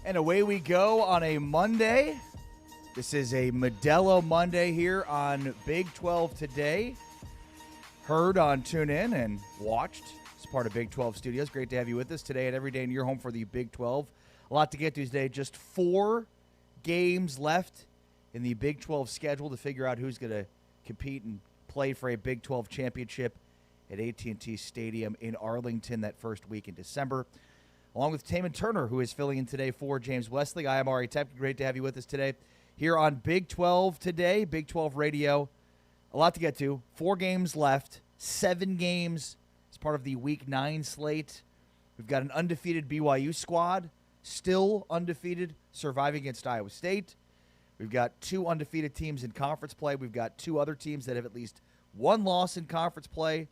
And away we go on a Monday. This is a Modelo Monday here on Big 12 Today. Heard on TuneIn and watched as part of Big 12 Studios. Great to have you with us today and every day in your home for the Big 12. A lot to get to today. Just 4 games left in the Big 12 schedule to figure out who's going to compete and play for a Big 12 championship at AT&T Stadium in Arlington that first week in December. Along with Taman Turner, who is filling in today for James Wesley. I am Ari Tepke. Great to have you with us today here on Big 12 Today, Big 12 Radio. A lot to get to. 4 games left, 7 games as part of the Week 9 slate. We've got an undefeated BYU squad, still undefeated, surviving against Iowa State. We've got 2 undefeated teams in conference play. We've got 2 other teams that have at least 1 loss in conference play.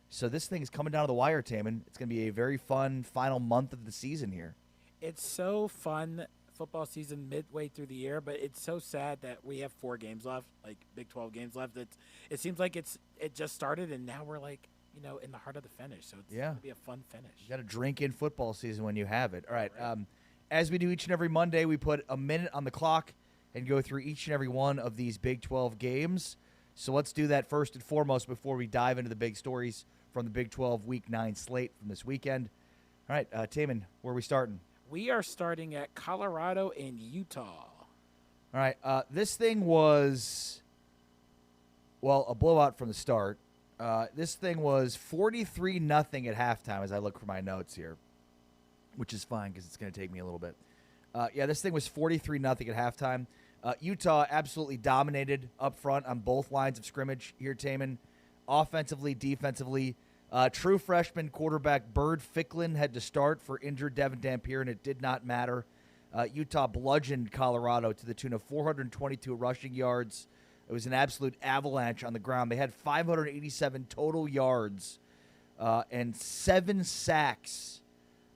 So this thing is coming down to the wire, Taman. It's going to be a very fun final month of the season here. It's so fun, football season midway through the year, but it's so sad that we have 4 games left, like Big 12 games left. It seems like it just started, and now we're like, in the heart of the finish. So it's going to be a fun finish. You got to drink in football season when you have it. All right. As we do each and every Monday, we put a minute on the clock and go through each and every one of these Big 12 games. So let's do that first and foremost before we dive into the big stories from the Big 12 Week 9 slate from this weekend. All right, Taman, where are we starting? We are starting at Colorado and Utah. All right, this thing was, a blowout from the start. This thing was 43-0 at halftime as I look for my notes here, which is fine because it's going to take me a little bit. This thing was 43-0 at halftime. Utah absolutely dominated up front on both lines of scrimmage here, Taman. Offensively, defensively. True freshman quarterback Bird Ficklin had to start for injured Devin Dampier, and it did not matter. Utah bludgeoned Colorado to the tune of 422 rushing yards. It was an absolute avalanche on the ground. They had 587 total yards and 7 sacks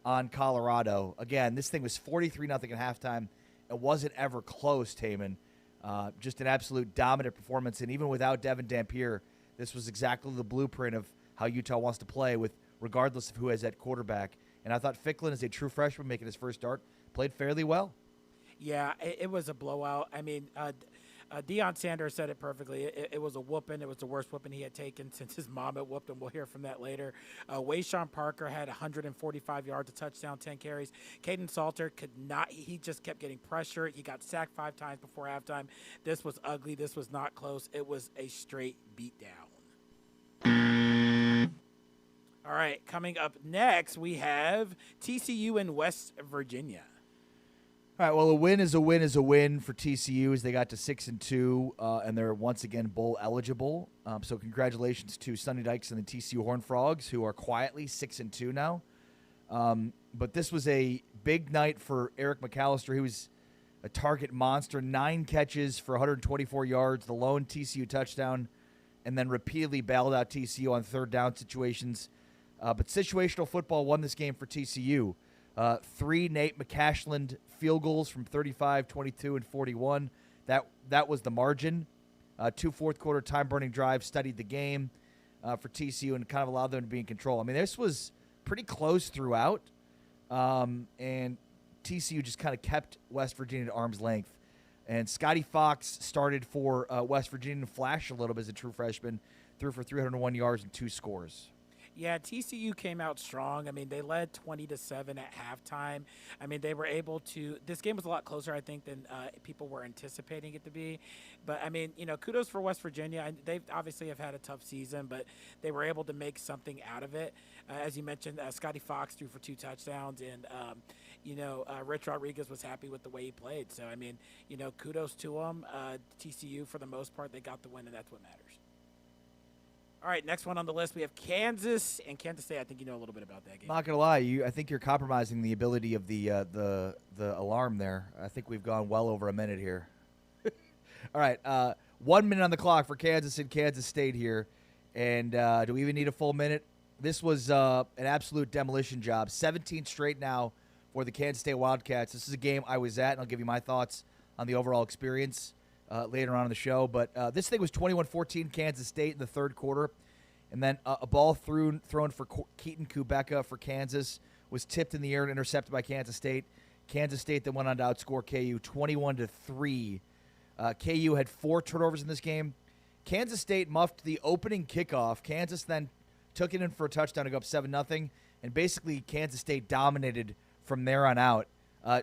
on Colorado. Again, this thing was 43-0 at halftime. It wasn't ever close, Taman. Just an absolute dominant performance, and even without Devin Dampier, this was exactly the blueprint of how Utah wants to play, with regardless of who has at quarterback. And I thought Ficklin, as a true freshman making his first start, played fairly well. Yeah, it was a blowout. I mean, Deion Sanders said it perfectly. It was a whooping. It was the worst whooping he had taken since his mom had whooped him. We'll hear from that later. Wayshawn Parker had 145 yards, a touchdown, 10 carries. Caden Salter could not. He just kept getting pressure. He got sacked 5 times before halftime. This was ugly. This was not close. It was a straight beatdown. All right, coming up next, we have TCU and West Virginia. All right, well, a win is a win is a win for TCU as they got to 6-2, and they're once again bowl eligible. So congratulations to Sonny Dykes and the TCU Horned Frogs, who are quietly 6-2 now. But this was a big night for Eric McAllister. He was a target monster, 9 catches for 124 yards, the lone TCU touchdown, and then repeatedly bailed out TCU on third down situations. But situational football won this game for TCU. 3 Nate McCashland field goals from 35, 22, and 41. That was the margin. 2 fourth-quarter time-burning drives studied the game for TCU and kind of allowed them to be in control. I mean, this was pretty close throughout, and TCU just kind of kept West Virginia at arm's length. And Scotty Fox started for West Virginia and flashed a little bit as a true freshman, threw for 301 yards and 2 scores. Yeah, TCU came out strong. I mean, they led 20-7 at halftime. I mean, they were able to – this game was a lot closer, I think, than people were anticipating it to be. But, I mean, kudos for West Virginia. They obviously have had a tough season, but they were able to make something out of it. As you mentioned, Scotty Fox threw for 2 touchdowns, and, Rich Rodriguez was happy with the way he played. So, I mean, kudos to them. TCU, for the most part, they got the win, and that's what matters. All right, next one on the list, we have Kansas and Kansas State. I think you know a little bit about that game. Not gonna lie, I think you're compromising the ability of the alarm there. I think we've gone well over a minute here. All right, 1 minute on the clock for Kansas and Kansas State here, and do we even need a full minute? This was an absolute demolition job. 17 straight now for the Kansas State Wildcats. This is a game I was at, and I'll give you my thoughts on the overall experience later on in the show. But this thing was 21-14 Kansas State in the third quarter. And then a ball thrown for Keaton Kubeka for Kansas was tipped in the air and intercepted by Kansas State. Kansas State then went on to outscore KU 21-3. KU had 4 turnovers in this game. Kansas State muffed the opening kickoff. Kansas then took it in for a touchdown to go up 7-0, and basically Kansas State dominated from there on out.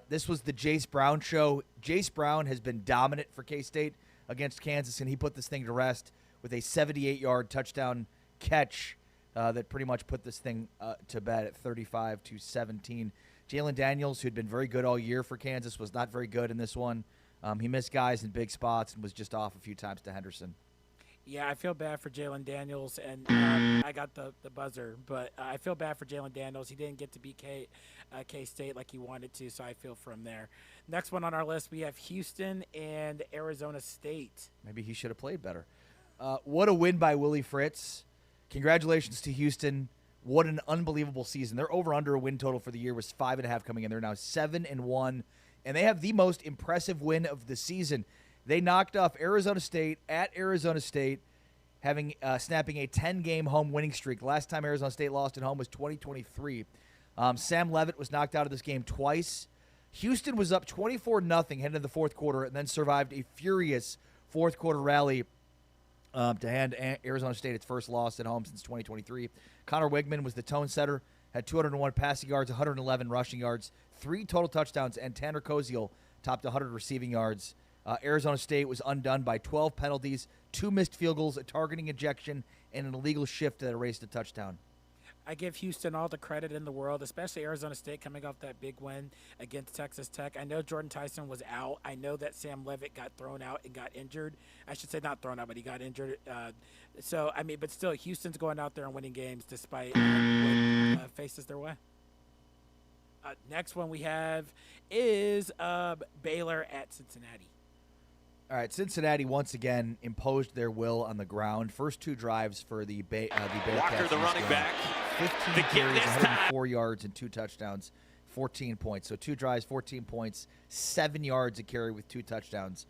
This was the Jace Brown show. Jace Brown has been dominant for K-State against Kansas, and he put this thing to rest with a 78-yard touchdown catch that pretty much put this thing to bed at 35-17. Jalen Daniels, who had been very good all year for Kansas, was not very good in this one. He missed guys in big spots and was just off a few times to Henderson. Yeah, I feel bad for Jalen Daniels, and I got the buzzer, but I feel bad for Jalen Daniels. He didn't get to beat K-State like he wanted to, so I feel for him there. Next one on our list, we have Houston and Arizona State. Maybe he should have played better. What a win by Willie Fritz. Congratulations to Houston. What an unbelievable season. Their over-under win total for the year was 5.5 coming in. They're now 7-1, and they have the most impressive win of the season. They knocked off Arizona State at Arizona State, snapping a 10-game home winning streak. Last time Arizona State lost at home was 2023. Sam Leavitt was knocked out of this game twice. Houston was up 24-0 heading into the fourth quarter and then survived a furious fourth-quarter rally to hand Arizona State its first loss at home since 2023. Connor Wigman was the tone setter, had 201 passing yards, 111 rushing yards, 3 total touchdowns, and Tanner Koziel topped 100 receiving yards. Arizona State was undone by 12 penalties, 2 missed field goals, a targeting ejection, and an illegal shift that erased a touchdown. I give Houston all the credit in the world, especially Arizona State coming off that big win against Texas Tech. I know Jordan Tyson was out. I know that Sam Leavitt got thrown out and got injured. I should say not thrown out, but he got injured. But still, Houston's going out there and winning games despite what faces their way. Next one we have is Baylor at Cincinnati. All right, Cincinnati once again imposed their will on the ground. First 2 drives for the Bearcats. Walker, the running back. 15 carries, 104 yards, and 2 touchdowns, 14 points. So 2 drives, 14 points, 7 yards a carry with 2 touchdowns.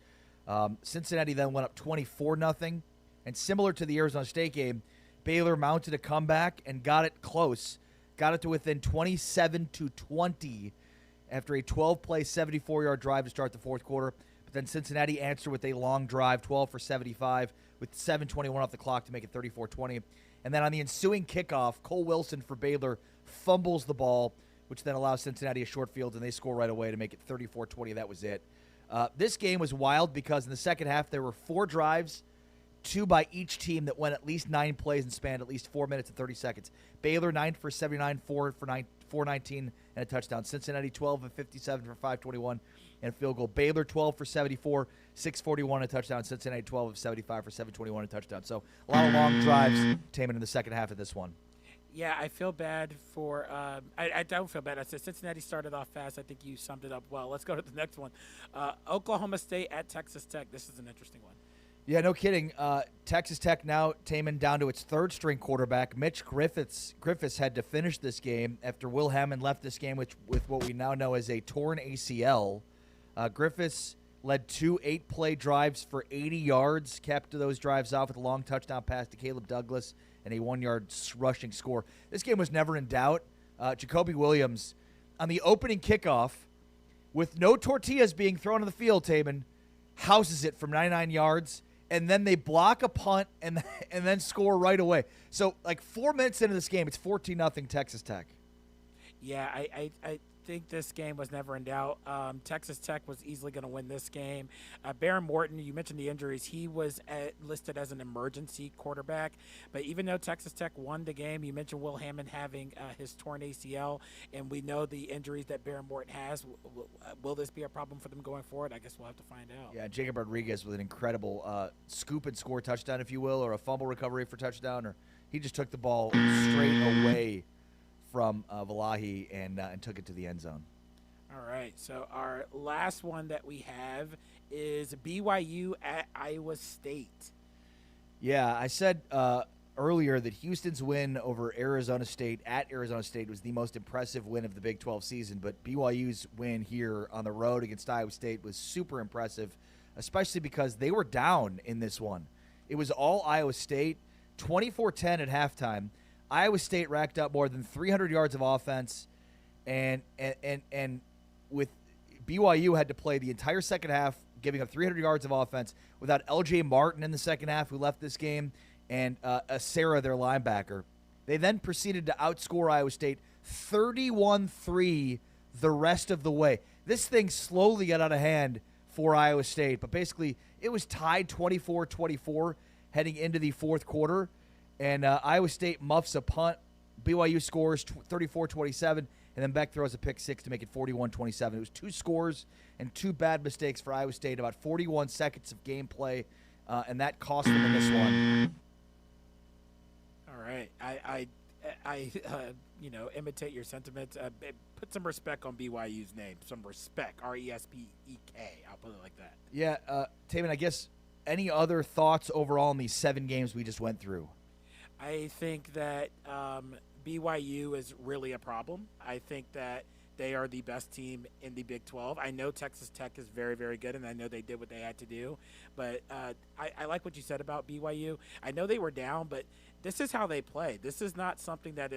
Cincinnati then went up 24-0. And similar to the Arizona State game, Baylor mounted a comeback and got it close. Got it to within 27-20 after a 12-play, 74-yard drive to start the fourth quarter. Then Cincinnati answered with a long drive, 12 for 75, with 7:21 off the clock to make it 34-20. And then on the ensuing kickoff, Cole Wilson for Baylor fumbles the ball, which then allows Cincinnati a short field, and they score right away to make it 34-20. That was it. This game was wild because in the second half there were 4 drives, 2 by each team that went at least 9 plays and spanned at least 4 minutes and 30 seconds. Baylor 9 for 79, 419, and a touchdown. Cincinnati 12 of 57 for 521 and a field goal. Baylor 12 for 74, 641, a touchdown. Cincinnati 12 of 75 for 721, a touchdown. So a lot of long drives, Taman, in the second half of this one. Yeah, I feel bad for I don't feel bad. I said Cincinnati started off fast. I think you summed it up well. Let's go to the next one. Oklahoma State at Texas Tech. This is an interesting one. Yeah, no kidding. Texas Tech now, Taman, down to its third-string quarterback. Mitch Griffiths had to finish this game after Will Hammond left this game with what we now know as a torn ACL. Griffiths led 2 8-play drives for 80 yards, capped those drives off with a long touchdown pass to Caleb Douglas and a 1-yard rushing score. This game was never in doubt. Jacoby Williams, on the opening kickoff, with no tortillas being thrown on the field, Taman, houses it from 99 yards. And then they block a punt and then score right away. So, 4 minutes into this game, it's 14-0 Texas Tech. Yeah, I think this game was never in doubt. Texas Tech was easily going to win this game. Baron Morton, you mentioned the injuries. He was listed as an emergency quarterback. But even though Texas Tech won the game, you mentioned Will Hammond having his torn ACL, and we know the injuries that Baron Morton has. Will this be a problem for them going forward? I guess we'll have to find out. Yeah, Jacob Rodriguez with an incredible scoop and score touchdown, if you will, or a fumble recovery for touchdown, or he just took the ball straight away from Valahi and took it to the end zone. All right, so our last one that we have is BYU at Iowa State. Yeah, I said earlier that Houston's win over Arizona State at Arizona State was the most impressive win of the Big 12 season, but BYU's win here on the road against Iowa State was super impressive, especially because they were down in this one. It was all Iowa State, 24-10 at halftime. Iowa State racked up more than 300 yards of offense, and with BYU had to play the entire second half, giving up 300 yards of offense without L.J. Martin in the second half, who left this game, and Sarah, their linebacker. They then proceeded to outscore Iowa State 31-3 the rest of the way. This thing slowly got out of hand for Iowa State, but basically it was tied 24-24 heading into the fourth quarter, and Iowa State muffs a punt. BYU scores 34-27, and then Beck throws a pick six to make it 41-27. It was 2 scores and 2 bad mistakes for Iowa State, about 41 seconds of gameplay, and that cost them in this one. All right, I imitate your sentiments. Put some respect on BYU's name. Some respect. RESPEK. I'll put it like that. Yeah, Taman, I guess any other thoughts overall on these 7 games we just went through? I think that BYU is really a problem. I think that they are the best team in the Big 12. I know Texas Tech is very, very good, and I know they did what they had to do. But I like what you said about BYU. I know they were down, but this is how they play. This is not something that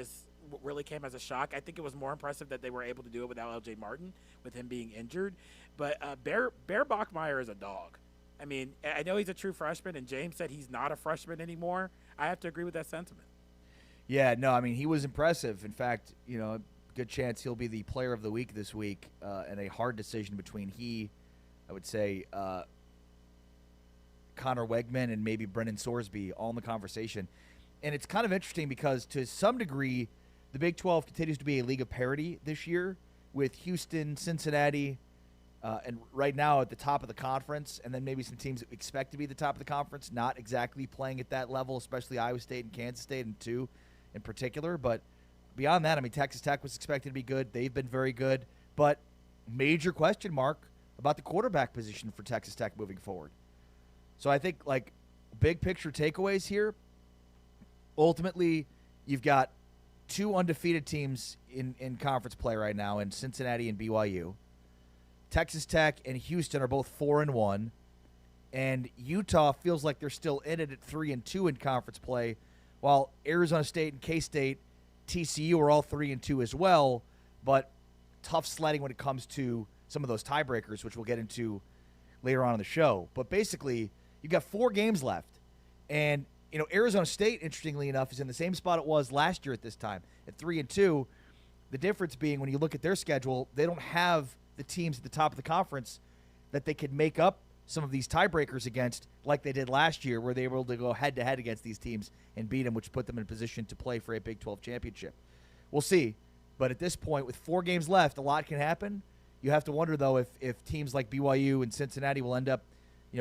really came as a shock. I think it was more impressive that they were able to do it without L.J. Martin, with him being injured. But Bear Bachmeier is a dog. I mean, I know he's a true freshman, and James said he's not a freshman anymore. I have to agree with that sentiment. Yeah, no, I mean, he was impressive. In fact, good chance he'll be the player of the week this week, and a hard decision between I would say, Connor Wegman and maybe Brendan Sorsby all in the conversation. And it's kind of interesting because to some degree, the Big 12 continues to be a league of parity this year with Houston, Cincinnati, and right now at the top of the conference, and then maybe some teams that we expect to be at the top of the conference, not exactly playing at that level, especially Iowa State and Kansas State and 2 in particular. But beyond that, I mean, Texas Tech was expected to be good. They've been very good. But major question mark about the quarterback position for Texas Tech moving forward. So I think, like, big picture takeaways here, ultimately you've got 2 undefeated teams in conference play right now in Cincinnati and BYU. Texas Tech and Houston are both 4-1, and Utah feels like they're still in it at 3-2 in conference play, while Arizona State and K-State, TCU are all 3-2 as well, but tough sledding when it comes to some of those tiebreakers, which we'll get into later on in the show. But basically, you've got 4 games left, and Arizona State, interestingly enough, is in the same spot it was last year at this time, at 3-2. The difference being, when you look at their schedule, they don't have the teams at the top of the conference that they could make up some of these tiebreakers against, like they did last year, where they were able to go head-to-head against these teams and beat them, which put them in position to play for a Big 12 championship. We'll see. But at this point, with 4 games left, a lot can happen. You have to wonder, though, if teams like BYU and Cincinnati will end up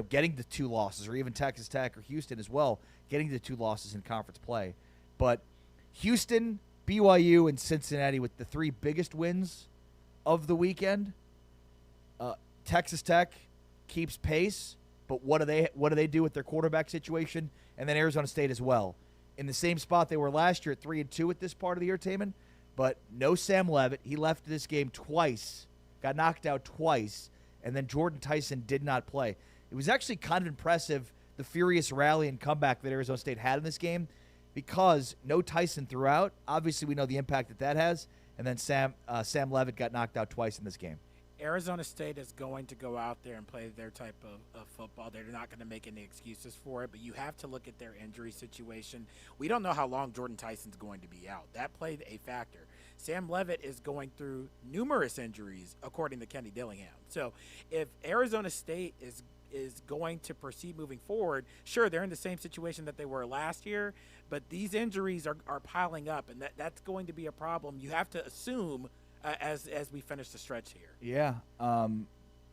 getting the 2 losses, or even Texas Tech or Houston as well, getting the 2 losses in conference play. But Houston, BYU, and Cincinnati with the 3 biggest wins of the weekend. Texas Tech keeps pace, but what do they do with their quarterback situation? And then Arizona State as well, in the same spot they were last year at 3-2 at this part of the year, Taman. But no Sam Levitt. He left this game twice, got knocked out twice, and then Jordan Tyson did not play. It was actually kind of impressive, the furious rally and comeback that Arizona State had in this game, because no Tyson throughout. Obviously, we know the impact that has. And then Sam Levitt got knocked out twice in this game. Arizona State is going to go out there and play their type of football. They're not going to make any excuses for it, but you have to look at their injury situation. We don't know how long Jordan Tyson's going to be out. That played a factor. Sam Levitt is going through numerous injuries, according to Kenny Dillingham. So if Arizona State is going to proceed moving forward, sure, they're in the same situation that they were last year, but these injuries are piling up, and that's going to be a problem. You have to assume as we finish the stretch here. Yeah, and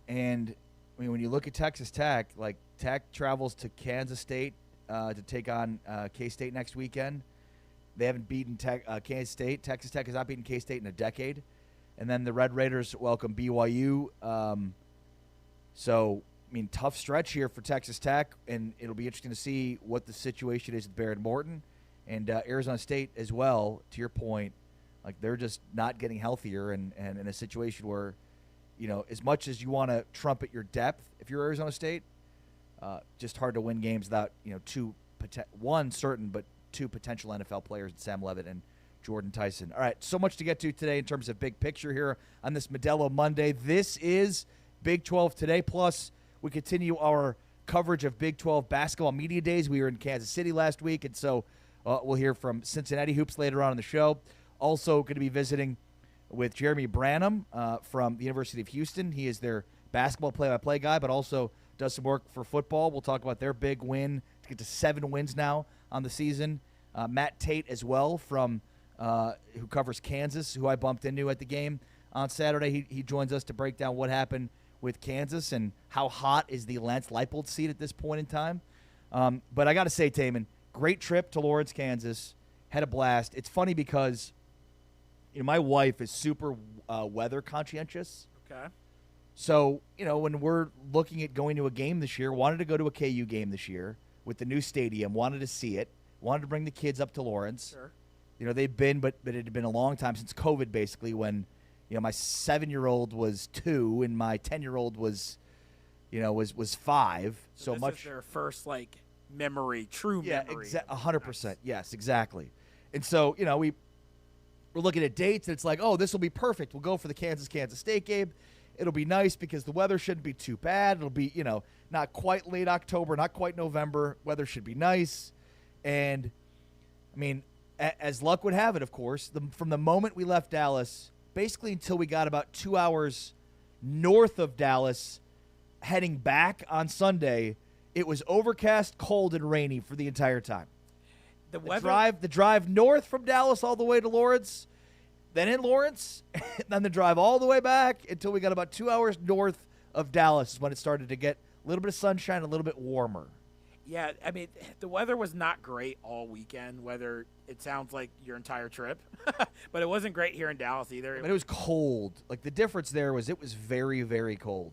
I mean, when you look at Texas Tech, like, Tech travels to Kansas State to take on K-State next weekend. They haven't beaten Kansas State. Texas Tech has not beaten K-State in a decade. And then the Red Raiders welcome BYU. So, I mean, tough stretch here for Texas Tech, and it'll be interesting to see what the situation is with Barrett Morton and Arizona State as well. To your point, like, they're just not getting healthier, and in a situation where, as much as you want to trumpet your depth, if you're Arizona State, just hard to win games without, 2 potential NFL players, Sam Levitt and Jordan Tyson. All right, so much to get to today in terms of big picture here on this Modelo Monday. This is Big 12 Today, plus we continue our coverage of Big 12 basketball media days. We were in Kansas City last week, and so we'll hear from Cincinnati Hoops later on in the show. Also going to be visiting with Jeremy Branham from the University of Houston. He is their basketball play-by-play guy, but also does some work for football. We'll talk about their big win to get to 7 wins now on the season. Matt Tate as well from who covers Kansas, who I bumped into at the game on Saturday. He joins us to break down what happened with Kansas and how hot is the Lance Leipold seat at this point in time. But I got to say, Taman, great trip to Lawrence, Kansas. Had a blast. It's funny because my wife is super weather conscientious. Okay. So, when we're looking at going to a game this year, wanted to go to a KU game this year with the new stadium, wanted to see it, wanted to bring the kids up to Lawrence. Sure. They've been, but it had been a long time since COVID, basically, when, my 7-year-old was 2 and my 10-year-old was 5. So this is their first, memory, true memory. Yeah, 100%. Nice. Yes, exactly. And so, we're looking at dates, and it's like, oh, this will be perfect. We'll go for the Kansas State game. It'll be nice because the weather shouldn't be too bad. It'll be, not quite late October, not quite November. Weather should be nice. And, as luck would have it, of course, from the moment we left Dallas, basically until we got about 2 hours north of Dallas, heading back on Sunday, it was overcast, cold, and rainy for the entire time. The drive north from Dallas all the way to Lawrence, then in Lawrence, then the drive all the way back until we got about 2 hours north of Dallas is when it started to get a little bit of sunshine, a little bit warmer. Yeah, the weather was not great all weekend, whether it sounds like your entire trip. But it wasn't great here in Dallas either. But it was cold. The difference there was it was very, very cold.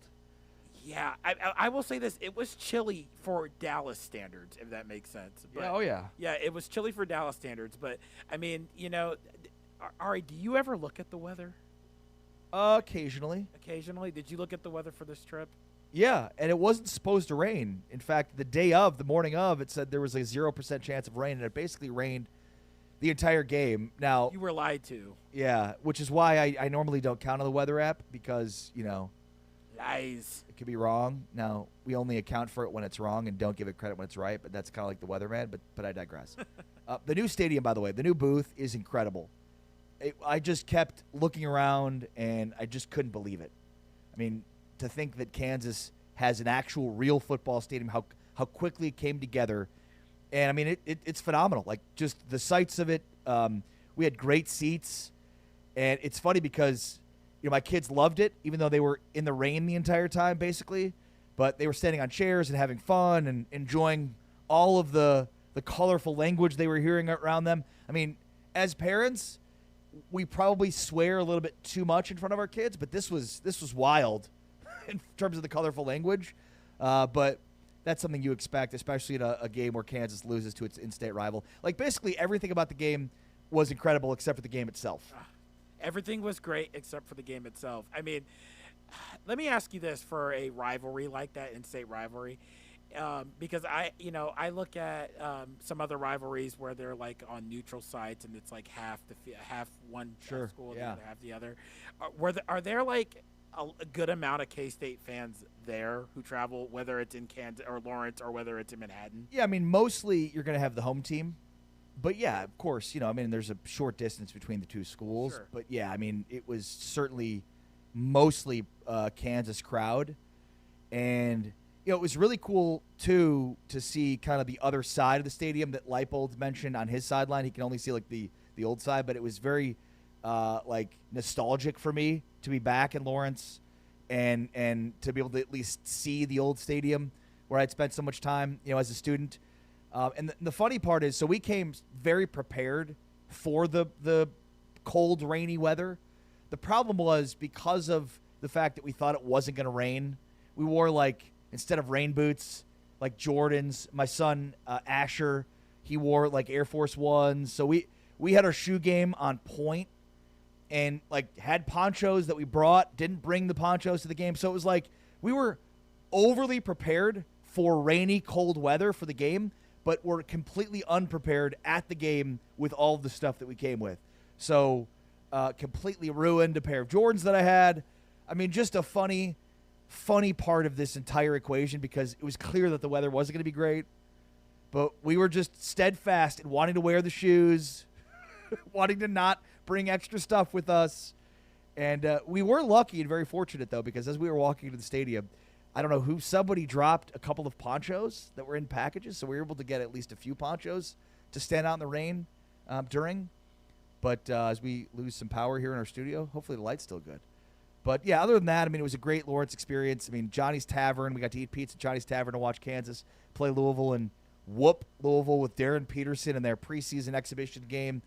Yeah, I will say this. It was chilly for Dallas standards, if that makes sense. But, yeah, oh, yeah. Yeah, it was chilly for Dallas standards. But, Ari, do you ever look at the weather? Occasionally. Occasionally? Did you look at the weather for this trip? Yeah, and it wasn't supposed to rain. In fact, the morning of, it said there was a 0% chance of rain, and it basically rained the entire game. Now, you were lied to. Yeah, which is why I normally don't count on the weather app because, lies. It could be wrong. Now, we only account for it when it's wrong and don't give it credit when it's right, but that's kind of like the weatherman, but I digress. The new stadium, by the way, the new booth is incredible. I just kept looking around, and I just couldn't believe it. To think that Kansas has an actual real football stadium, how quickly it came together. And, it's phenomenal. Just the sights of it. We had great seats. And it's funny because, my kids loved it, even though they were in the rain the entire time, basically. But they were standing on chairs and having fun and enjoying all of the colorful language they were hearing around them. As parents, we probably swear a little bit too much in front of our kids, but this was wild in terms of the colorful language. But that's something you expect, especially in a game where Kansas loses to its in-state rival. Basically everything about the game was incredible except for the game itself. Everything was great except for the game itself. Let me ask you this for a rivalry like that, in-state rivalry. Because I look at some other rivalries where they're on neutral sites and it's half one school and the other half the other. Are there a good amount of K-State fans there who travel, whether it's in Kansas or Lawrence or whether it's in Manhattan? Yeah, mostly you're going to have the home team. But, yeah, of course, there's a short distance between the two schools. Sure. But, yeah, it was certainly mostly Kansas crowd. And, it was really cool, too, to see kind of the other side of the stadium that Leipold mentioned on his sideline. He can only see, the old side. But it was very, nostalgic for me to be back in Lawrence and to be able to at least see the old stadium where I'd spent so much time, as a student. And the funny part is, so we came very prepared for the cold, rainy weather. The problem was because of the fact that we thought it wasn't going to rain, we wore, instead of rain boots, Jordans. My son, Asher, he wore, Air Force Ones. So we had our shoe game on point and, had ponchos that we brought, didn't bring the ponchos to the game. So it was we were overly prepared for rainy, cold weather for the game, but we're completely unprepared at the game with all of the stuff that we came with. So completely ruined a pair of Jordans that I had. I mean, just a funny part of this entire equation because it was clear that the weather wasn't going to be great. But we were just steadfast in wanting to wear the shoes, wanting to not bring extra stuff with us. And we were lucky and very fortunate, though, because as we were walking into the stadium, I don't know who, somebody dropped a couple of ponchos that were in packages. So we were able to get at least a few ponchos to stand out in the rain during. But as we lose some power here in our studio, hopefully the light's still good. But yeah, other than that, I mean, it was a great Lawrence experience. I mean, Johnny's Tavern, we got to eat pizza at Johnny's Tavern to watch Kansas play Louisville and whoop Louisville with Darren Peterson in their preseason exhibition game,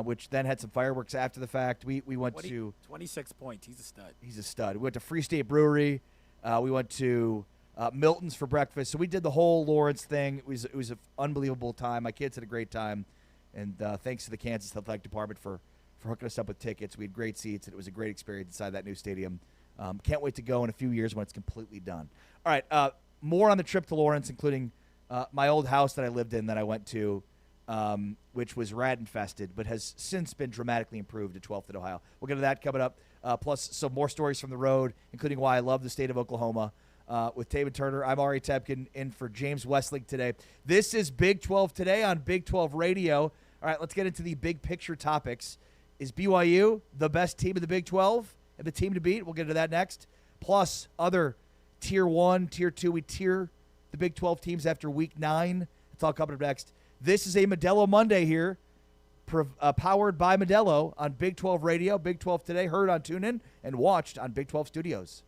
which then had some fireworks after the fact. We went to 26 points. He's a stud. He's a stud. We went to Free State Brewery. We went to Milton's for breakfast. So we did the whole Lawrence thing. It was an unbelievable time. My kids had a great time, and thanks to the Kansas Athletic Department for hooking us up with tickets. We had great seats, and it was a great experience inside that new stadium. Can't wait to go in a few years when it's completely done. All right, more on the trip to Lawrence, including my old house that I lived in that I went to, which was rat-infested, but has since been dramatically improved at 12th and Ohio. We'll get to that coming up, plus some more stories from the road, including why I love the state of Oklahoma. With Taven Turner, I'm Ari Tepkin, in for James Westlake today. This is Big 12 Today on Big 12 Radio. All right, let's get into the big picture topics. Is BYU the best team in the Big 12 and the team to beat? We'll get into that next. Plus, other Tier 1, Tier 2. We tier the Big 12 teams after Week 9. It's all coming up next. This is a Modelo Monday here, powered by Modelo on Big 12 Radio. Big 12 Today, heard on TuneIn and watched on Big 12 Studios.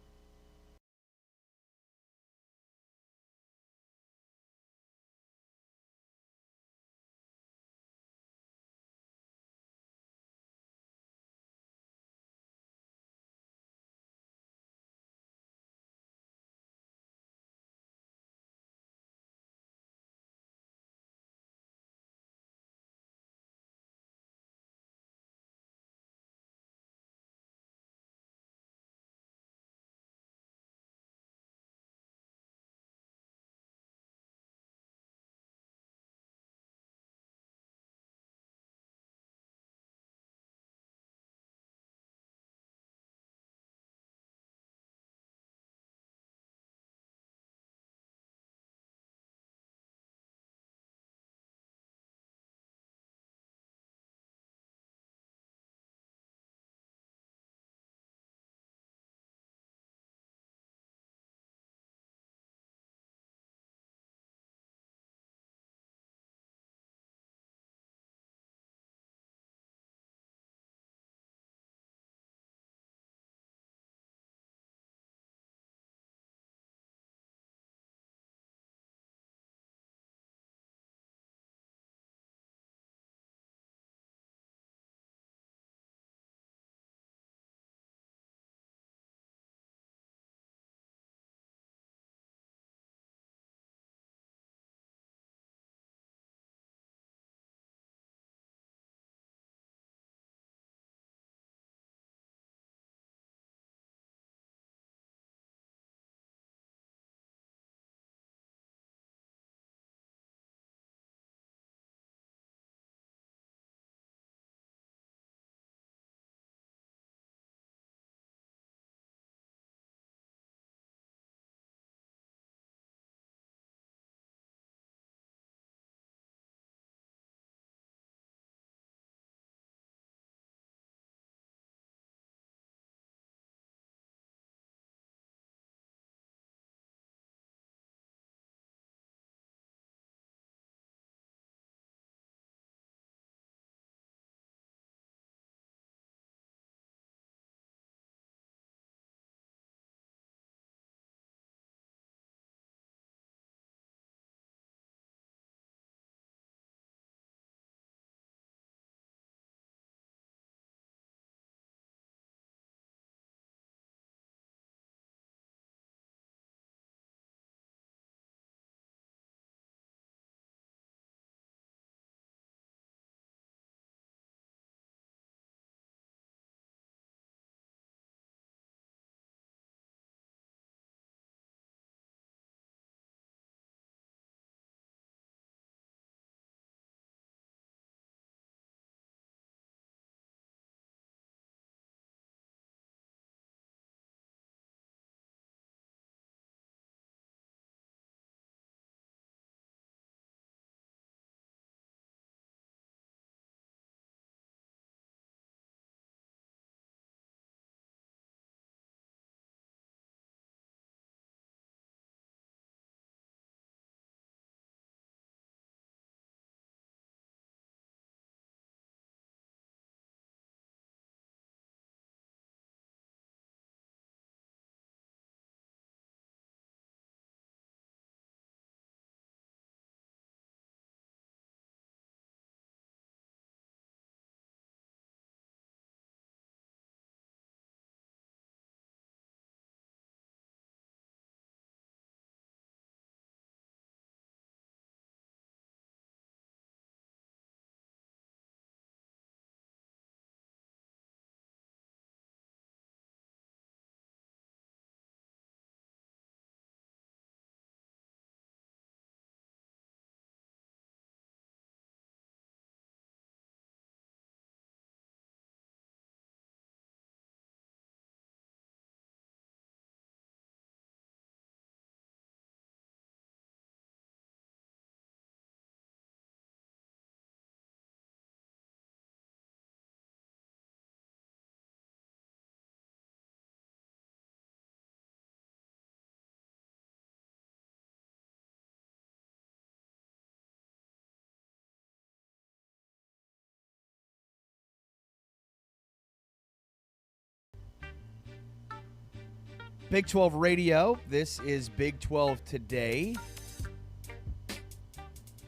Big 12 Radio. This is Big 12 Today,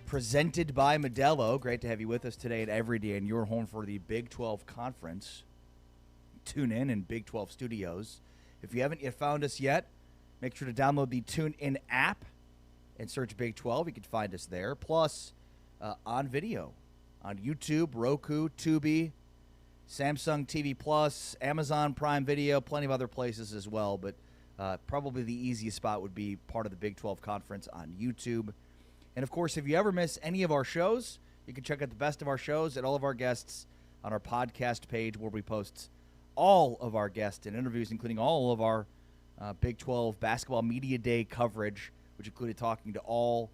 presented by Modelo. Great to have you with us today and every day in your home for the Big 12 Conference. Tune in Big 12 Studios. If you haven't yet found us yet, make sure to download the TuneIn app and search Big 12. You can find us there. Plus, on video, on YouTube, Roku, Tubi, Samsung TV Plus, Amazon Prime Video, plenty of other places as well. But probably the easiest spot would be part of the Big 12 Conference on YouTube. And, of course, if you ever miss any of our shows, you can check out the best of our shows and all of our guests on our podcast page, where we post all of our guests and interviews, including all of our Big 12 Basketball Media Day coverage, which included talking to all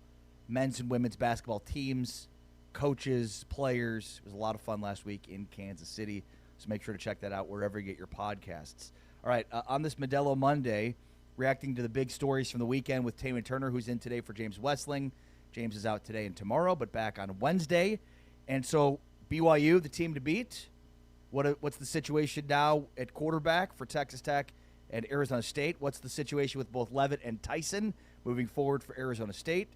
men's and women's basketball teams, coaches, players. It was a lot of fun last week in Kansas City, so make sure to check that out wherever you get your podcasts. All right, on this Modelo Monday, reacting to the big stories from the weekend with Taman Turner, who's in today for James Westling. James is out today and tomorrow, but back on Wednesday. And so BYU, the team to beat. What's the situation now at quarterback for Texas Tech and Arizona State? What's the situation with both Levitt and Tyson moving forward for Arizona State?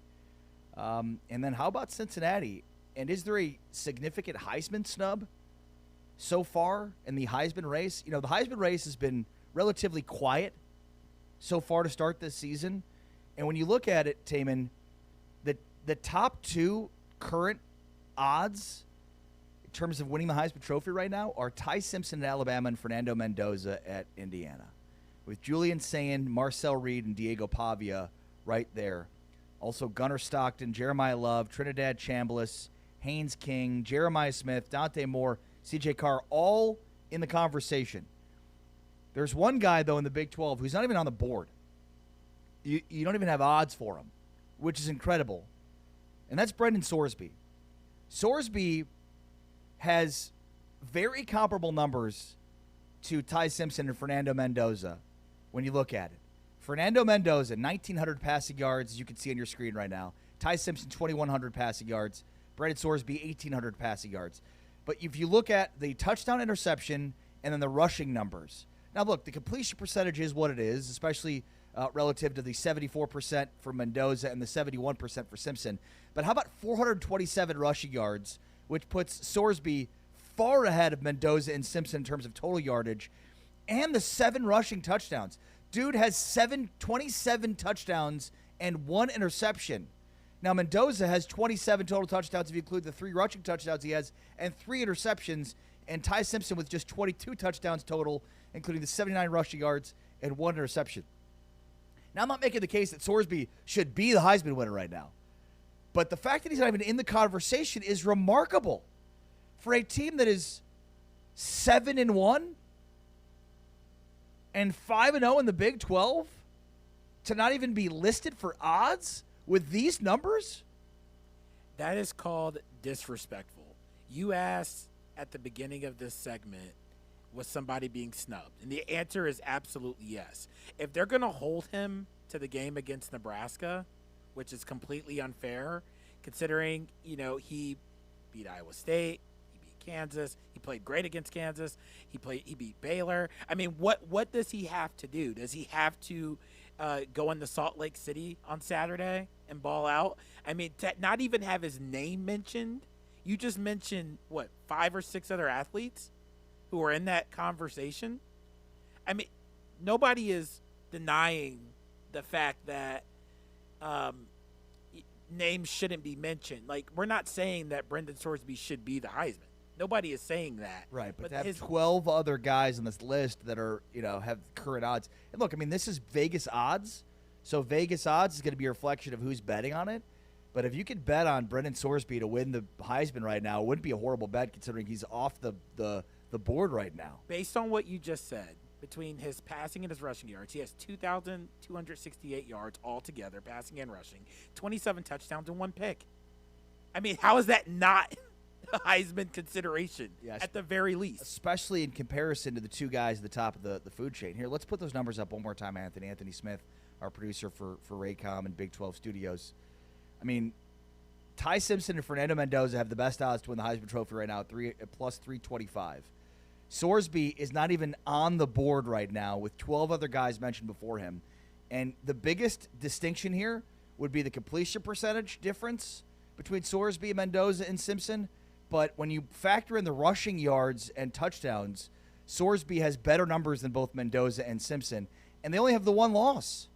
And then how about Cincinnati? And is there a significant Heisman snub so far in the Heisman race? You know, the Heisman race has been relatively quiet so far to start this season. And when you look at it, Taman, the top two current odds in terms of winning the Heisman Trophy right now are Ty Simpson at Alabama and Fernando Mendoza at Indiana, with Julian Sayin, Marcel Reed, and Diego Pavia right there. Also Gunnar Stockton, Jeremiah Love, Trinidad Chambliss, Haynes King, Jeremiah Smith, Dante Moore, C.J. Carr, all in the conversation. There's one guy, though, in the Big 12 who's not even on the board. You don't even have odds for him, which is incredible. And that's Brendan Sorsby. Sorsby has very comparable numbers to Ty Simpson and Fernando Mendoza when you look at it. Fernando Mendoza, 1,900 passing yards, as you can see on your screen right now. Ty Simpson, 2,100 passing yards. Brendan Sorsby, 1,800 passing yards. But if you look at the touchdown interception and then the rushing numbers. Now, look, the completion percentage is what it is, especially relative to the 74% for Mendoza and the 71% for Simpson. But how about 427 rushing yards, which puts Sorsby far ahead of Mendoza and Simpson in terms of total yardage, and the 7 rushing touchdowns. Dude has 27 touchdowns and 1 interception. Now, Mendoza has 27 total touchdowns if you include the 3 rushing touchdowns he has and 3 interceptions, and Ty Simpson with just 22 touchdowns total, including the 79 rushing yards and 1 interception. Now, I'm not making the case that Sorsby should be the Heisman winner right now, but the fact that he's not even in the conversation is remarkable for a team that is 7-1 and 5-0 in the Big 12 to not even be listed for odds with these numbers. That is called disrespectful. You asked at the beginning of this segment, was somebody being snubbed? And the answer is absolutely yes. If they're going to hold him to the game against Nebraska, which is completely unfair, considering, he beat Iowa State, he beat Kansas, he played great against Kansas, he beat Baylor. I mean, what does he have to do? Does he have to go into Salt Lake City on Saturday and ball out? I mean, to not even have his name mentioned, you just mentioned, 5 or 6 other athletes who are in that conversation. I mean, nobody is denying the fact that names shouldn't be mentioned. Like, we're not saying that Brendan Sorsby should be the Heisman. Nobody is saying that. Right, but to have 12 other guys on this list that are, have current odds. And look, I mean, this is Vegas odds. So Vegas odds is going to be a reflection of who's betting on it. But if you could bet on Brendan Sorsby to win the Heisman right now, it wouldn't be a horrible bet considering he's off the board right now. Based on what you just said, between his passing and his rushing yards, he has 2,268 yards altogether, passing and rushing, 27 touchdowns and 1 pick. I mean, how is that not a Heisman consideration at the very least? Especially in comparison to the 2 guys at the top of the food chain. Here, let's put those numbers up one more time, Anthony. Anthony Smith, our producer for Raycom and Big 12 Studios. I mean, Ty Simpson and Fernando Mendoza have the best odds to win the Heisman Trophy right now, plus 325. Sorsby is not even on the board right now with 12 other guys mentioned before him. And the biggest distinction here would be the completion percentage difference between Sorsby, Mendoza, and Simpson. But when you factor in the rushing yards and touchdowns, Sorsby has better numbers than both Mendoza and Simpson. And they only have the one loss.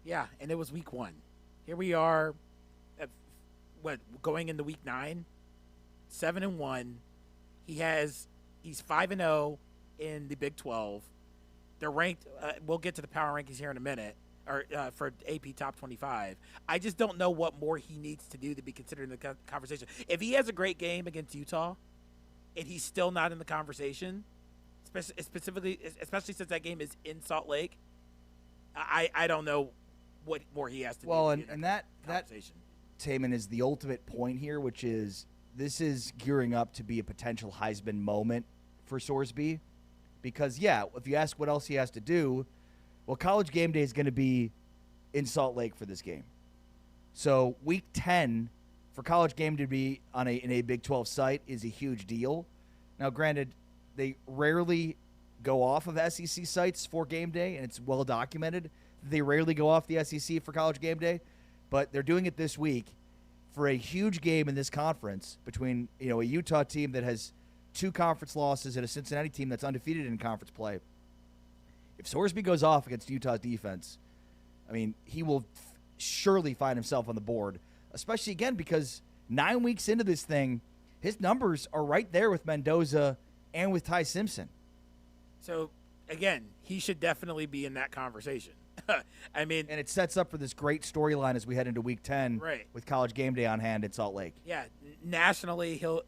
Yeah, and it was week 1. Here we are, going into week 9, 7-1. He's 5-0 in the Big 12. They're ranked. We'll get to the power rankings here in a minute, or for AP Top 25. I just don't know what more he needs to do to be considered in the conversation. If he has a great game against Utah, and he's still not in the conversation, especially since that game is in Salt Lake, I don't know what more he has to do. Well, to and that Taman is the ultimate point here, which is this is gearing up to be a potential Heisman moment for Sorsby. Because, yeah, if you ask what else he has to do, well, College Game Day is going to be in Salt Lake for this game. So week 10 for College Game Day to be in a Big 12 site is a huge deal. Now, granted, they rarely go off of SEC sites for game day, and it's well documented. They rarely go off the SEC for College Game Day, but they're doing it this week for a huge game in this conference between a Utah team that has 2 conference losses and a Cincinnati team that's undefeated in conference play. If Sorsby goes off against Utah's defense, I mean, he will surely find himself on the board, especially, again, because 9 weeks into this thing, his numbers are right there with Mendoza and with Ty Simpson. So, again, he should definitely be in that conversation. I mean, and it sets up for this great storyline as we head into week 10 with College Game Day on hand in Salt Lake. Yeah, nationally, he'll,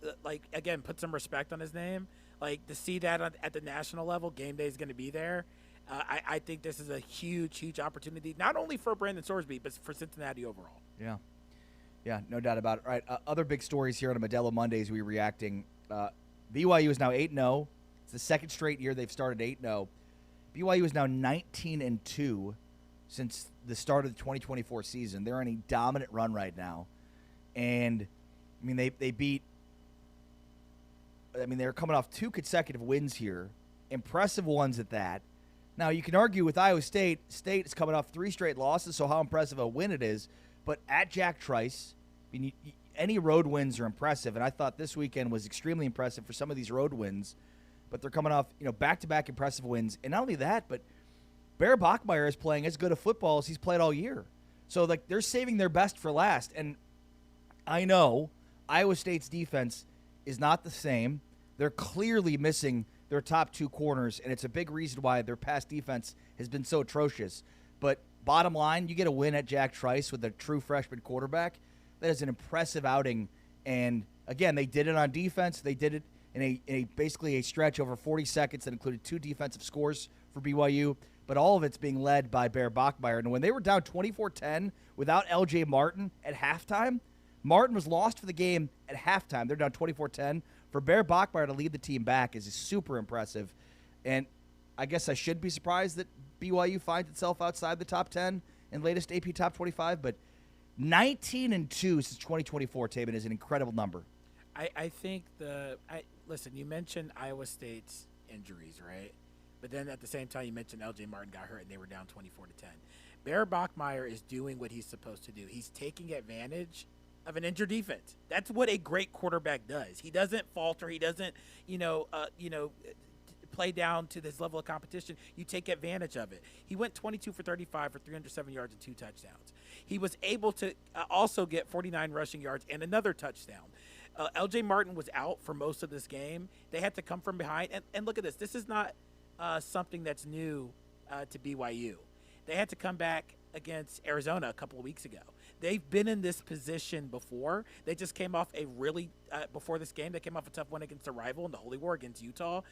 again, put some respect on his name. To see that at the national level, Game Day is going to be there. I think this is a huge, huge opportunity, not only for Brandon Sorsby, but for Cincinnati overall. Yeah. Yeah, no doubt about it. All right, other big stories here on a Modelo Mondays we're reacting. BYU is now 8-0. It's the second straight year they've started 8-0. BYU is now 19-2 since the start of the 2024 season. They're on a dominant run right now. And, I mean, they beat – I mean, they're coming off 2 consecutive wins here, impressive ones at that. Now, you can argue with Iowa State. State is coming off 3 straight losses, so how impressive a win it is. But at Jack Trice, I mean, any road wins are impressive, and I thought this weekend was extremely impressive for some of these road wins. But they're coming off, back-to-back impressive wins. And not only that, but Bear Bachmeier is playing as good a football as he's played all year. So, they're saving their best for last. And I know Iowa State's defense is not the same. They're clearly missing their top 2 corners, and it's a big reason why their pass defense has been so atrocious. But bottom line, you get a win at Jack Trice with a true freshman quarterback. That is an impressive outing. And, again, they did it on defense. They did it in a basically a stretch over 40 seconds that included 2 defensive scores for BYU, but all of it's being led by Bear Bachmeier. And when they were down 24-10 without L.J. Martin at halftime, Martin was lost for the game at halftime. They're down 24-10. For Bear Bachmeier to lead the team back is super impressive. And I guess I should be surprised that BYU finds itself outside the top 10 in latest AP Top 25, but 19-2 since 2024, Taban, is an incredible number. I think listen, you mentioned Iowa State's injuries, right? But then at the same time, you mentioned L.J. Martin got hurt and they were down 24-10. Bear Bachmeier is doing what he's supposed to do. He's taking advantage of an injured defense. That's what a great quarterback does. He doesn't falter. He doesn't, play down to this level of competition. You take advantage of it. He went 22 for 35 for 307 yards and 2 touchdowns. He was able to also get 49 rushing yards and another touchdown. L.J. Martin was out for most of this game. They had to come from behind. And look at this. This is not something that's new to BYU. They had to come back against Arizona a couple of weeks ago. They've been in this position before. They just came off before this game, they came off a tough win against a rival in the Holy War against Utah.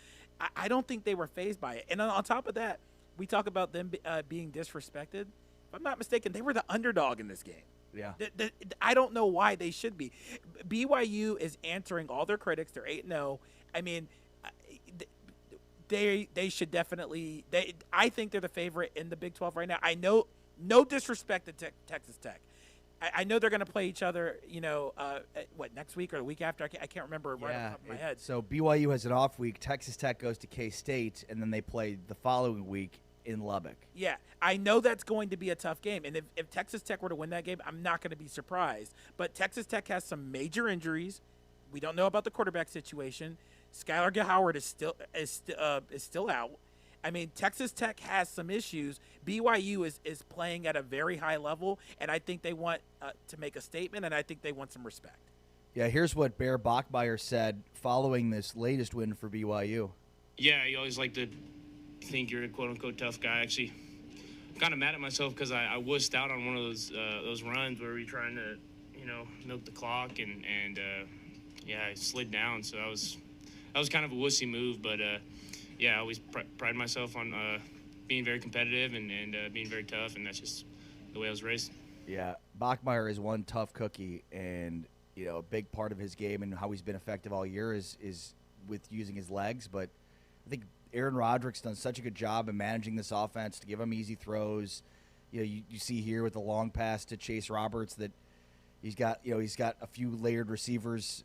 I don't think they were fazed by it. And on top of that, we talk about them being disrespected. If I'm not mistaken, they were the underdog in this game. Yeah. I don't know why they should be. BYU is answering all their critics. They're 8-0. I mean, they should definitely I think they're the favorite in the Big 12 right now. I know, no disrespect to Texas Tech. I know they're going to play each other. What, next week or the week after? I can't remember right off the top of my head. So BYU has an off week. Texas Tech goes to K-State, and then they play the following week in Lubbock. Yeah, I know that's going to be a tough game, and if Texas Tech were to win that game, I'm not going to be surprised. But Texas Tech has some major injuries. We don't know about the quarterback situation. Skylar Howard is still out. I mean, Texas Tech has some issues. BYU is playing at a very high level, and I think they want to make a statement, and I think they want some respect. Yeah, here's what Bear Bachmeier said following this latest win for BYU. Yeah, you always like to think you're a quote-unquote tough guy. Actually, I'm kind of mad at myself because I wussed out on one of those runs where we were trying to, milk the clock, and I slid down. So that was kind of a wussy move, but I always pride myself on being very competitive and being very tough, and that's just the way I was raised. Yeah, Bachmeier is one tough cookie, and a big part of his game and how he's been effective all year is with using his legs. But I think Aaron Roderick's done such a good job in managing this offense to give him easy throws. You see here with the long pass to Chase Roberts that he's got a few layered receivers,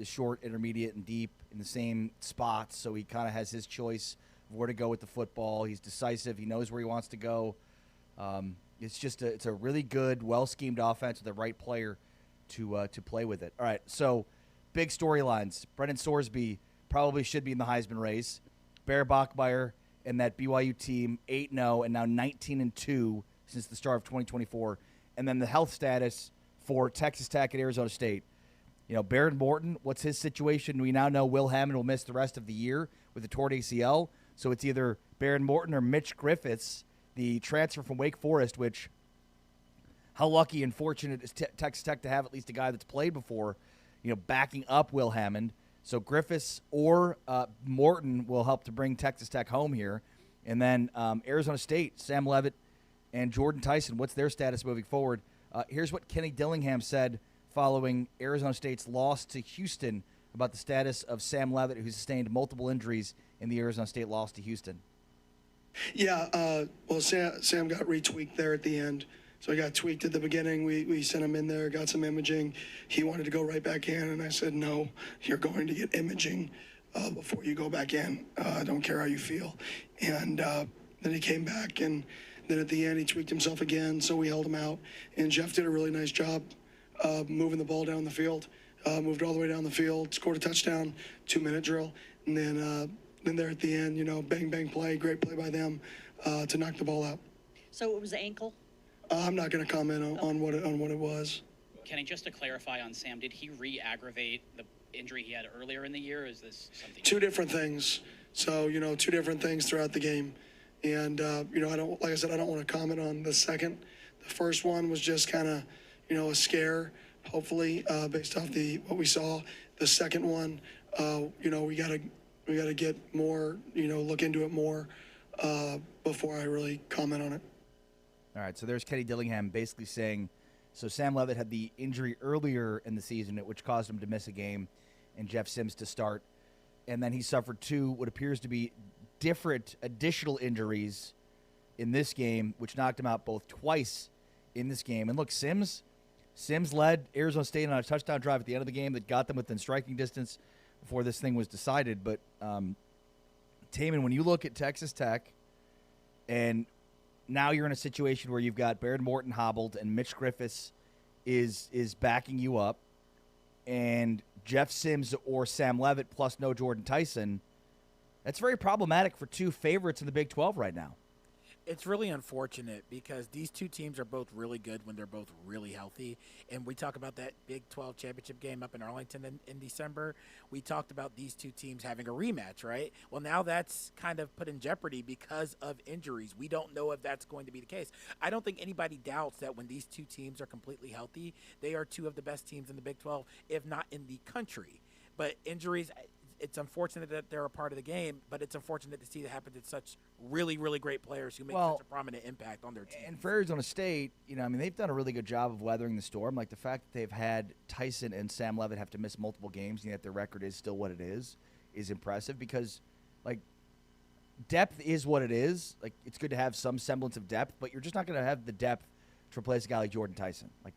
short, intermediate, and deep in the same spots. So he kind of has his choice of where to go with the football. He's decisive. He knows where he wants to go. It's a really good, well-schemed offense with the right player to play with it. All right, so big storylines. Brendan Sorsby probably should be in the Heisman race. Bear Bachmeier and that BYU team 8-0 and now 19-2 since the start of 2024. And then the health status for Texas Tech and Arizona State. Baron Morton, what's his situation? We now know Will Hammond will miss the rest of the year with a torn ACL. So it's either Baron Morton or Mitch Griffiths, the transfer from Wake Forest, which how lucky and fortunate is Texas Tech to have at least a guy that's played before, backing up Will Hammond. So Griffiths or Morton will help to bring Texas Tech home here. And then Arizona State, Sam Leavitt and Jordan Tyson, what's their status moving forward? Here's what Kenny Dillingham said following Arizona State's loss to Houston about the status of Sam Leavitt, who sustained multiple injuries in the Arizona State loss to Houston. Yeah, well, Sam got retweaked there at the end. So he got tweaked at the beginning. We sent him in there, got some imaging. He wanted to go right back in, and I said, no, you're going to get imaging before you go back in. I don't care how you feel. And then he came back, and then at the end he tweaked himself again, so we held him out. And Jeff did a really nice job moving the ball down the field, moved all the way down the field, scored a touchdown, 2-minute drill. And then there at the end, bang, bang play, great play by them to knock the ball out. So it was ankle? I'm not going to comment on what it was. Kenny, just to clarify on Sam, did he re-aggravate the injury he had earlier in the year? Or is this something? Two different things. So, two different things throughout the game. And, I don't want to comment on the second. The first one was just kind of, a scare, hopefully, based off what we saw. The second one, we got to get more, look into it more before I really comment on it. All right, so there's Kenny Dillingham basically saying, so Sam Leavitt had the injury earlier in the season, which caused him to miss a game, and Jeff Sims to start. And then he suffered two what appears to be different additional injuries in this game, which knocked him out both twice in this game. And look, Sims led Arizona State on a touchdown drive at the end of the game that got them within striking distance before this thing was decided. But, Taman, when you look at Texas Tech and now you're in a situation where you've got Baron Morton hobbled and Mitch Griffiths is backing you up, and Jeff Sims or Sam Leavitt plus no Jordan Tyson, that's very problematic for two favorites in the Big 12 right now. It's really unfortunate because these two teams are both really good when they're both really healthy. And we talk about that Big 12 championship game up in Arlington in December. We talked about these two teams having a rematch, right? Well, now that's kind of put in jeopardy because of injuries. We don't know if that's going to be the case. I don't think anybody doubts that when these two teams are completely healthy, they are two of the best teams in the Big 12, if not in the country. But injuries, it's unfortunate that they're a part of the game, but it's unfortunate to see it happen to such really, really great players who make such a prominent impact on their team. And for Arizona State, they've done a really good job of weathering the storm. Like the fact that they've had Tyson and Sam Leavitt have to miss multiple games, and yet their record is still what it is impressive because, depth is what it is. Like, it's good to have some semblance of depth, but you're just not going to have the depth to replace a guy like Jordan Tyson. Like,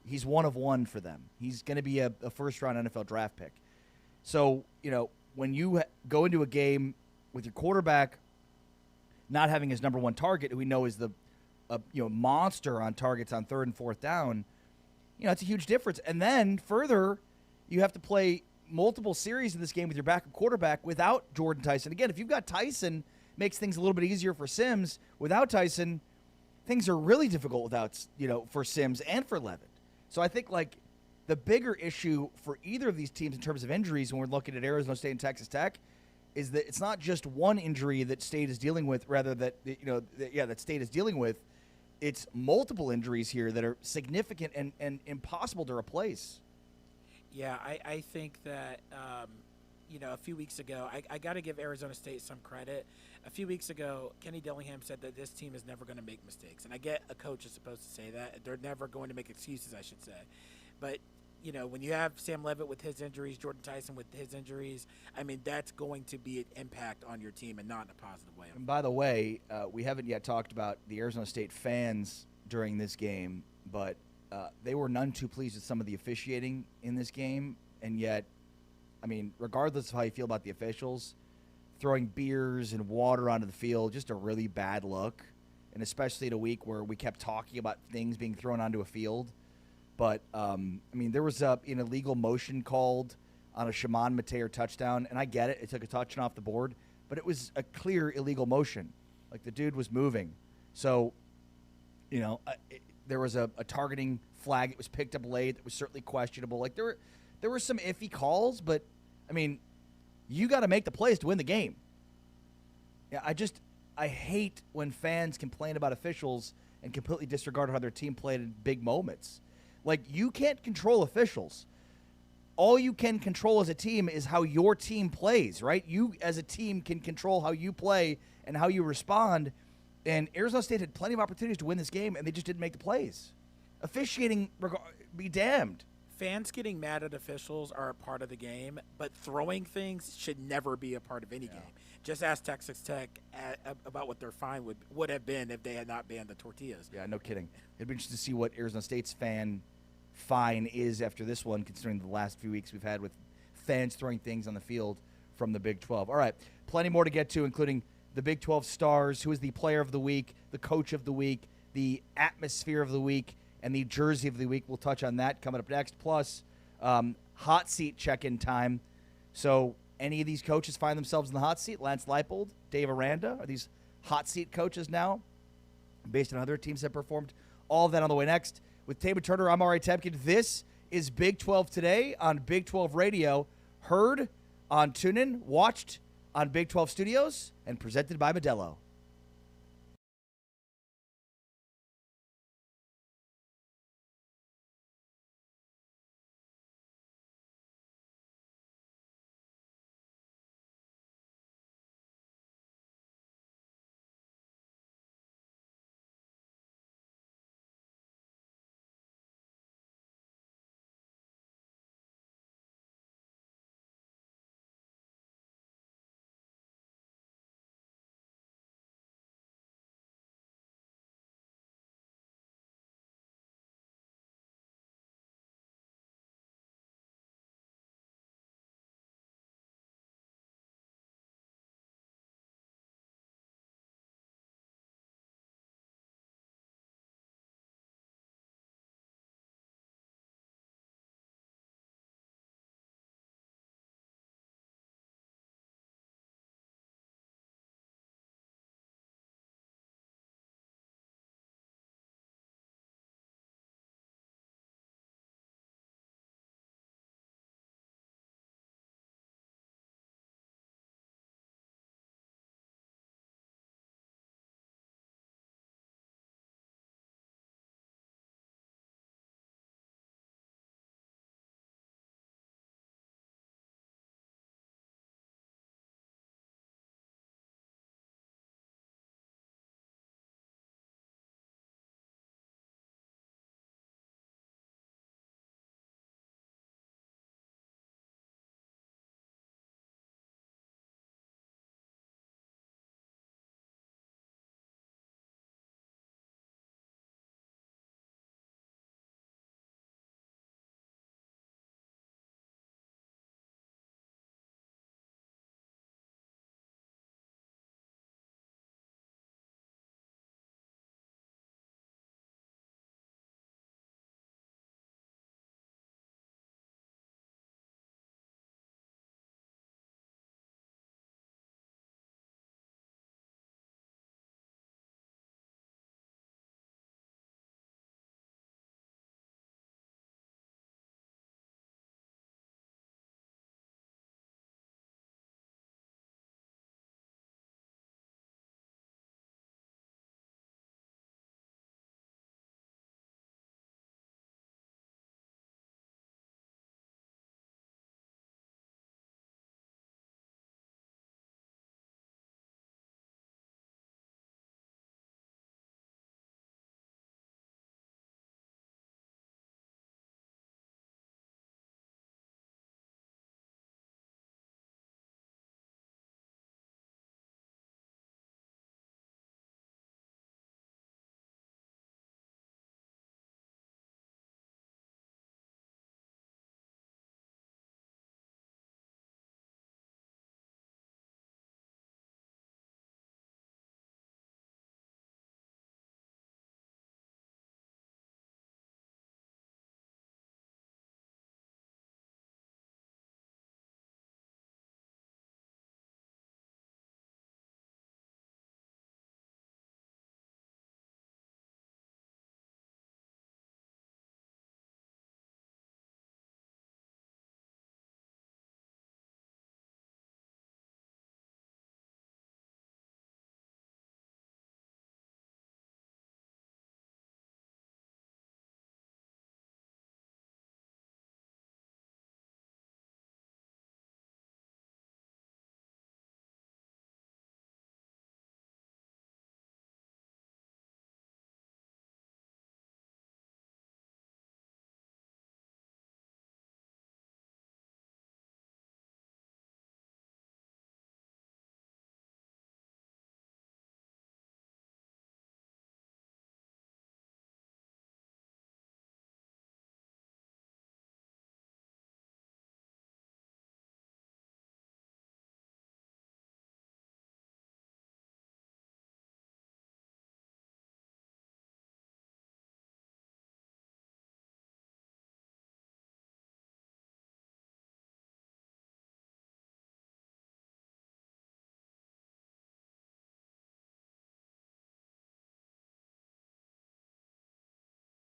He's one of one for them. He's going to be a first-round NFL draft pick. So, when you go into a game with your quarterback not having his number one target, who we know is the monster on targets on third and fourth down, it's a huge difference. And then further, you have to play multiple series in this game with your backup quarterback without Jordan Tyson. Again, if you've got Tyson, makes things a little bit easier for Sims. Without Tyson, things are really difficult for Sims and for Levitt. So I think the bigger issue for either of these teams in terms of injuries when we're looking at Arizona State and Texas Tech is that it's not just one injury that State is dealing with, rather that State is dealing with. It's multiple injuries here that are significant and impossible to replace. Yeah, I think that, a few weeks ago, I got to give Arizona State some credit. A few weeks ago, Kenny Dillingham said that this team is never going to make mistakes. And I get a coach is supposed to say that. They're never going to make excuses, I should say. But, when you have Sam Levitt with his injuries, Jordan Tyson with his injuries, I mean, that's going to be an impact on your team and not in a positive way. And by the way, we haven't yet talked about the Arizona State fans during this game, but they were none too pleased with some of the officiating in this game. And yet, I mean, regardless of how you feel about the officials, throwing beers and water onto the field, just a really bad look. And especially in a week where we kept talking about things being thrown onto a field. But, there was an illegal motion called on a Shimon Mateer touchdown, and I get it. It took a touchdown off the board, but it was a clear illegal motion. The dude was moving. So, there was a targeting flag that was picked up late that was certainly questionable. There were some iffy calls, but, you got to make the plays to win the game. Yeah, I hate when fans complain about officials and completely disregard how their team played in big moments. You can't control officials. All you can control as a team is how your team plays, right? You as a team can control how you play and how you respond. And Arizona State had plenty of opportunities to win this game, and they just didn't make the plays. Officiating, be damned. Fans getting mad at officials are a part of the game, but throwing things should never be a part of any game. Just ask Texas Tech about what their fine would have been if they had not banned the tortillas. Yeah, no kidding. It'd be interesting to see what Arizona State's fan fine is after this one, considering the last few weeks we've had with fans throwing things on the field from the Big 12. All right, plenty more to get to, including the Big 12 stars, who is the player of the week, the coach of the week, the atmosphere of the week, and the jersey of the week. We'll touch on that coming up next. Plus, hot seat check-in time. So any of these coaches find themselves in the hot seat? Lance Leipold, Dave Aranda, are these hot seat coaches now based on how their teams have performed? All of that on the way next. With Taylor Turner, I'm Ari Temkin. This is Big 12 Today on Big 12 Radio, heard on TuneIn, watched on Big 12 Studios, and presented by Modelo.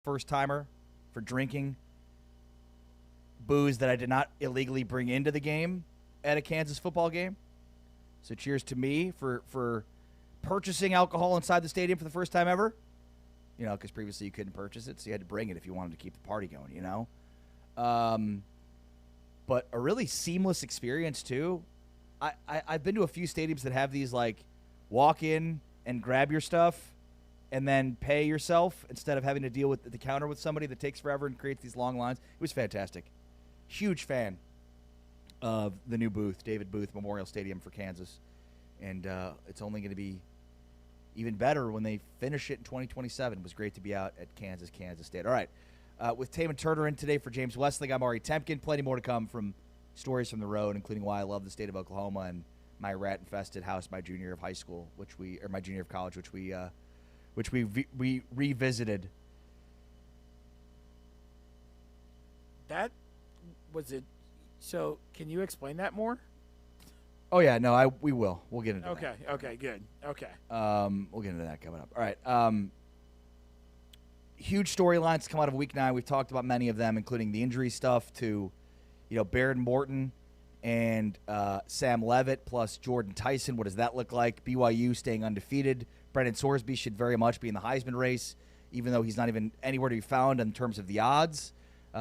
first timer for drinking booze that I did not illegally bring into the game at a Kansas football game. So cheers to me for purchasing alcohol inside the stadium for the first time ever. You know, because previously you couldn't purchase it, so you had to bring it if you wanted to keep the party going, you know. But a really seamless experience, too. I've been to a few stadiums that have these, like, walk in and grab your stuff and then pay yourself instead of having to deal with the counter with somebody that takes forever and creates these long lines. It was fantastic. Huge fan of the new booth, David Booth Memorial Stadium for Kansas. And it's only going to be even better when they finish it in 2027. It was great to be out at Kansas State. All right. With Taman Turner in today for James Westling, I'm Ari Temkin. Plenty more to come from stories from the road, including why I love the state of Oklahoma and my rat-infested house my junior year of high school, my junior year of college, which we revisited. That was it. So, can you explain that more? Oh yeah, no, we will. We'll get into that. Okay, good. Okay. We'll get into that coming up. All right. Huge storylines come out of Week 9. We've talked about many of them, including the injury stuff to, Baron Morton and Sam Levitt plus Jordan Tyson. What does that look like? BYU staying undefeated. Brendan Sorsby should very much be in the Heisman race, even though he's not even anywhere to be found in terms of the odds.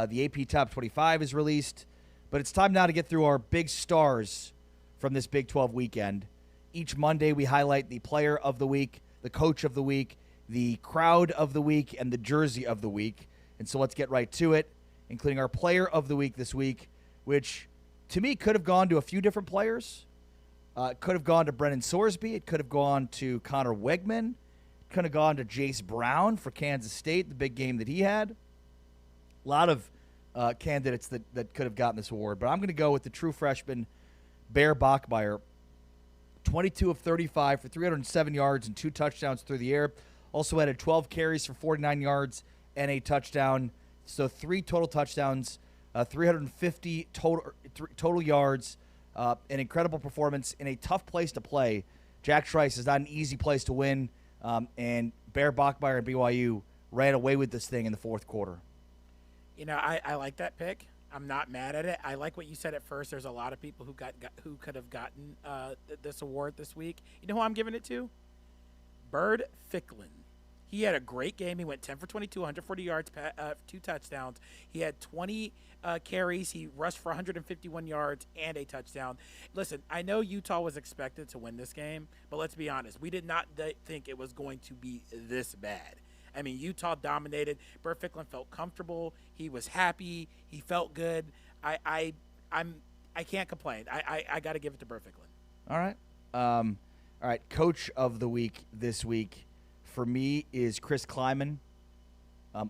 The AP Top 25 is released. But it's time now to get through our big stars from this Big 12 weekend. Each Monday we highlight the player of the week, the coach of the week, the crowd of the week, and the jersey of the week. And so let's get right to it, including our player of the week this week, which to me could have gone to a few different players. It could have gone to Brendan Sorsby. It could have gone to Connor Wegman. It could have gone to Jace Brown for Kansas State, the big game that he had. A lot of candidates that could have gotten this award, but I'm going to go with the true freshman, Bear Bachmeier. 22 of 35 for 307 yards and 2 touchdowns through the air. Also added 12 carries for 49 yards and a touchdown. So 3 total touchdowns, 350 total yards, an incredible performance in a tough place to play. Jack Trice is not an easy place to win, and Bear Bachmeier and BYU ran away with this thing in the fourth quarter. I like that pick. I'm not mad at it. I like what you said at first. There's a lot of people who could have gotten this award this week. You know who I'm giving it to? Bird Ficklin. He had a great game. He went 10 for 22, 140 yards, 2 touchdowns. He had 20 carries. He rushed for 151 yards and a touchdown. Listen, I know Utah was expected to win this game, but let's be honest. We did not think it was going to be this bad. I mean, Utah dominated. Burt Ficklin felt comfortable. He was happy. He felt good. I can't complain. I got to give it to Burt Ficklin. All right. All right. Coach of the week this week for me is Chris Kleiman.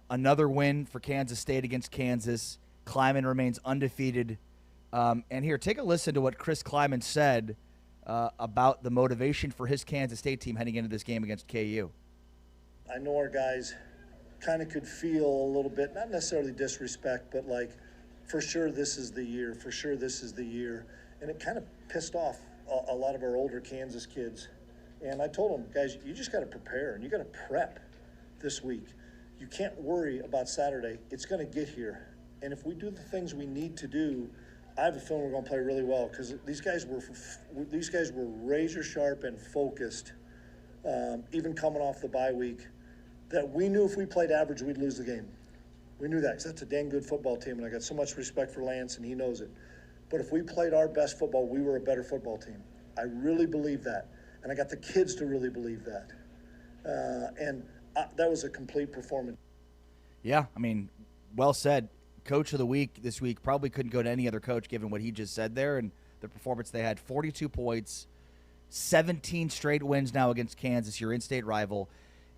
Another win for Kansas State against Kansas. Kleiman remains undefeated. And here, take a listen to what Chris Kleiman said about the motivation for his Kansas State team heading into this game against KU. I know our guys kind of could feel a little bit, not necessarily disrespect, but like, for sure this is the year, for sure this is the year. And it kind of pissed off a lot of our older Kansas kids. And I told them, guys, you just got to prepare and you got to prep this week. You can't worry about Saturday. It's going to get here. And if we do the things we need to do, I have a feeling we're going to play really well because these guys were razor sharp and focused, even coming off the bye week, that we knew if we played average, we'd lose the game. We knew that because that's a dang good football team, and I got so much respect for Lance, and he knows it. But if we played our best football, we were a better football team. I really believe that, and I got the kids to really believe that. That was a complete performance. Yeah, I mean, well said. Coach of the week this week probably couldn't go to any other coach given what he just said there and the performance they had. 42 points, 17 straight wins now against Kansas, your in-state rival.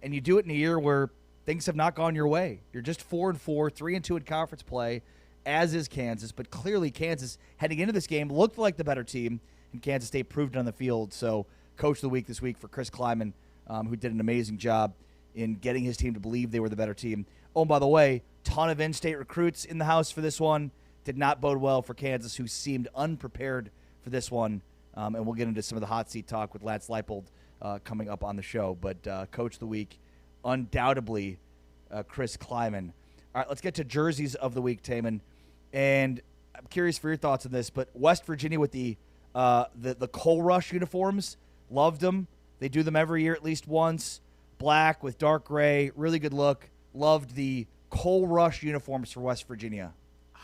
And you do it in a year where things have not gone your way. You're just 4-4, 3-2 in conference play, as is Kansas. But clearly Kansas, heading into this game, looked like the better team, and Kansas State proved it on the field. So coach of the week this week for Chris Kleiman, who did an amazing job in getting his team to believe they were the better team. Oh, and by the way, ton of in-state recruits in the house for this one. Did not bode well for Kansas, who seemed unprepared for this one. And we'll get into some of the hot seat talk with Lance Leipold coming up on the show. But Coach of the Week, undoubtedly Chris Kleiman. All right, let's get to jerseys of the week, Taman. And I'm curious for your thoughts on this, but West Virginia with the Coal Rush uniforms, loved them. They do them every year at least once. Black with dark gray, really good look. Loved the Coal Rush uniforms for West Virginia.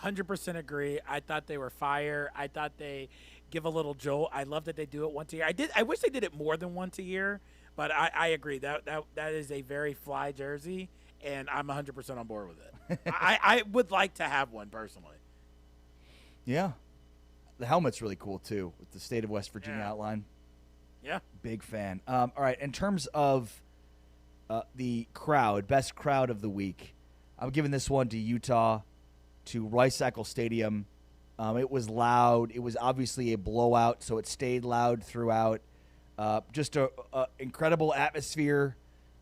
100% agree. I thought they were fire. I thought they give a little jolt. I love that they do it once a year. I wish they did it more than once a year, but I agree that is a very fly jersey, and I'm 100% on board with it. I would like to have one personally. Yeah. The helmet's really cool, too, with the state of West Virginia Yeah. outline. Yeah. Big fan. All right, in terms of the crowd, best crowd of the week, I'm giving this one to Utah, to Rice-Eccles Stadium. It was loud. It was obviously a blowout, so it stayed loud throughout. Just a incredible atmosphere.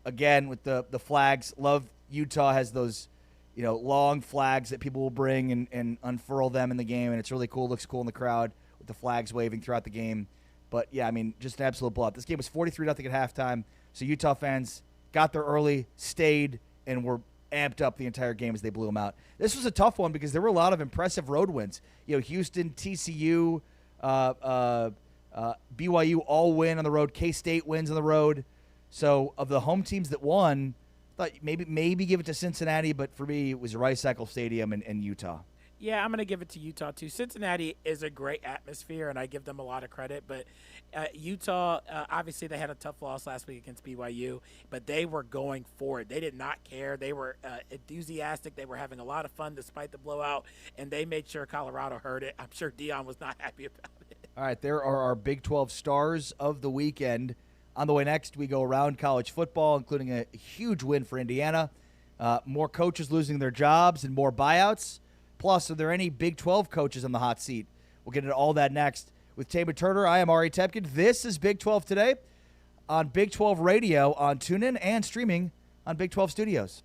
Again, with the flags. Love Utah has those, long flags that people will bring and unfurl them in the game, and it's really cool. Looks cool in the crowd with the flags waving throughout the game. But, yeah, I mean, just an absolute blowout. This game was 43-0 at halftime, so Utah fans got there early, stayed, and were amped up the entire game as they blew them out. This was a tough one because there were a lot of impressive road wins. Houston, TCU, BYU all win on the road. K-State wins on the road. So of the home teams that won, I thought maybe give it to Cincinnati, but for me it was Rice-Eccles Stadium and Utah. Yeah, I'm going to give it to Utah, too. Cincinnati is a great atmosphere, and I give them a lot of credit. But Utah, obviously, they had a tough loss last week against BYU, but they were going for it. They did not care. They were enthusiastic. They were having a lot of fun despite the blowout, and they made sure Colorado heard it. I'm sure Dion was not happy about it. All right, there are our Big 12 stars of the weekend. On the way next, we go around college football, including a huge win for Indiana, more coaches losing their jobs and more buyouts. Plus, are there any Big 12 coaches on the hot seat? We'll get into all that next with Taylor Turner. I am Ari Tepkin. This is Big 12 Today on Big 12 Radio on TuneIn and streaming on Big 12 Studios.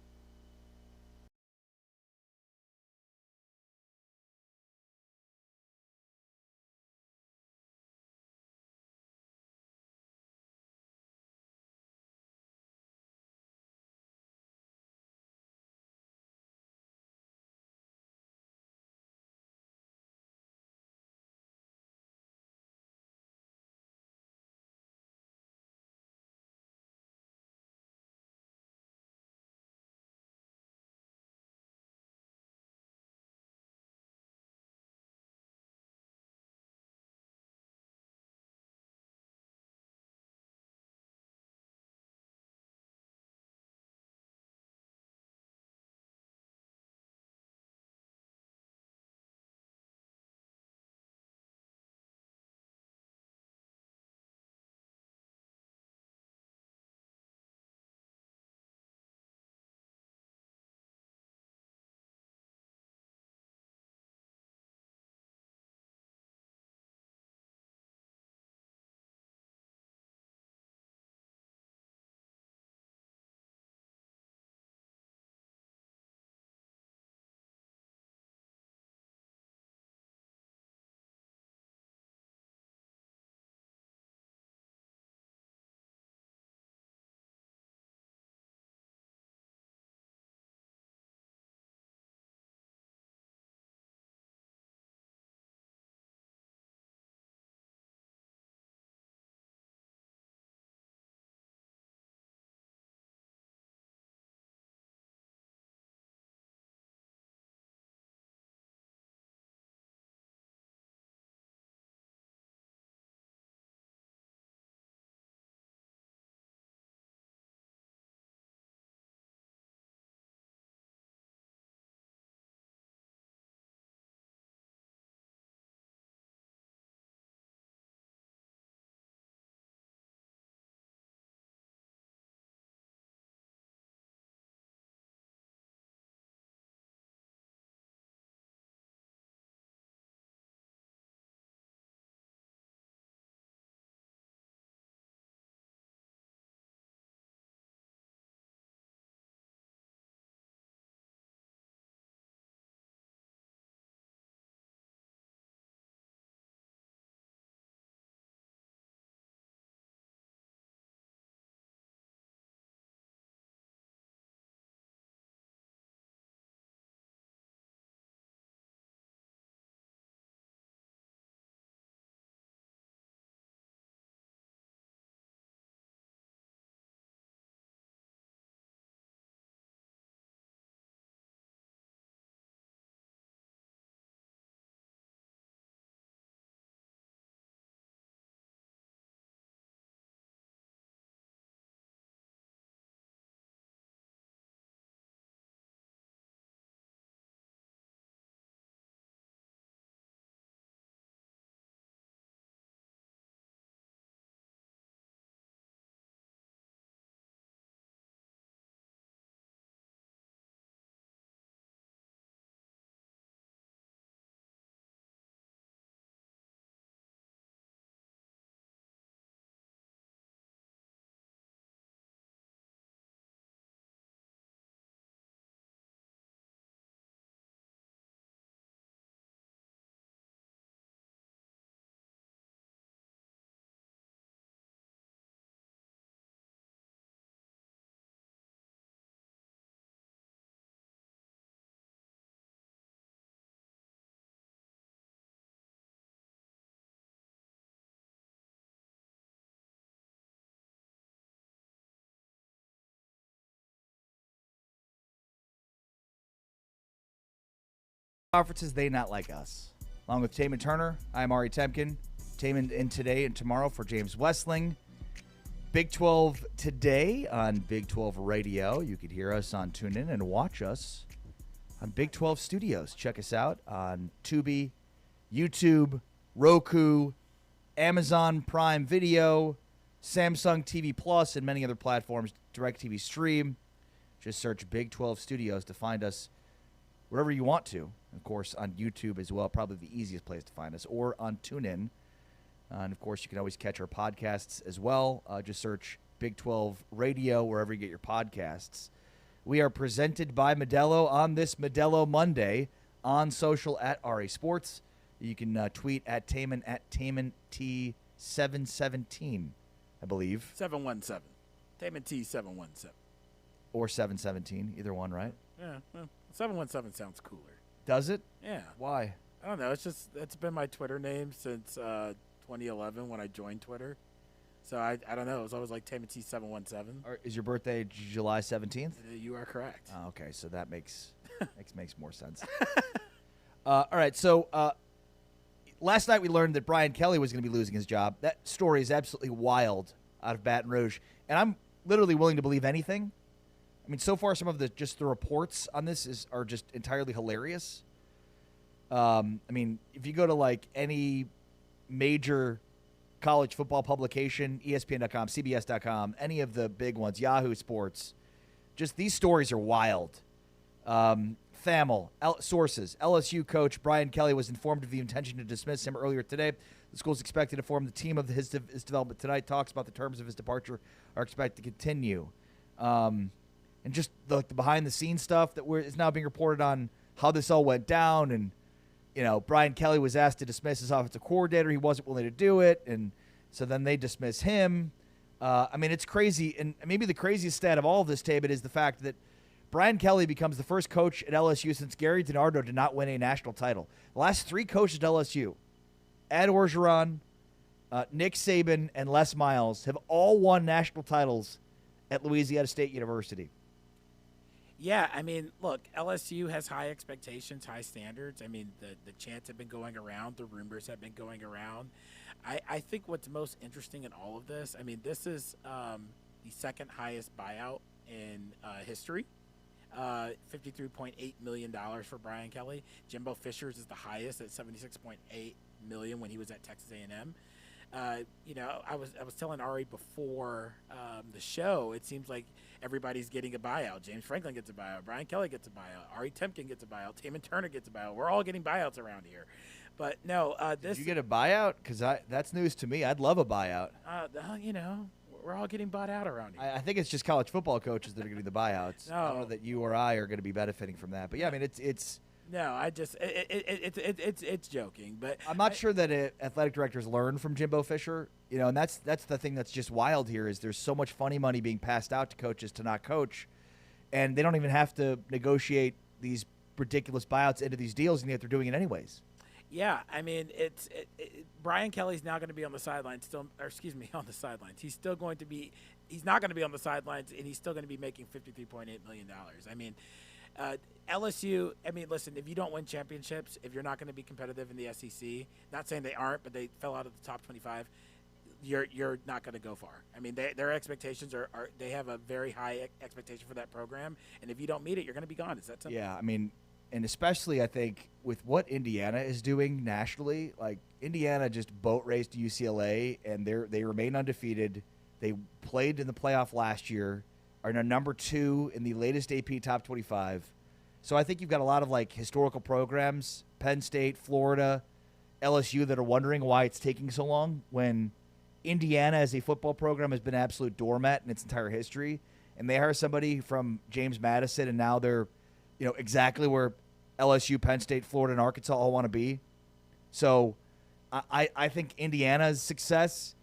Conferences, they not like us. Along with Taman Turner, I'm Ari Temkin. Taman in today and tomorrow for James Westling. Big 12 today on Big 12 Radio. You could hear us on TuneIn and watch us on Big 12 Studios. Check us out on Tubi, YouTube, Roku, Amazon Prime Video, Samsung TV Plus, and many other platforms. DirecTV Stream. Just search Big 12 Studios to find us wherever you want to. Of course, on YouTube as well, probably the easiest place to find us, or on TuneIn. And, of course, you can always catch our podcasts as well. Just search Big 12 Radio wherever you get your podcasts. We are presented by Modelo on this Modelo Monday on social at RA Sports. You can tweet at Taman T717, I believe. 717. Taman T717. Or 717, either one, right? Yeah, well, 717 sounds cooler. Does it? Yeah. Why? I don't know. It's been my Twitter name since 2011 when I joined Twitter. So I don't know. It was always like Taman T717. Is your birthday July 17th? You are correct. Oh, okay, so that makes more sense. All right, so last night we learned that Brian Kelly was going to be losing his job. That story is absolutely wild out of Baton Rouge, and I'm literally willing to believe anything. I mean, so far some of the reports on this are just entirely hilarious. I mean, if you go to like any major college football publication, ESPN.com, CBS.com, any of the big ones, Yahoo Sports, just these stories are wild. Thamel, sources, LSU coach Brian Kelly was informed of the intention to dismiss him earlier today. The school is expected to form the team of his development tonight. Talks about the terms of his departure are expected to continue. And just the behind-the-scenes stuff that is now being reported on how this all went down. And, you know, Brian Kelly was asked to dismiss his offensive coordinator. He wasn't willing to do it. And so then they dismiss him. I mean, it's crazy. And maybe the craziest stat of all of this, Tabit, is the fact that Brian Kelly becomes the first coach at LSU since Gary DiNardo did not win a national title. The last three coaches at LSU, Ed Orgeron, Nick Saban, and Les Miles, have all won national titles at Louisiana State University. Yeah, I mean, look, LSU has high expectations, high standards. I mean, the chants have been going around. The rumors have been going around. I think what's most interesting in all of this, I mean, this is the second highest buyout in history. $53.8 million for Brian Kelly. Jimbo Fisher's is the highest at $76.8 million when he was at Texas A&M. You know, I was telling Ari before the show, it seems like everybody's getting a buyout. James Franklin gets a buyout. Brian Kelly gets a buyout. Ari Temkin gets a buyout. Taman Turner gets a buyout. We're all getting buyouts around here. But no, this. Did you get a buyout? Because that's news to me. I'd love a buyout. You know, we're all getting bought out around here. I think it's just college football coaches that are getting the buyouts. No. I don't know that you or I are going to be benefiting from that. But yeah, I mean, it's. No, I just it's joking, but I'm not sure that athletic directors learn from Jimbo Fisher, you know, and that's the thing that's just wild here is there's so much funny money being passed out to coaches to not coach, and they don't even have to negotiate these ridiculous buyouts into these deals, and yet they're doing it anyways. Yeah, I mean, Brian Kelly's now going to be on the sidelines on the sidelines. He's still going to be. He's not going to be on the sidelines, and he's still going to be making $53.8 million. I mean. LSU, I mean, listen, if you don't win championships, if you're not going to be competitive in the SEC, not saying they aren't, but they fell out of the top 25, you're not going to go far. I mean, their expectations are they have a very high expectation for that program, and if you don't meet it, you're going to be gone. Is that something? Yeah, I mean, and especially I think with what Indiana is doing nationally, like Indiana just boat raced UCLA, and they remain undefeated. They played in the playoff last year. Are now number 2 in the latest AP Top 25. So I think you've got a lot of like historical programs, Penn State, Florida, LSU, that are wondering why it's taking so long when Indiana as a football program has been an absolute doormat in its entire history. And they hire somebody from James Madison, and now they're, you know, exactly where LSU, Penn State, Florida, and Arkansas all want to be. So I think Indiana's success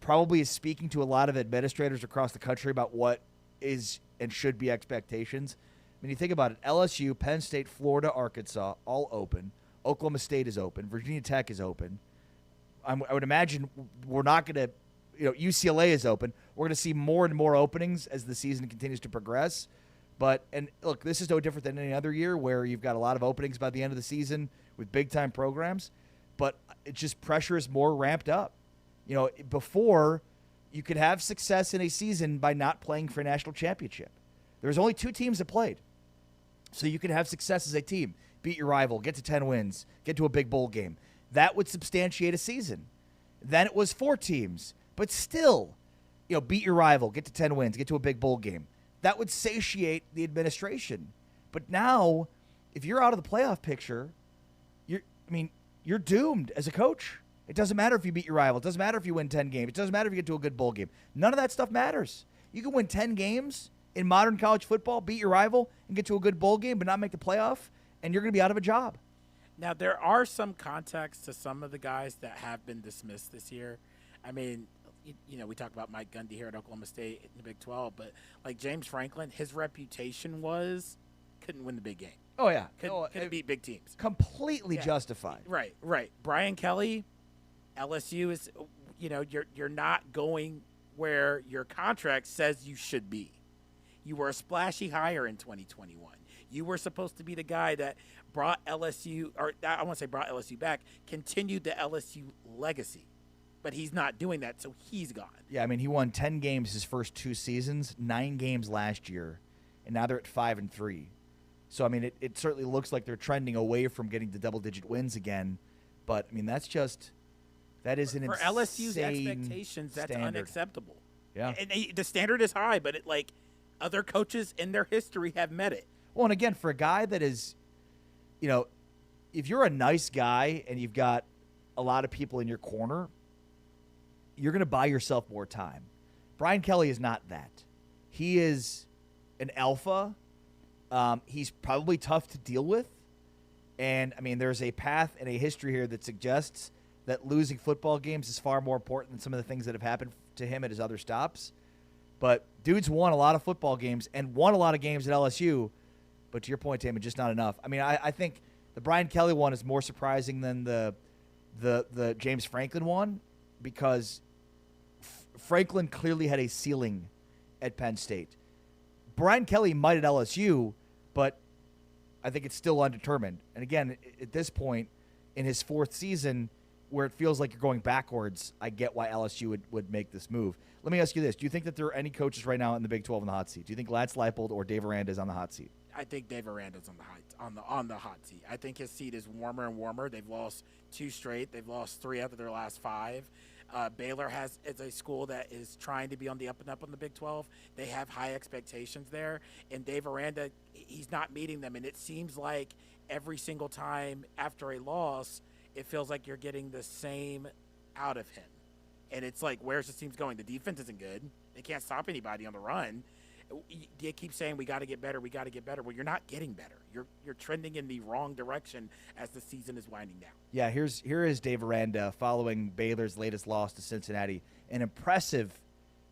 probably is speaking to a lot of administrators across the country about what is and should be expectations. When you think about it, LSU, Penn State, Florida, Arkansas, all open. Oklahoma State is open. Virginia Tech is open. I would imagine we're not going to, you know, UCLA is open. We're going to see more and more openings as the season continues to progress. But, and look, this is no different than any other year where you've got a lot of openings by the end of the season with big-time programs, but it just pressure is more ramped up. You know, before you could have success in a season by not playing for a national championship. There was only 2 teams that played. So you could have success as a team, beat your rival, get to 10 wins, get to a big bowl game. That would substantiate a season. Then it was 4 teams, but still, you know, beat your rival, get to 10 wins, get to a big bowl game. That would satiate the administration. But now, if you're out of the playoff picture, you're doomed as a coach. It doesn't matter if you beat your rival. It doesn't matter if you win 10 games. It doesn't matter if you get to a good bowl game. None of that stuff matters. You can win 10 games in modern college football, beat your rival, and get to a good bowl game, but not make the playoff, and you're going to be out of a job. Now, there are some context to some of the guys that have been dismissed this year. I mean, you know, we talk about Mike Gundy here at Oklahoma State in the Big 12, but like James Franklin, his reputation was couldn't win the big game. Oh, yeah. Couldn't beat big teams. Completely justified. Right. Brian Kelly, LSU is, you know, you're not going where your contract says you should be. You were a splashy hire in 2021. You were supposed to be the guy that brought LSU, or I want to say brought LSU back, continued the LSU legacy. But he's not doing that, so he's gone. Yeah, I mean, he won 10 games his first 2 seasons, 9 games last year, and now they're at 5-3. So, I mean, it certainly looks like they're trending away from getting to double-digit wins again. But, I mean, that is an for insane LSU's expectations, that's standard. unacceptable. Yeah. And the standard is high, but other coaches in their history have met it. Well, and again, for a guy that is, you know, if you're a nice guy and you've got a lot of people in your corner, you're going to buy yourself more time. Brian Kelly is not that. He is an alpha. He's probably tough to deal with. And, I mean, there's a path and a history here that suggests that losing football games is far more important than some of the things that have happened to him at his other stops. But dude's won a lot of football games and won a lot of games at LSU. But to your point, Taman, just not enough. I mean, I think the Brian Kelly one is more surprising than the James Franklin one because Franklin clearly had a ceiling at Penn State. Brian Kelly might at LSU, but I think it's still undetermined. And again, at this point in his 4th season, where it feels like you're going backwards, I get why LSU would make this move. Let me ask you this. Do you think that there are any coaches right now in the Big 12 in the hot seat? Do you think Lance Leipold or Dave Aranda is on the hot seat? I think Dave Aranda's on the hot seat. I think his seat is warmer and warmer. They've lost 2 straight. They've lost 3 out of their last 5. Baylor is a school that is trying to be on the up and up on the Big 12. They have high expectations there, and Dave Aranda, he's not meeting them. And it seems like every single time after a loss, it feels like you're getting the same out of him. And it's like, where's the team's going? The defense isn't good. They can't stop anybody on the run. They keep saying we got to get better. We got to get better. Well, you're not getting better. You're trending in the wrong direction as the season is winding down. Yeah, here is Dave Aranda following Baylor's latest loss to Cincinnati. An impressive,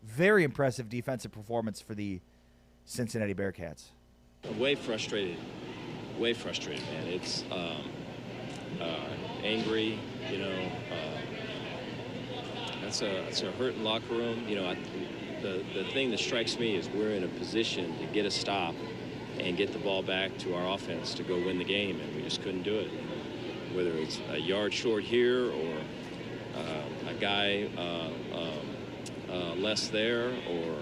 very impressive defensive performance for the Cincinnati Bearcats. Way frustrated, man. It's angry, you know. That's a hurting locker room. You know, the thing that strikes me is we're in a position to get a stop and get the ball back to our offense to go win the game, and we just couldn't do it. Whether it's a yard short here or a guy less there, or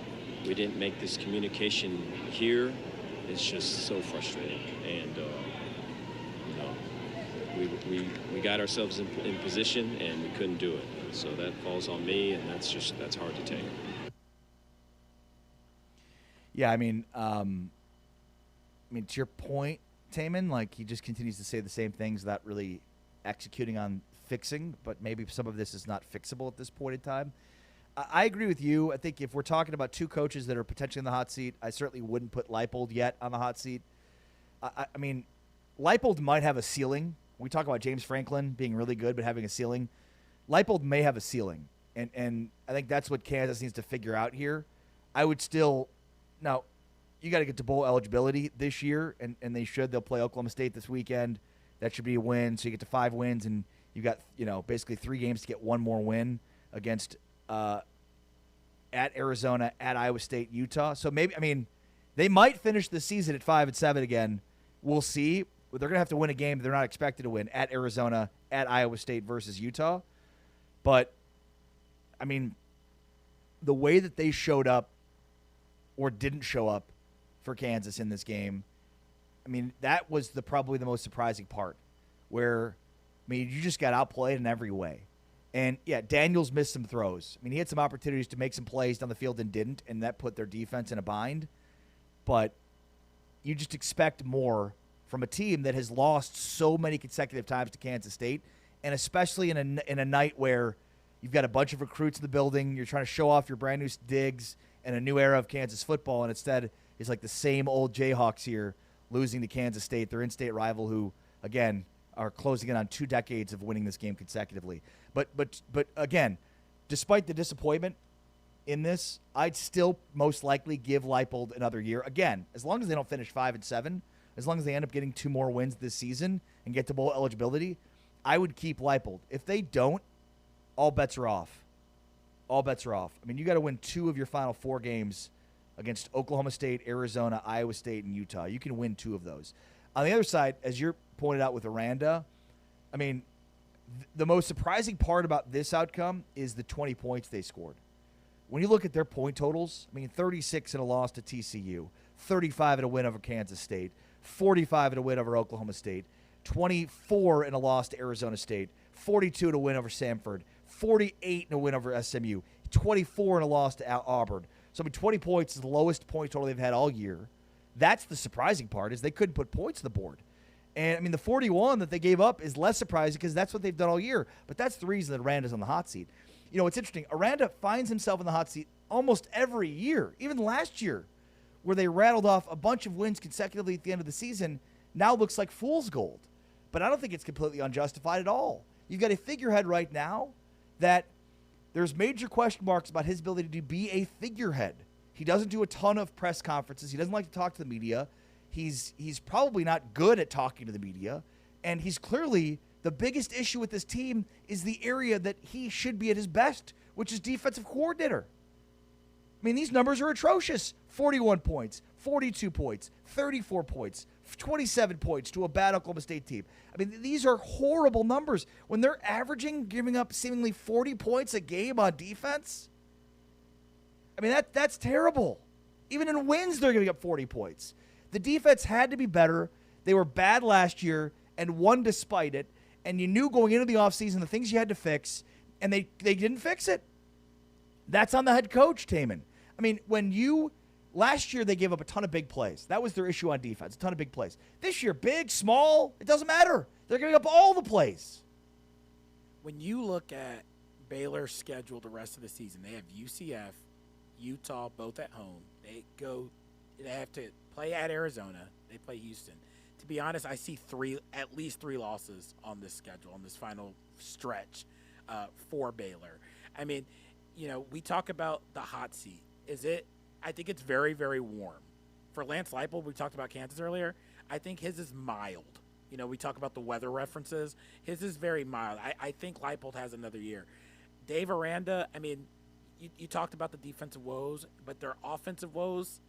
we didn't make this communication here, it's just so frustrating. And you know, we got ourselves in position and we couldn't do it. So that falls on me, and that's hard to take. Yeah, I mean, to your point, Taman, like he just continues to say the same things without really executing on fixing, but maybe some of this is not fixable at this point in time. I agree with you. I think if we're talking about 2 coaches that are potentially in the hot seat, I certainly wouldn't put Leipold yet on the hot seat. I mean, Leipold might have a ceiling. We talk about James Franklin being really good but having a ceiling. Leipold may have a ceiling, and I think that's what Kansas needs to figure out here. I would still – now, you got to get to bowl eligibility this year, and they should. They'll play Oklahoma State this weekend. That should be a win. So you get to 5 wins, and you got, you know, basically 3 games to get 1 more win against at Arizona, at Iowa State, Utah. So maybe, I mean, They might finish the season at 5-7 again. We'll see. But they're going to have to win a game they're not expected to win at Arizona, at Iowa State versus Utah. But, I mean, the way that they showed up or didn't show up for Kansas in this game, I mean, that was probably the most surprising part, where, I mean, you just got outplayed in every way. And, yeah, Daniels missed some throws. I mean, he had some opportunities to make some plays down the field and didn't, and that put their defense in a bind. But you just expect more from a team that has lost so many consecutive times to Kansas State, and especially in a night where you've got a bunch of recruits in the building, you're trying to show off your brand new digs and a new era of Kansas football, and instead it's like the same old Jayhawks here losing to Kansas State, their in-state rival who, again, are closing in on 2 decades of winning this game consecutively. But again, despite the disappointment in this, I'd still most likely give Leipold another year. Again, as long as they don't finish 5-7, as long as they end up getting 2 more wins this season and get to bowl eligibility, I would keep Leipold. If they don't, all bets are off. All bets are off. I mean, you got to win 2 of your final 4 games against Oklahoma State, Arizona, Iowa State, and Utah. You can win 2 of those. On the other side, as you're pointed out with Aranda, I mean, the most surprising part about this outcome is the 20 points they scored. When you look at their point totals, I mean, 36 in a loss to TCU, 35 in a win over Kansas State, 45 in a win over Oklahoma State, 24 in a loss to Arizona State, 42 in a win over Samford, 48 in a win over SMU, 24 in a loss to Auburn. So, I mean, 20 points is the lowest point total they've had all year. That's the surprising part, is they couldn't put points on the board. And, I mean, the 41 that they gave up is less surprising because that's what they've done all year. But that's the reason that Aranda's on the hot seat. You know, it's interesting. Aranda finds himself in the hot seat almost every year, even last year, where they rattled off a bunch of wins consecutively at the end of the season, now looks like fool's gold. But I don't think it's completely unjustified at all. You've got a figurehead right now that there's major question marks about his ability to be a figurehead. He doesn't do a ton of press conferences. He doesn't like to talk to the media. He's probably not good at talking to the media. And he's clearly, the biggest issue with this team is the area that he should be at his best, which is defensive coordinator. I mean, these numbers are atrocious. 41 points, 42 points, 34 points, 27 points to a bad Oklahoma State team. I mean, these are horrible numbers. When they're averaging, giving up seemingly 40 points a game on defense, I mean, that's terrible. Even in wins, they're giving up 40 points. The defense had to be better. They were bad last year and won despite it. And you knew going into the offseason the things you had to fix, and they didn't fix it. That's on the head coach, Taman. I mean, last year they gave up a ton of big plays. That was their issue on defense, a ton of big plays. This year, big, small, it doesn't matter. They're giving up all the plays. When you look at Baylor's schedule the rest of the season, they have UCF, Utah, both at home. They have to play at Arizona. They play Houston. To be honest, I see at least three losses on this schedule, on this final stretch for Baylor. I mean, you know, we talk about the hot seat. I think it's very, very warm. For Lance Leipold, we talked about Kansas earlier. I think his is mild. You know, we talk about the weather references. His is very mild. I think Leipold has another year. Dave Aranda, I mean, you talked about the defensive woes, but their offensive woes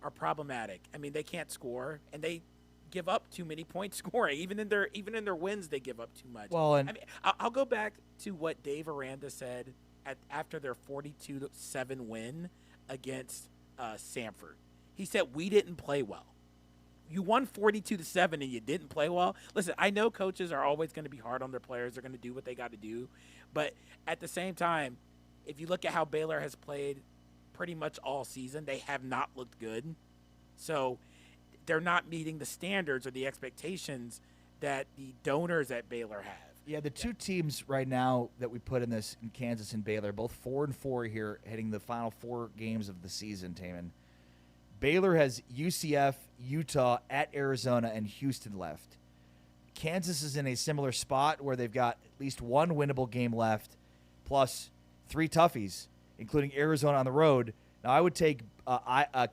are problematic. I mean, they can't score, and they give up too many points scoring. Even in their wins, they give up too much. Well, and I mean, I'll go back to what Dave Aranda said after their 42-7 win against Samford. He said, we didn't play well. You won 42-7 and you didn't play well. Listen, I know coaches are always going to be hard on their players. They're going to do what they got to do. But at the same time, if you look at how Baylor has played pretty much all season, they have not looked good. So they're not meeting the standards or the expectations that the donors at Baylor have. yeah, the two teams right now that we put in this, in Kansas and Baylor, both 4-4 here, heading the final 4 games of the season, Taman. Baylor has UCF, Utah, at Arizona, and Houston left. Kansas is in a similar spot where they've got at least one winnable game left, plus 3 toughies, including Arizona on the road. Now, I would take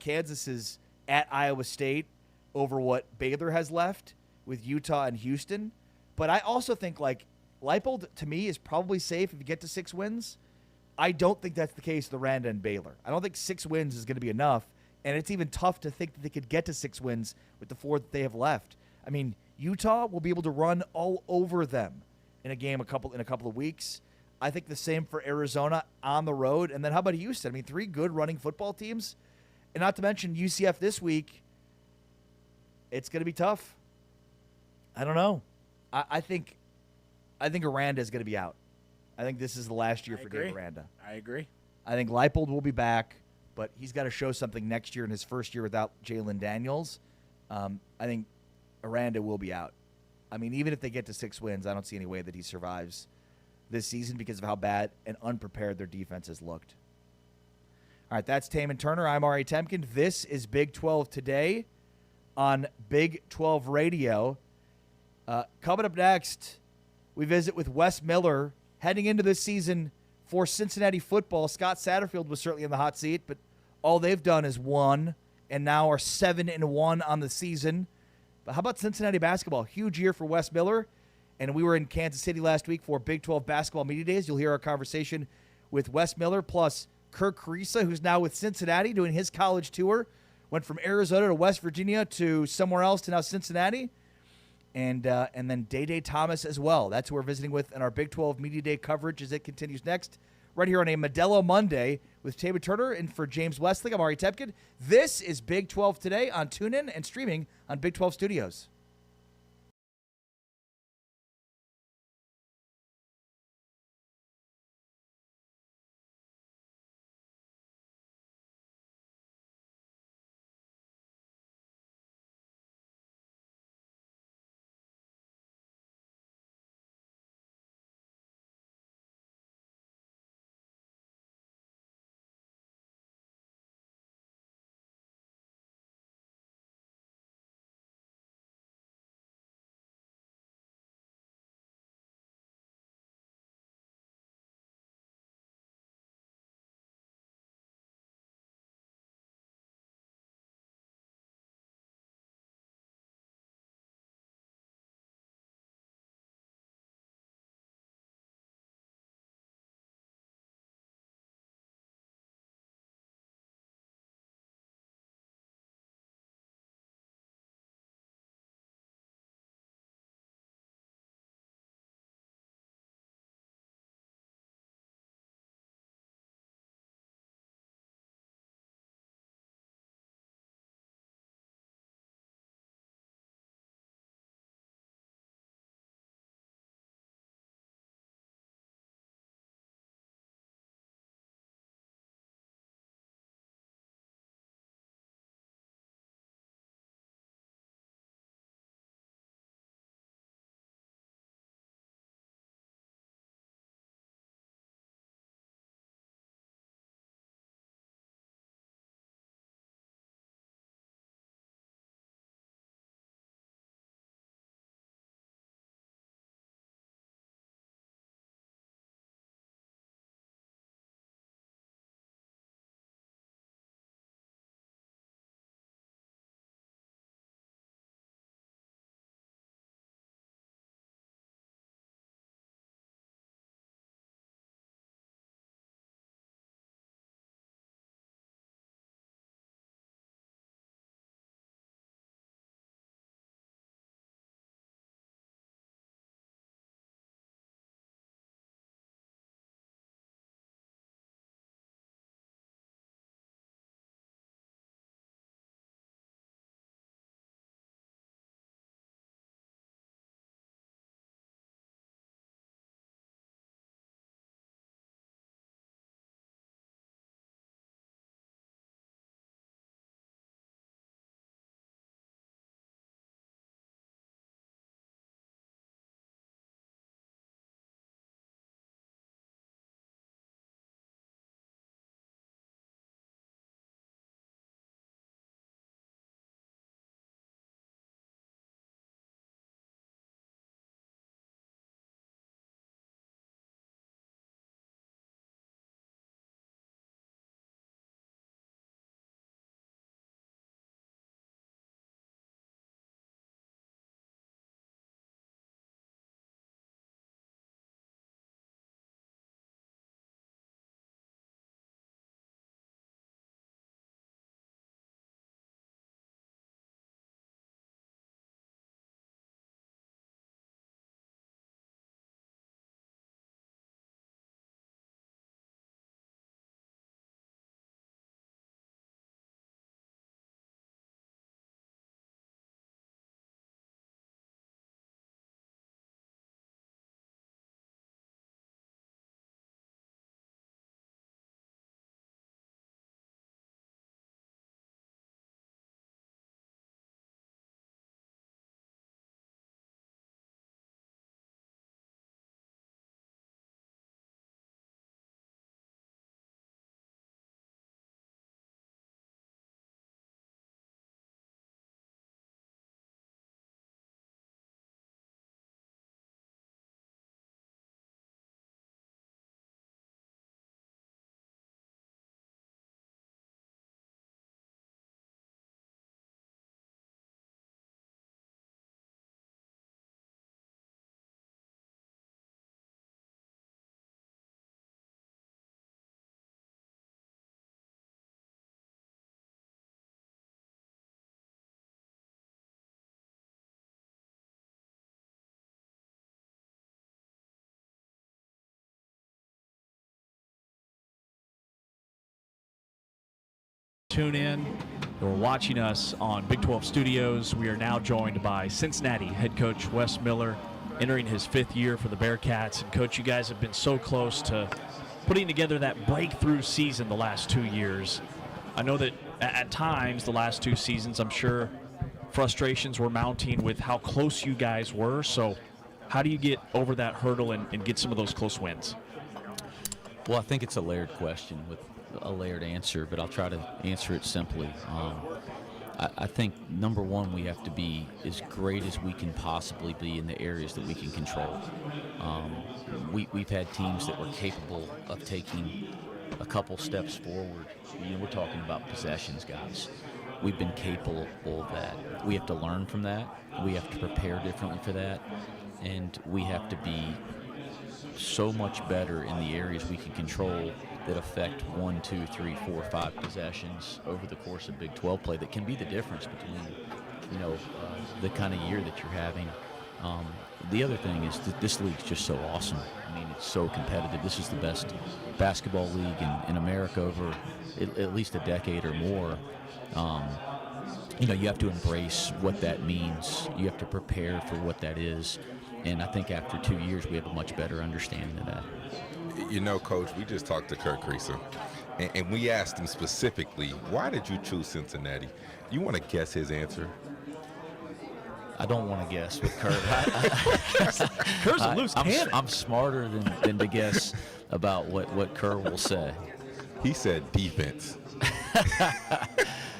Kansas's at Iowa State over what Baylor has left with Utah and Houston. But I also think, like, Leipold, to me, is probably safe if you get to 6 wins. I don't think that's the case with Aranda and Baylor. I don't think 6 wins is going to be enough. And it's even tough to think that they could get to 6 wins with the 4 that they have left. I mean, Utah will be able to run all over them in a couple of weeks. I think the same for Arizona on the road. And then how about Houston? I mean, 3 good running football teams. And not to mention UCF this week. It's going to be tough. I don't know. I think Aranda is going to be out. I think this is the last year for Dave Aranda. I agree. I think Leipold will be back, but he's got to show something next year in his first year without Jalen Daniels. I think Aranda will be out. I mean, even if they get to 6 wins, I don't see any way that he survives this season because of how bad and unprepared their defense has looked. All right, that's Taman Turner. I'm R.A. Temkin. This is Big 12 Today on Big 12 Radio. Coming up next, we visit with Wes Miller heading into this season for Cincinnati football. Scott Satterfield was certainly in the hot seat, but all they've done is won and now are 7-1 on the season. But how about Cincinnati basketball? Huge year for Wes Miller. And we were in Kansas City last week for Big 12 Basketball Media Days. You'll hear our conversation with Wes Miller, plus Kirk Carissa, who's now with Cincinnati doing his college tour. Went from Arizona to West Virginia to somewhere else to now Cincinnati. And then Day Thomas as well. That's who we're visiting with in our Big 12 Media Day coverage as it continues next. Right here on a Modelo Monday with Taman Turner and for James Westling. I'm Ari Tepkin. This is Big 12 Today on TuneIn and streaming on Big 12 Studios. tune in or watching us on Big 12 Studios. We are now joined by Cincinnati head coach Wes Miller, entering his 5th year for the Bearcats. And, Coach, you guys have been so close to putting together that breakthrough season the last 2 years. I know that at times, the last 2 seasons, I'm sure frustrations were mounting with how close you guys were. So how do you get over that hurdle and get some of those close wins? Well, I think it's a layered question with a layered answer, but I'll try to answer it simply. I think, number one, we have to be as great as we can possibly be in the areas that we can control. We've had teams that were capable of taking a couple steps forward. We're talking about possessions, guys. We've been capable of that. We have to learn from that. We have to prepare differently for that. And we have to be so much better in the areas we can control that affect 1, 2, 3, 4, 5 possessions over the course of Big 12 play that can be the difference between, the kind of year that you're having. The other thing is that this league's just so awesome. I mean, it's so competitive. This is the best basketball league in America over at least a decade or more. You have to embrace what that means. You have to prepare for what that is. And I think after 2 years, we have a much better understanding of that. Coach, we just talked to Kirk Creaser, and we asked him specifically, why did you choose Cincinnati? You want to guess his answer? I don't want to guess with Kirk. Kerr's a loose cannon. I'm smarter than to guess about what Kerr will say. He said defense.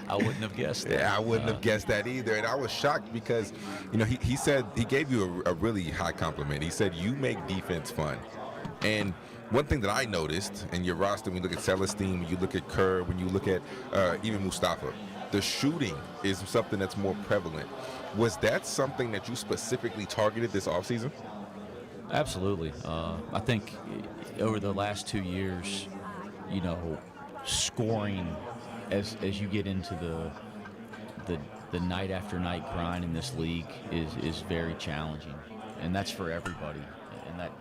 I wouldn't have guessed that. Yeah, I wouldn't have guessed that either. And I was shocked because, he said he gave you a really high compliment. He said you make defense fun. And one thing that I noticed in your roster, when you look at Celestine, when you look at Kerr, when you look at even Mustafa, the shooting is something that's more prevalent. Was that something that you specifically targeted this offseason? Absolutely. I think over the last 2 years, scoring as you get into the night after night grind in this league is very challenging, and that's for everybody. And that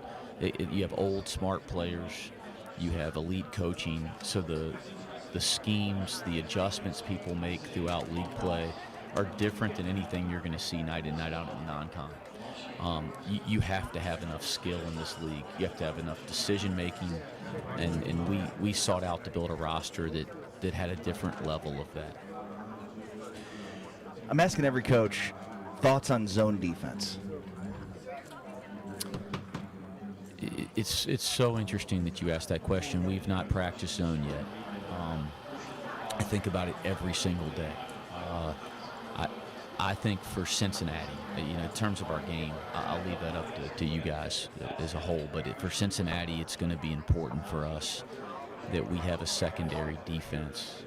you have old smart players, you have elite coaching, so the schemes, the adjustments people make throughout league play are different than anything you're going to see night in, night out in non-con. You have to have enough skill in this league. You have to have enough decision-making, and we sought out to build a roster that had a different level of that. I'm asking every coach, thoughts on zone defense? It's so interesting that you asked that question. We've not practiced zone yet. I think about it every single day. I think for Cincinnati, in terms of our game, I'll leave that up to you guys as a whole. But for Cincinnati, it's going to be important for us that we have a secondary defense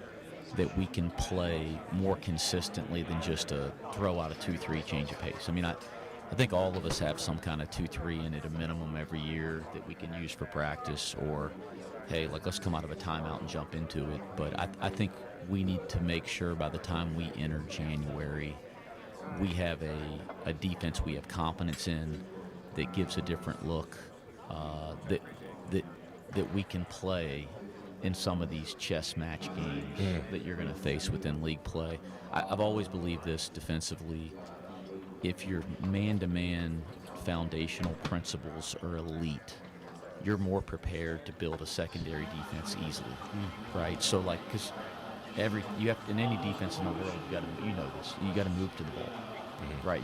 that we can play more consistently than just a throw out a 2-3 change of pace. I mean, I think all of us have some kind of 2-3 in at a minimum every year that we can use for practice, or, hey, let's come out of a timeout and jump into it. But I think we need to make sure by the time we enter January, we have a defense we have confidence in that gives a different look, that we can play in some of these chess match games that you're going to face within league play. I've always believed this defensively. If your man-to-man foundational principles are elite, you're more prepared to build a secondary defense easily, right? So, because you have in any defense in the world, you know this. You got to move to the ball, right?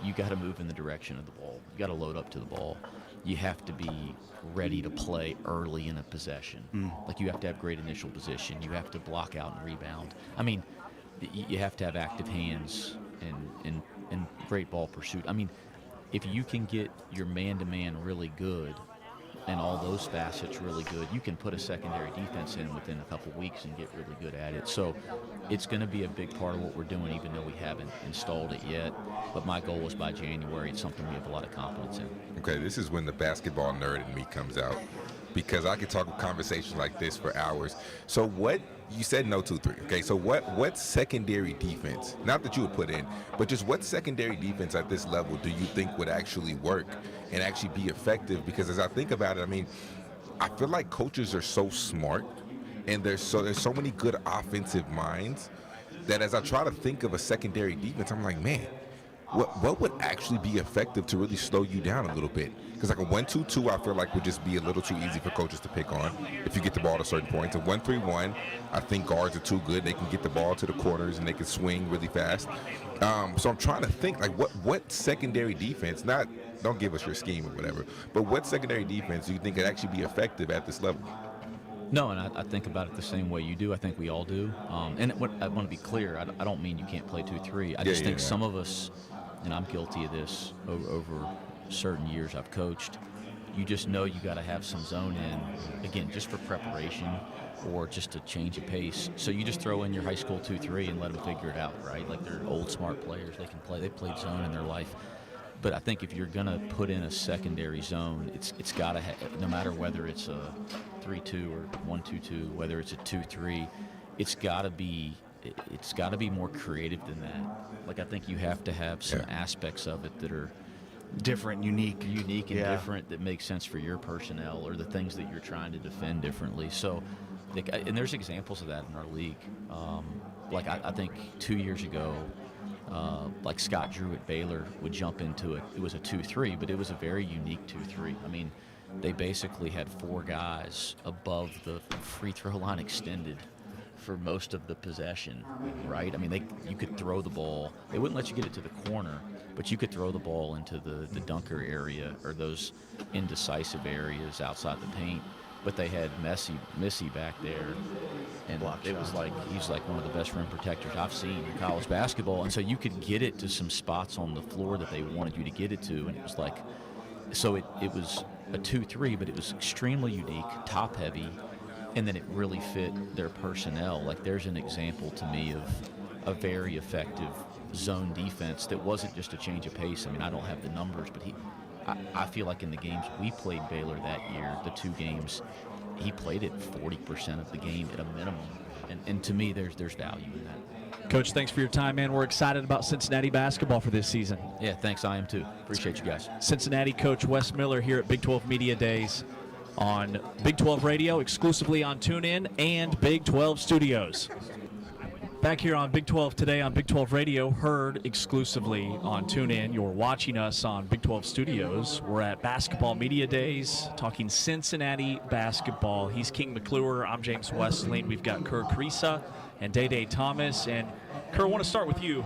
You got to move in the direction of the ball. You got to load up to the ball. You have to be ready to play early in a possession. You have to have great initial position. You have to block out and rebound. I mean, you have to have active hands and great ball pursuit. I mean, if you can get your man-to-man really good and all those facets really good, you can put a secondary defense in within a couple weeks and get really good at it. So it's going to be a big part of what we're doing, even though we haven't installed it yet. But my goal is by January, it's something we have a lot of confidence in. Okay, this is when the basketball nerd in me comes out, because I could talk a conversation like this for hours. So what, you said no 2-3, okay, so what secondary defense, not that you would put in, but just what secondary defense at this level do you think would actually work and actually be effective? Because as I think about it, I mean, I feel like coaches are so smart and there's so many good offensive minds that as I try to think of a secondary defense, I'm like, man, what would actually be effective to really slow you down a little bit? Because like a 1-2-2, I feel like would just be a little too easy for coaches to pick on if you get the ball to certain points. A 1-3-1, I think guards are too good. They can get the ball to the corners and they can swing really fast. So I'm trying to think like what secondary defense, don't give us your scheme or whatever, but what secondary defense do you think could actually be effective at this level? No, and I think about it the same way you do. I think we all do. And I want to be clear. I don't mean you can't play 2-3. I just think some of us, and I'm guilty of this over certain years I've coached, you just know you got to have some zone in, again, just for preparation or just to change a pace. So you just throw in your high school 2-3 and let them figure it out, right? Like they're old, smart players. They can play. They played zone in their life. But I think if you're going to put in a secondary zone, it's got to no matter whether it's a 3-2 or 1-2-2, whether it's a 2-3, it's got to be more creative than that. Like I think you have to have some aspects of it that are different, unique and different, that make sense for your personnel or the things that you're trying to defend differently. So, and there's examples of that in our league. Like I think 2 years ago, like Scott Drew at Baylor would jump into it. It was a 2-3, but it was a very unique 2-3. I mean, they basically had 4 guys above the free throw line extended for most of the possession, right? I mean, you could throw the ball. They wouldn't let you get it to the corner, but you could throw the ball into the dunker area or those indecisive areas outside the paint. But they had Missy back there, and it was like he's like one of the best rim protectors I've seen in college basketball. And so you could get it to some spots on the floor that they wanted you to get it to, and it was like, so it was a 2-3, but it was extremely unique, top heavy, and then it really fit their personnel. Like there's an example to me of a very effective zone defense that wasn't just a change of pace. I mean, I don't have the numbers, but I feel like in the games we played Baylor that year, the 2 games, he played it 40% of the game at a minimum. And to me, there's value in that. Coach, thanks for your time, man. We're excited about Cincinnati basketball for this season. Yeah, thanks. I am too. Appreciate you guys. Cincinnati coach Wes Miller here at Big 12 Media Days on Big 12 Radio, exclusively on TuneIn and Big 12 Studios. Back here on Big 12 today on Big 12 Radio, heard exclusively on TuneIn. You're watching us on Big 12 Studios. We're at Basketball Media Days, talking Cincinnati basketball. He's King McClure. I'm James Westling. We've got Kerr Creesa and Day Thomas. And Kerr, I want to start with you.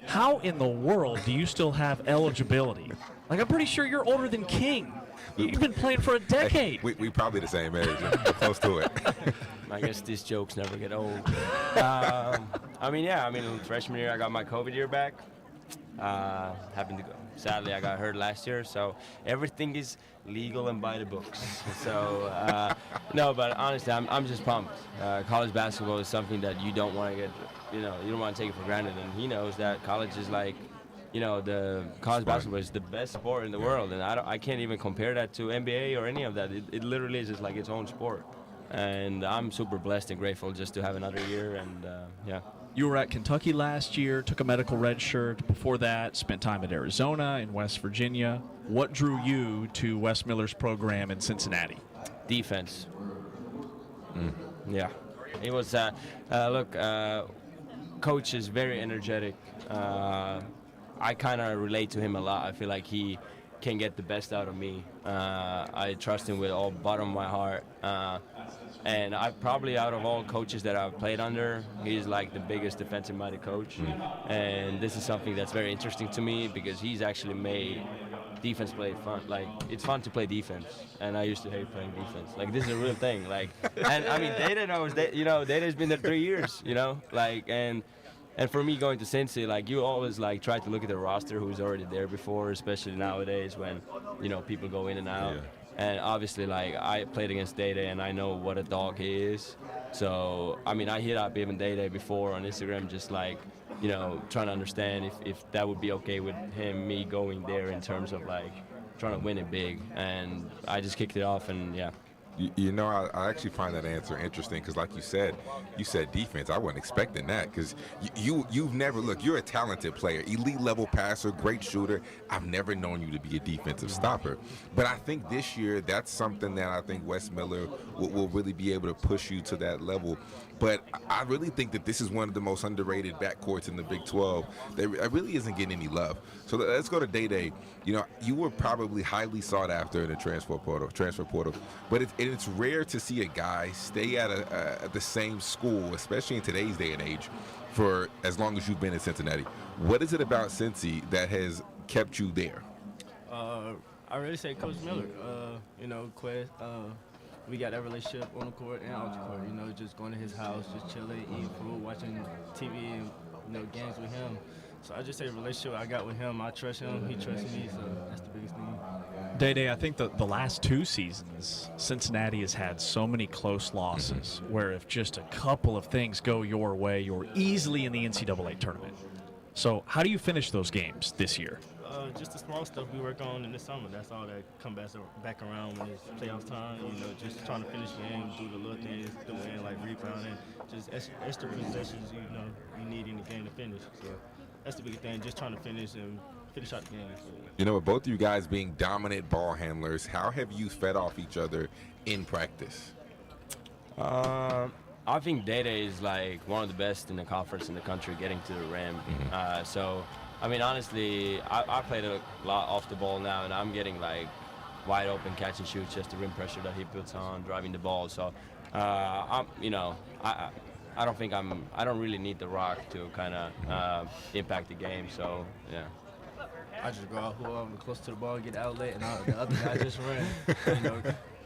How in the world do you still have eligibility? Like, I'm pretty sure you're older than King. You've been playing for a decade. We probably the same age. We're close to it. I guess these jokes never get old. Freshman year I got my COVID year back. Happened to go. Sadly, I got hurt last year, so everything is legal and by the books. So no, but honestly, I'm just pumped. College basketball is something that you don't want to get. You don't want to take it for granted, and he knows that college is like. The college basketball is the best sport in the world, and I can't even compare that to NBA or any of that. It literally is just like its own sport, and I'm super blessed and grateful just to have another year, and You were at Kentucky last year, took a medical red shirt. Before that, spent time at Arizona and West Virginia. What drew you to Wes Miller's program in Cincinnati? Defense. Yeah. It was, Coach is very energetic. I kind of relate to him a lot. I feel like he can get the best out of me. I trust him with all bottom of my heart. And I probably, out of all coaches that I've played under, he's like the biggest defensive-minded coach. And this is something that's very interesting to me because he's actually made defense play fun. Like, it's fun to play defense. And I used to hate playing defense. Like, this is a real thing. Like, and I mean, Data knows that, Data's been there 3 years, And for me going to Cincy, like you always like try to look at the roster who's already there before, especially nowadays when, people go in and out. Yeah. And obviously like I played against Data and I know what a dog he is. So, I hit up even Data before on Instagram just like, trying to understand if that would be okay with me going there in terms of like trying to win it big. And I just kicked it off and yeah. You know, I actually find that answer interesting because, like you said defense. I wasn't expecting that because you've never you're a talented player, elite level passer, great shooter. I've never known you to be a defensive stopper, but I think this year that's something that I think Wes Miller will really be able to push you to that level. But I really think that this is one of the most underrated backcourts in the Big 12. That really isn't getting any love. So let's go to Day. You know, you were probably highly sought after in the transfer portal. But it's rare to see a guy stay at the same school, especially in today's day and age, for as long as you've been in Cincinnati. What is it about Cincy that has kept you there? I really say Coach Miller. You know, Quest. We got that relationship on the court and off the court. You know, just going to his house, just chilling, eating food, watching TV, and games with him. So I just say the relationship I got with him. I trust him. He trusts me. So that's the biggest thing. Day, I think the last 2 seasons, Cincinnati has had so many close losses where if just a couple of things go your way, you're easily in the NCAA tournament. So how do you finish those games this year? Just the small stuff we work on in the summer. That's all that comes back around when it's playoff time. You know, just trying to finish games, do the little things, like rebounding, just extra possessions. You need in the game to finish. So that's the big thing. Just trying to finish out the game. You know, with both of you guys being dominant ball handlers, how have you fed off each other in practice? I think Day is like one of the best in the conference in the country getting to the rim. So. I mean, honestly, I played a lot off the ball now, and I'm getting like wide open catch and shoot, just the rim pressure that he puts on, driving the ball. So, I don't really need the rock to kind of impact the game. So, yeah. I just go out whoever close to the ball, get the outlet, and the other guy just run.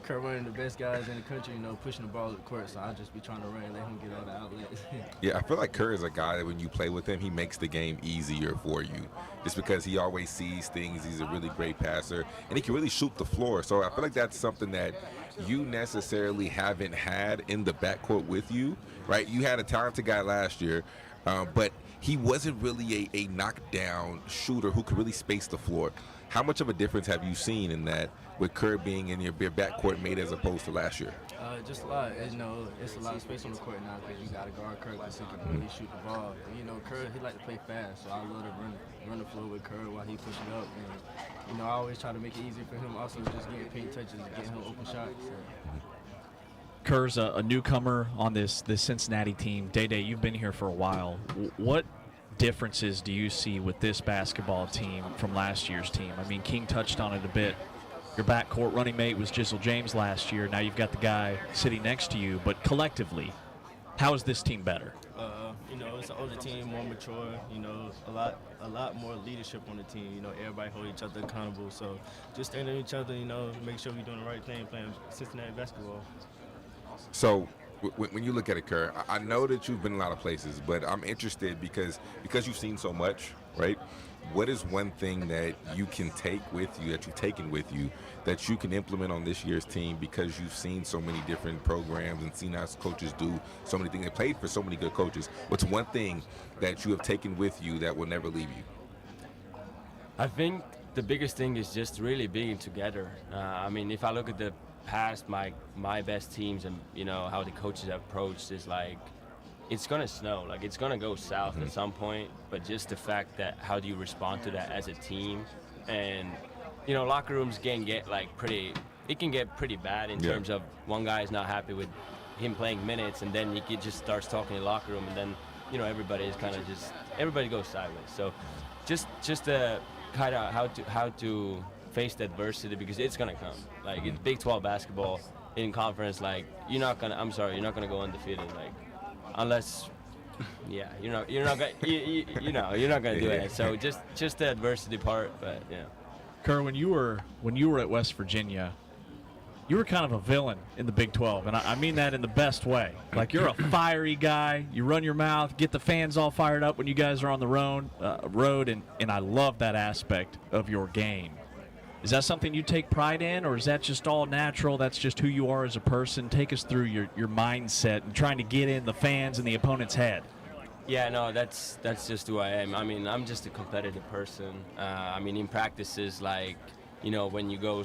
Kurt one of the best guys in the country, pushing the ball to the court, so I'll just be trying to run, let him get all the outlets. Yeah, I feel like Kerr is a guy that when you play with him, he makes the game easier for you. Just because he always sees things, he's a really great passer, and he can really shoot the floor. So I feel like that's something that you necessarily haven't had in the backcourt with you, right? You had a talented guy last year, but he wasn't really a knockdown shooter who could really space the floor. How much of a difference have you seen in that with Kerr being in your backcourt mate as opposed to last year? Just a lot. It's a lot of space on the court now because you got to guard Kerr because he can really shoot the ball. And, Kerr, he like to play fast, so I love to run the floor with Kerr while he pushing up. And, I always try to make it easy for him also just getting paint touches and getting him open shots. So. Kerr's a newcomer on this Cincinnati team. Day, you've been here for a while. What differences do you see with this basketball team from last year's team? I mean, King touched on it a bit. Your backcourt running mate was Jizzle James last year. Now you've got the guy sitting next to you. But collectively, how is this team better? It's an older team, more mature. A lot more leadership on the team. Everybody hold each other accountable. So just standing on each other, make sure we're doing the right thing, playing Cincinnati basketball. So when you look at it, Kerr, I know that you've been in a lot of places, but I'm interested because you've seen so much, right? What is one thing that you can take with you, that you've taken with you, that you can implement on this year's team because you've seen so many different programs and seen how coaches do so many things? They played for so many good coaches. What's one thing that you have taken with you that will never leave you? I think the biggest thing is just really being together. If I look at the past, my best teams and, how the coaches have approached is like, it's going to snow. Like, it's going to go south at some point, but just the fact that how do you respond to that as a team? And, locker rooms can get, it can get pretty bad in terms of one guy is not happy with him playing minutes, and then he just starts talking in the locker room, and then, everybody is kind of everybody goes sideways. So just kind of how to face the adversity, because it's going to come. Like, it's Big 12 basketball in conference, you're not going to go undefeated, unless, you're not gonna do it. So just the adversity part, but yeah. Kerr, when you were at West Virginia, you were kind of a villain in the Big 12, and I mean that in the best way. Like, you're a fiery guy. You run your mouth, get the fans all fired up when you guys are on the road, and I love that aspect of your game. Is that something you take pride in, or is that just all natural? That's just who you are as a person. Take us through your mindset and trying to get in the fans and the opponent's head. Yeah, no, that's just who I am. I'm just a competitive person. In practices, when you go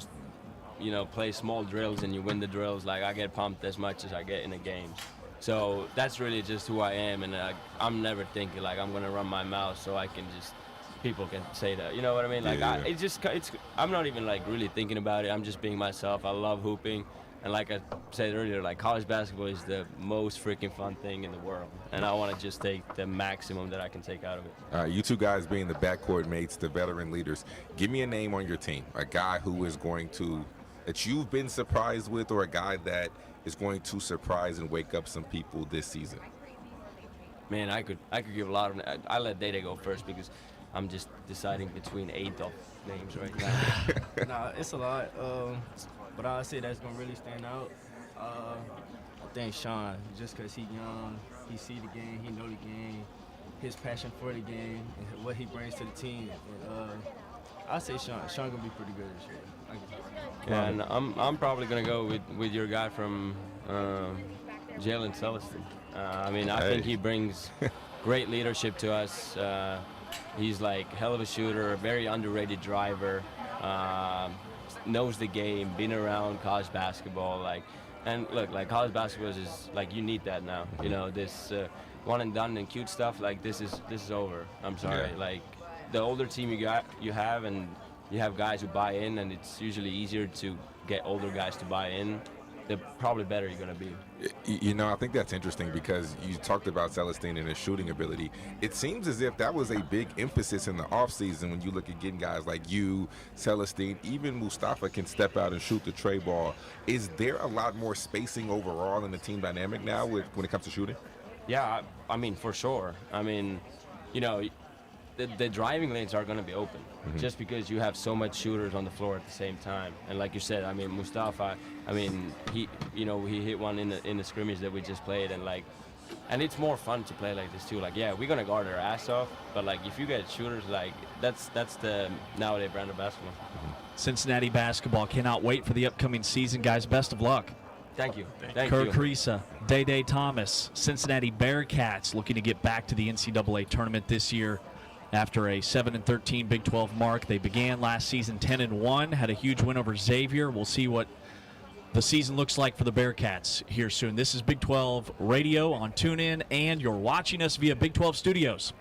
play small drills and you win the drills, like I get pumped as much as I get in the games. So that's really just who I am, and I'm never thinking like I'm gonna run my mouth so I can just people can say that. You know what I mean? Like I'm not even like really thinking about it. I'm just being myself. I love hooping. And like I said earlier, like college basketball is the most freaking fun thing in the world, and I want to just take the maximum that I can take out of it. All right, you two guys being the backcourt mates, the veteran leaders, give me a name on your team, a guy who is going to, that you've been surprised with, or a guy that is going to surprise and wake up some people this season. Man, I could give a lot of. I let Dede go first because I'm just deciding between 8 of names right now. Nah, it's a lot. But I'll say that's gonna really stand out. I think Sean, just because he's young, he see the game, he know the game, his passion for the game, and what he brings to the team. And, I'll say Sean. Sean gonna be pretty good this year. Yeah, and I'm probably gonna go with your guy from Jalen Celestin. I mean, I think he brings great leadership to us. He's like hell of a shooter, a very underrated driver. Knows the game, been around college basketball, and look, like college basketball is like you need that now. You know, this one and done and cute stuff. Like this is over. I'm sorry. Yeah. Like the older team you have, and you have guys who buy in, and it's usually easier to get older guys to buy in. The probably better you're gonna be. You know, I think that's interesting because you talked about Celestine and his shooting ability. It seems as if that was a big emphasis in the offseason when you look at getting guys like you, Celestine, even Mustafa can step out and shoot the tray ball. Is there a lot more spacing overall in the team dynamic now when it comes to shooting? Yeah, I mean, for sure. I mean, you know, the driving lanes are going to be open just because you have so much shooters on the floor at the same time. And like you said, I mean, Mustafa, I mean, he hit one in the scrimmage that we just played, and it's more fun to play like this too. Like, yeah, we're going to guard our ass off, but like if you get shooters, like that's the nowadays brand of basketball. Cincinnati basketball cannot wait for the upcoming season, guys. Best of luck. Thank you. Kirk Risa, Dede Thomas, Cincinnati Bearcats looking to get back to the NCAA tournament this year. After a 7-13 Big 12 mark, they began last season 10-1, had a huge win over Xavier. We'll see what the season looks like for the Bearcats here soon. This is Big 12 Radio on TuneIn, and you're watching us via Big 12 Studios.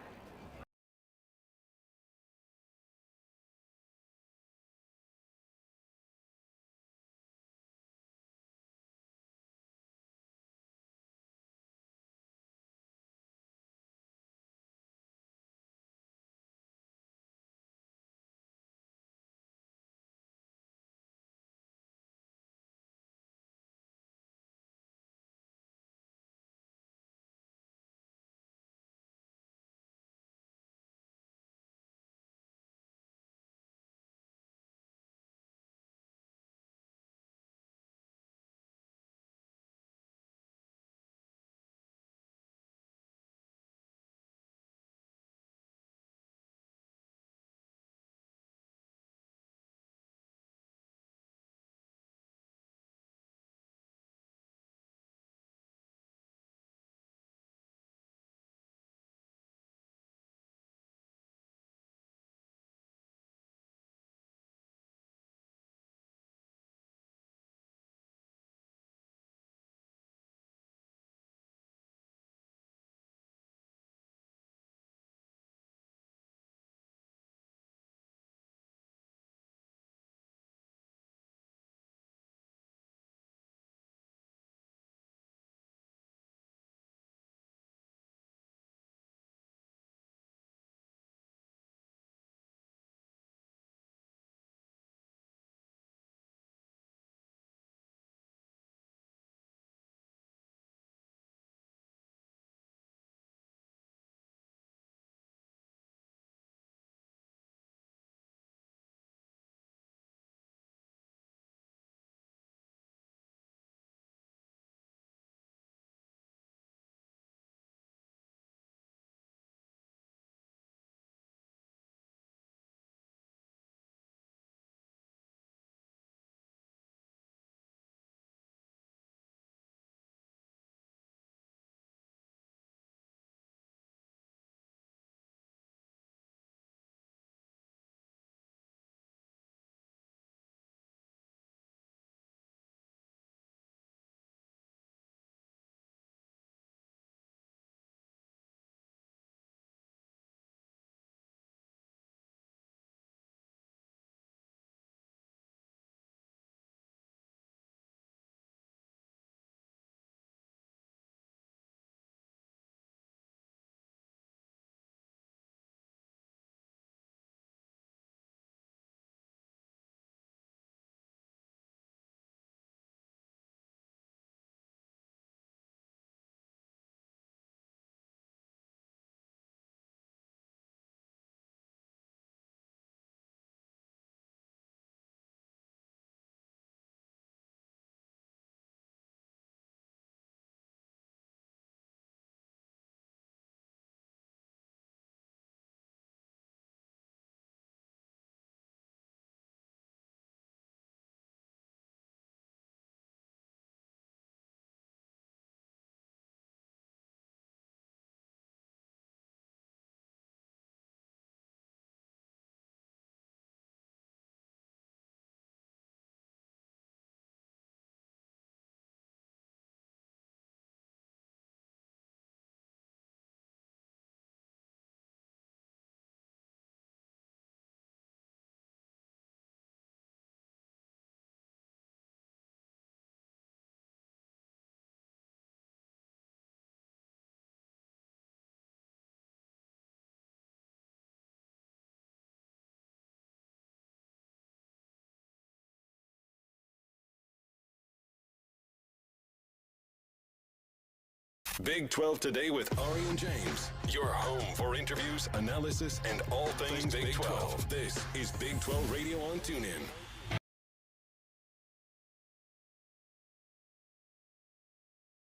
Big 12 Today with Ari and James. Your home for interviews, analysis, and all things Big 12. This is Big 12 Radio on TuneIn.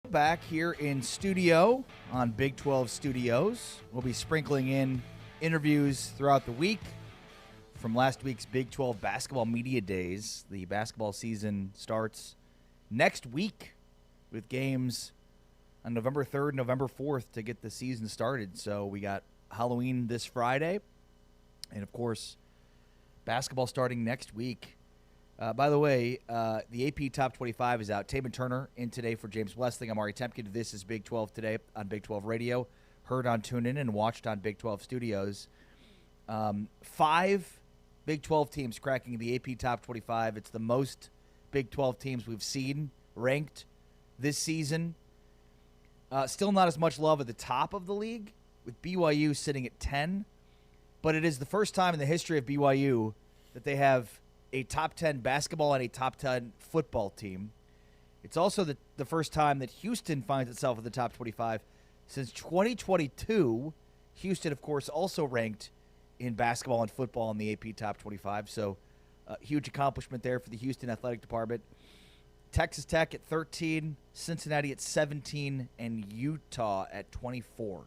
Back here in studio on Big 12 Studios. We'll be sprinkling in interviews throughout the week from last week's Big 12 basketball media days. The basketball season starts next week with games on November 3rd, November 4th to get the season started. So we got Halloween this Friday, and of course, basketball starting next week. By the way, the AP Top 25 is out. Taman Turner in today for James Blessing. I'm Ari Temkin. This is Big 12 Today on Big 12 Radio, heard on TuneIn and watched on Big 12 Studios. 5 Big 12 teams cracking the AP Top 25. It's the most Big 12 teams we've seen ranked this season. Still not as much love at the top of the league, with BYU sitting at 10. But it is the first time in the history of BYU that they have a top 10 basketball and a top 10 football team. It's also the first time that Houston finds itself in the top 25 since 2022. Houston, of course, also ranked in basketball and football in the AP Top 25. So huge accomplishment there for the Houston Athletic Department. Texas Tech at 13, Cincinnati at 17, and Utah at 24.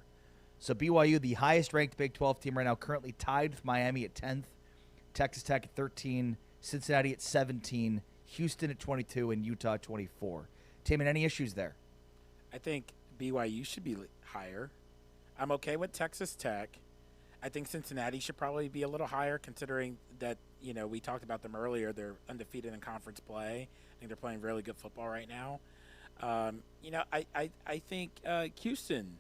So BYU, the highest-ranked Big 12 team right now, currently tied with Miami at 10th, Texas Tech at 13, Cincinnati at 17, Houston at 22, and Utah at 24. Taman, any issues there? I think BYU should be higher. I'm okay with Texas Tech. I think Cincinnati should probably be a little higher, considering that, we talked about them earlier. They're undefeated in conference play. I think they're playing really good football right now. I think Houston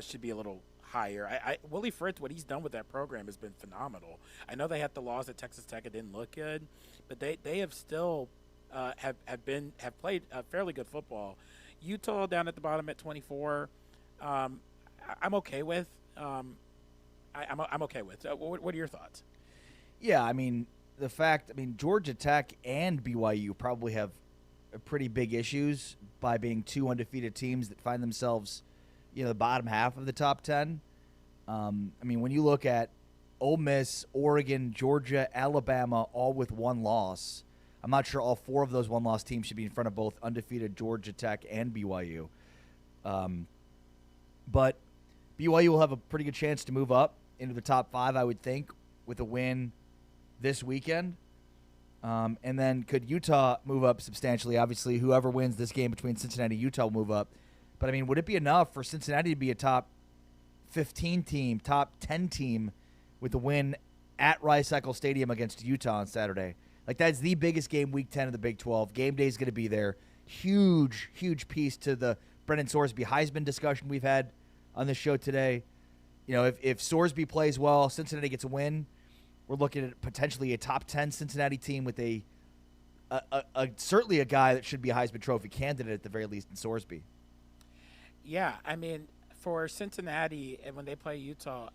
should be a little higher. Willie Fritz, what he's done with that program has been phenomenal. I know they had the loss at Texas Tech. It didn't look good, but they have still have played fairly good football. Utah down at the bottom at 24. I'm okay with. I'm okay with. What are your thoughts? Yeah, Georgia Tech and BYU probably have pretty big issues by being two undefeated teams that find themselves, the bottom half of the top 10. When you look at Ole Miss, Oregon, Georgia, Alabama, all with one loss, I'm not sure all 4 of those one-loss teams should be in front of both undefeated Georgia Tech and BYU. But BYU will have a pretty good chance to move up into the top 5, I would think, with a win this weekend. And then could Utah move up substantially? Obviously, whoever wins this game between Cincinnati and Utah will move up. But, would it be enough for Cincinnati to be a top 15 team, top 10 team with a win at Rice-Eccles Stadium against Utah on Saturday? That's the biggest game, Week 10 of the Big 12. Game day is going to be there. Huge, huge piece to the Brennan Sorsby Heisman discussion we've had on this show today. If Sorsby plays well, Cincinnati gets a win, we're looking at potentially a top 10 Cincinnati team with a certainly a guy that should be a Heisman Trophy candidate at the very least in Sorsby. Yeah, for Cincinnati, and when they play Utah,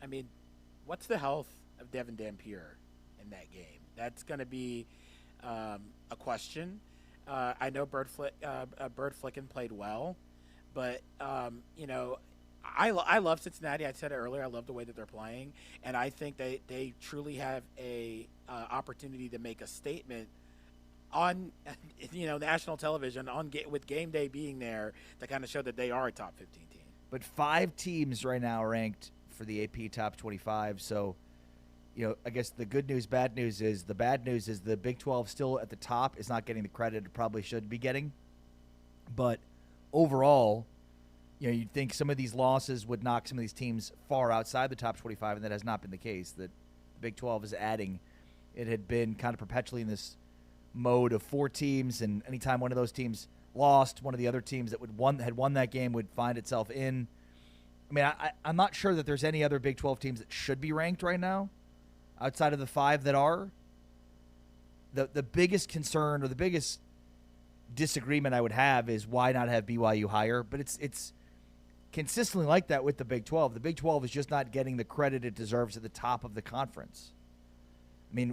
what's the health of Devin Dampier in that game? That's going to be a question. I know Bird Flicken played well, but I love Cincinnati. I said it earlier. I love the way that they're playing, and I think they truly have a opportunity to make a statement on national television with game day being there to kind of show that they are a top 15 team. But 5 teams right now ranked for the AP Top 25. So, I guess the good news, bad news is the bad news is the Big 12 still at the top is not getting the credit it probably should be getting. But overall, you'd think some of these losses would knock some of these teams far outside the top 25, and that has not been the case. That the Big 12 is adding. It had been kind of perpetually in this mode of 4 teams, and anytime one of those teams lost, one of the other teams that had won that game would find itself in. I'm not sure that there's any other Big 12 teams that should be ranked right now outside of the 5 that are. The biggest concern or the biggest disagreement I would have is why not have BYU higher, but it's consistently like that with the Big 12. The Big 12 is just not getting the credit it deserves at the top of the conference.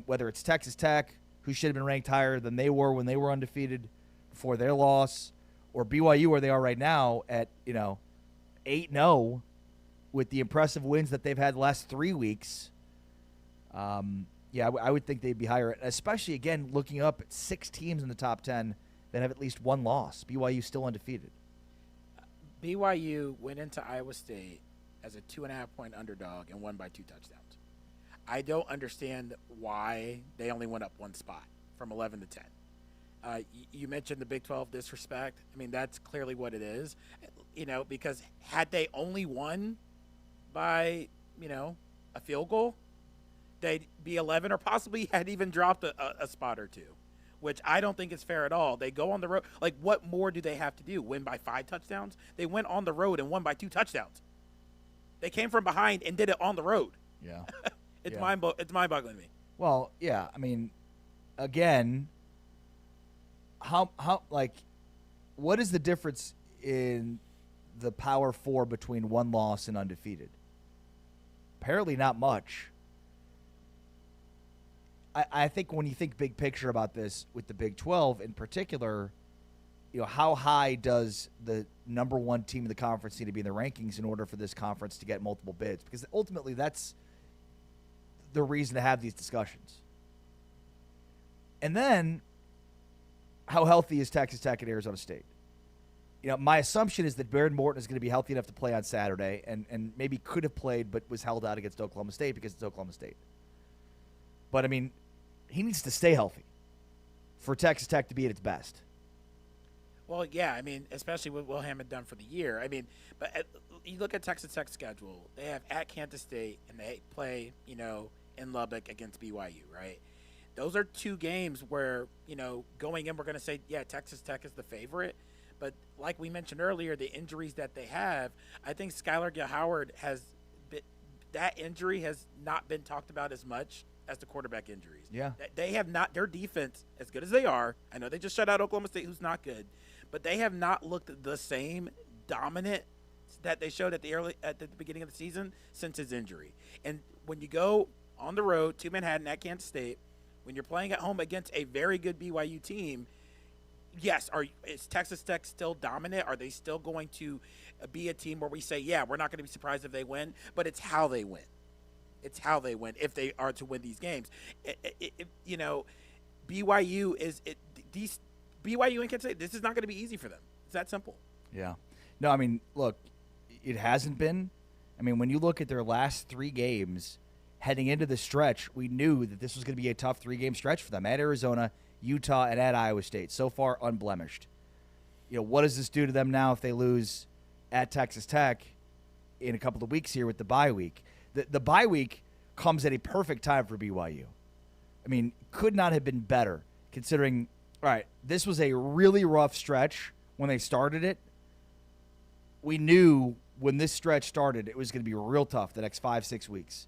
Whether it's Texas Tech, who should have been ranked higher than they were when they were undefeated before their loss, or BYU where they are right now at 8-0 with the impressive wins that they've had the last 3 weeks. I would think they'd be higher, especially, again, looking up at 6 teams in the top 10 that have at least one loss. BYU still undefeated. BYU went into Iowa State as a 2.5-point underdog and won by 2 touchdowns. I don't understand why they only went up 1 spot from 11 to 10. You mentioned the Big 12 disrespect. I mean, that's clearly what it is, because had they only won by, a field goal, they'd be 11 or possibly had even dropped a spot or 2, which I don't think is fair at all. They go on the road. Like, what more do they have to do? Win by 5 touchdowns? They went on the road and won by 2 touchdowns. They came from behind and did it on the road. Yeah. It's mind-boggling to me. Well, yeah, I mean, again, what is the difference in the Power 4 between 1 loss and undefeated? Apparently not much. I think when you think big picture about this with the Big 12 in particular, how high does the number 1 team in the conference need to be in the rankings in order for this conference to get multiple bids? Because ultimately that's the reason to have these discussions. And then, how healthy is Texas Tech and Arizona State? My assumption is that Baron Morton is going to be healthy enough to play on Saturday and maybe could have played but was held out against Oklahoma State because it's Oklahoma State. But, I mean, he needs to stay healthy for Texas Tech to be at its best. Well, yeah, I mean, especially what Will Hammond done for the year. I mean, but you look at Texas Tech's schedule. They have at Kansas State, and they play, in Lubbock against BYU, right? Those are 2 games where, going in, we're going to say, yeah, Texas Tech is the favorite. But like we mentioned earlier, the injuries that they have, I think Skylar Howard that injury has not been talked about as much as the quarterback injuries. Yeah. They have not, their defense, as good as they are, I know they just shut out Oklahoma State, who's not good, but they have not looked the same dominant that they showed at the beginning of the season since his injury. And when you go on the road to Manhattan at Kansas State, when you're playing at home against a very good BYU team, yes, is Texas Tech still dominant? Are they still going to be a team where we say, yeah, we're not going to be surprised if they win, but it's how they win. It's how they win if they are to win these games. BYU BYU and Kansas State, this is not going to be easy for them. It's that simple. Yeah. No, I mean, look, it hasn't been. I mean, when you look at their last 3 games heading into the stretch, we knew that this was going to be a tough 3-game stretch for them at Arizona, Utah, and at Iowa State. So far, unblemished. What does this do to them now if they lose at Texas Tech in a couple of weeks here with the bye week? The bye week comes at a perfect time for BYU. I mean, could not have been better considering, all right, this was a really rough stretch when they started it. We knew when this stretch started it was going to be real tough the next 5-6 weeks.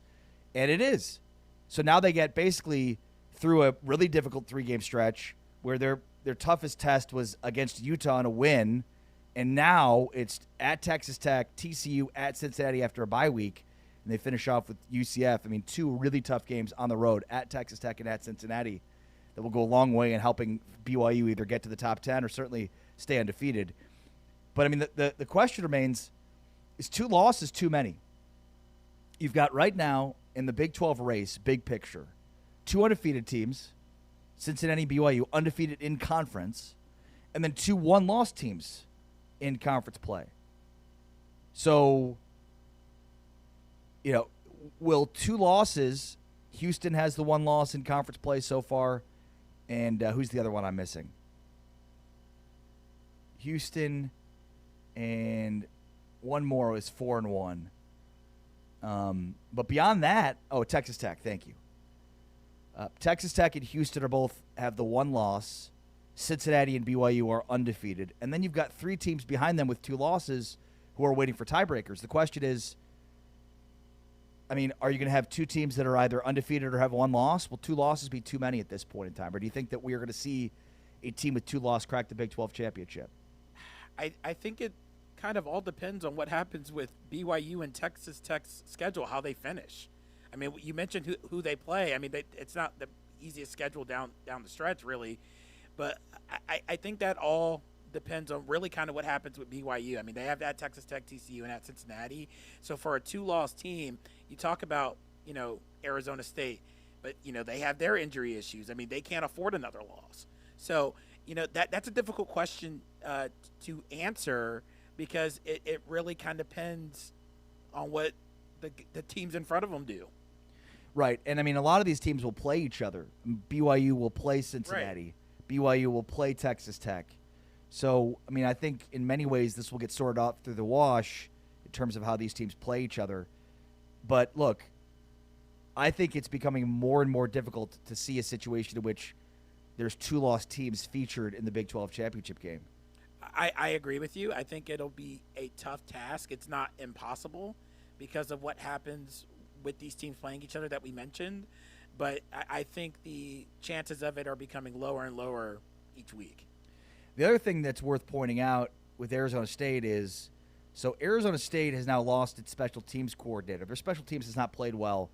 And it is. So now they get basically through a really difficult 3-game stretch where their toughest test was against Utah in a win, and now it's at Texas Tech, TCU, at Cincinnati after a bye week, and they finish off with UCF. I mean, 2 really tough games on the road at Texas Tech and at Cincinnati that will go a long way in helping BYU either get to the top 10 or certainly stay undefeated. But, I mean, the question remains, is 2 losses too many? You've got right now in the Big 12 race, big picture, 2 undefeated teams, Cincinnati, BYU, undefeated in conference, and then 2 one-loss teams in conference play. So, will 2 losses, Houston has the 1 loss in conference play so far, and who's the other one I'm missing? Houston, and one more is 4-1. But beyond that, Texas Tech, thank you. Texas Tech and Houston have the 1 loss. Cincinnati and BYU are undefeated. And then you've got 3 teams behind them with 2 losses who are waiting for tiebreakers. The question is, I mean, are you going to have 2 teams that are either undefeated or have 1 loss? Will 2 losses be too many at this point in time? Or do you think that we are going to see a team with 2 losses crack the Big 12 championship? I think it kind of all depends on what happens with BYU and Texas Tech's schedule, how they finish. I mean, you mentioned who they play. I mean, it's not the easiest schedule down the stretch, really. But I think that all depends on really kind of what happens with BYU. I mean, they have at Texas Tech, TCU, and at Cincinnati. So for a 2-loss team, you talk about, Arizona State, but, they have their injury issues. I mean, they can't afford another loss. So, that's a difficult question to answer because it really kind of depends on what the teams in front of them do. Right. And, I mean, a lot of these teams will play each other. BYU will play Cincinnati. Right. BYU will play Texas Tech. So, I mean, I think in many ways this will get sorted out through the wash in terms of how these teams play each other. But, look, I think it's becoming more and more difficult to see a situation in which there's 2-loss teams featured in the Big 12 championship game. I agree with you. I think it'll be a tough task. It's not impossible because of what happens with these teams playing each other that we mentioned. But I think the chances of it are becoming lower and lower each week. The other thing that's worth pointing out with Arizona State is, so Arizona State has now lost its special teams coordinator. Their special teams has not played well.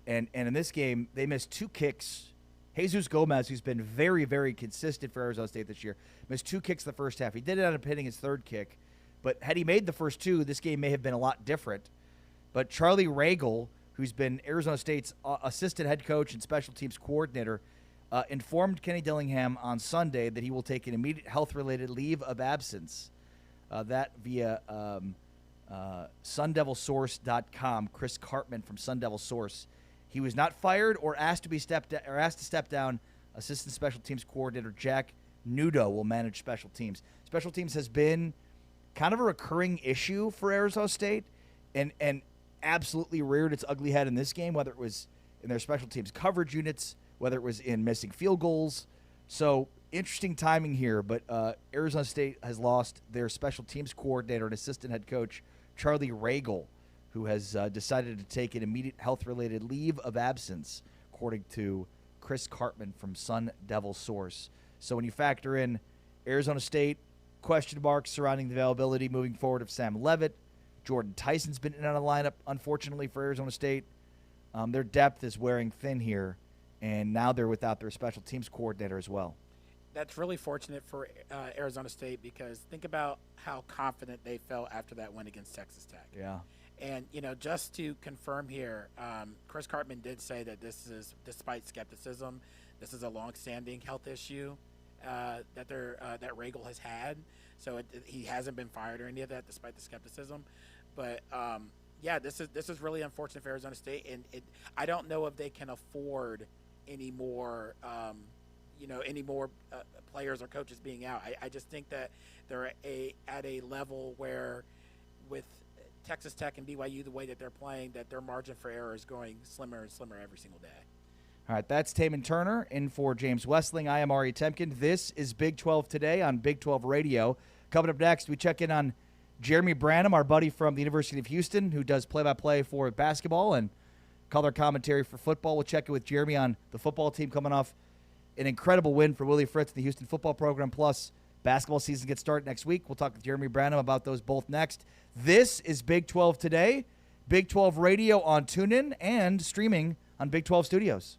And in this game, they missed 2 kicks. Jesus Gomez, who's been very, very consistent for Arizona State this year, missed 2 kicks in the first half. He did end up hitting his 3rd kick. But had he made the first 2, this game may have been a lot different. But Charlie Ragle, who's been Arizona State's assistant head coach and special teams coordinator, informed Kenny Dillingham on Sunday that he will take an immediate health-related leave of absence. That via SunDevilSource.com. Chris Cartman from Sun Devil Source. He was not fired or asked to step down. Assistant Special Teams Coordinator Jack Nudo will manage special teams. Special teams has been kind of a recurring issue for Arizona State, and absolutely reared its ugly head in this game, whether it was in their special teams coverage units, whether it was in missing field goals. So interesting timing here, but Arizona State has lost their special teams coordinator and assistant head coach, Charlie Ragle, who has decided to take an immediate health-related leave of absence, according to Chris Cartman from Sun Devil Source. So when you factor in Arizona State, question marks surrounding the availability moving forward of Sam Levitt, Jordan Tyson's been in and out of the lineup, unfortunately, for Arizona State. Their depth is wearing thin here, and now they're without their special teams coordinator as well. That's really fortunate for Arizona State because think about how confident they felt after that win against Texas Tech. Yeah. And, just to confirm here, Chris Cartman did say that this is, despite skepticism, this is a longstanding health issue that Ragle has had. So he hasn't been fired or any of that, despite the skepticism. But, this is really unfortunate for Arizona State. And I don't know if they can afford any more players or coaches being out. I just think that they're at a level where with Texas Tech and BYU, the way that they're playing, that their margin for error is going slimmer and slimmer every single day. All right, that's Taman Turner in for James Westling. I am Ari Temkin. This is Big 12 Today on Big 12 Radio. Coming up next, we check in on Jeremy Branham, our buddy from the University of Houston, who does play-by-play for basketball and color commentary for football. We'll check in with Jeremy on the football team coming off an incredible win for Willie Fritz and the Houston football program, plus basketball season gets started next week. We'll talk with Jeremy Branham about those both next. This is Big 12 Today, Big 12 Radio on TuneIn and streaming on Big 12 Studios.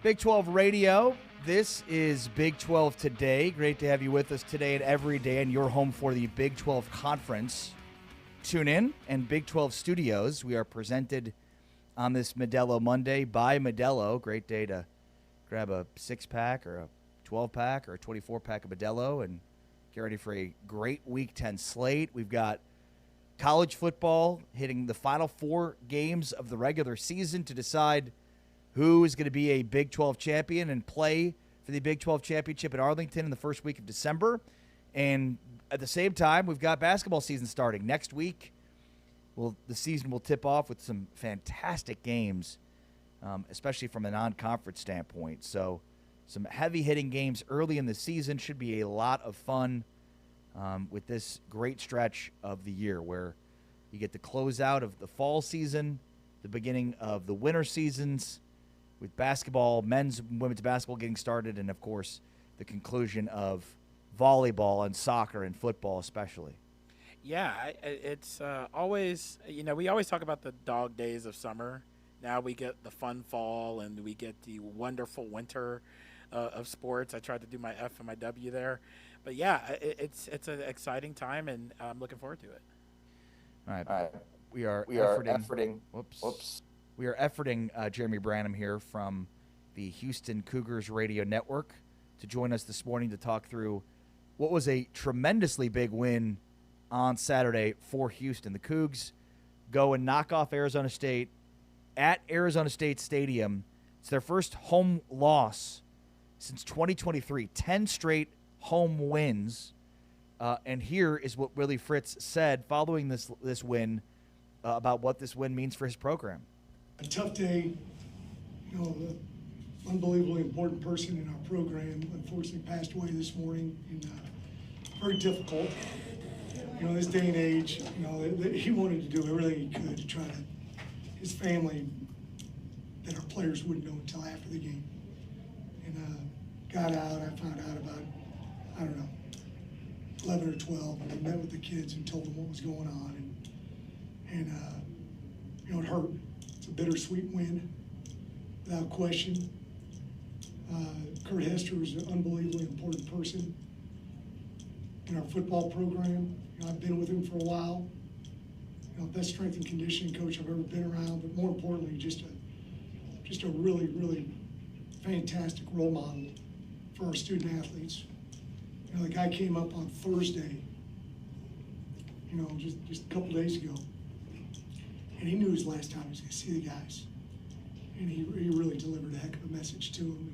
Big 12 Radio. This is Big 12 Today. Great to have you with us today and every day in your home for the Big 12 Conference. Tune in and Big 12 Studios. We are presented on this Modelo Monday by Modelo. Great day to grab a 6-pack or a 12-pack or a 24-pack of Modelo and get ready for a great Week 10 slate. We've got college football hitting the final 4 games of the regular season to decide who is going to be a Big 12 champion and play for the Big 12 championship in Arlington in the first week of December. And at the same time, we've got basketball season starting next week. The season will tip off with some fantastic games, especially from a non-conference standpoint. So some heavy-hitting games early in the season should be a lot of fun with this great stretch of the year where you get the closeout of the fall season, the beginning of the winter seasons, with basketball, men's and women's basketball getting started, and, of course, the conclusion of volleyball and soccer and football especially. Yeah, it's always, we always talk about the dog days of summer. Now we get the fun fall, and we get the wonderful winter of sports. I tried to do my F and my W there. But, yeah, it's an exciting time, and I'm looking forward to it. All right. We are efforting. Whoops. We are efforting Jeremy Branham here from the Houston Cougars Radio Network to join us this morning to talk through what was a tremendously big win on Saturday for Houston. The Cougs go and knock off Arizona State at Arizona State Stadium. It's their first home loss since 2023, 10 straight home wins. And here is what Willie Fritz said following this win about what this win means for his program. A tough day, an unbelievably important person in our program unfortunately passed away this morning, and very difficult. This day and age, he wanted to do everything he could to try to, his family, that our players wouldn't know until after the game. And got out, I found out about, 11 or 12, and I met with the kids and told them what was going on, and it hurt. It's a bittersweet win, without question. Kurt Hester is an unbelievably important person in our football program. I've been with him for a while. Best strength and conditioning coach I've ever been around, but more importantly, just a really, really fantastic role model for our student athletes. The guy came up on Thursday, just a couple days ago, and he knew his last time he was going to see the guys, and he really delivered a heck of a message to them.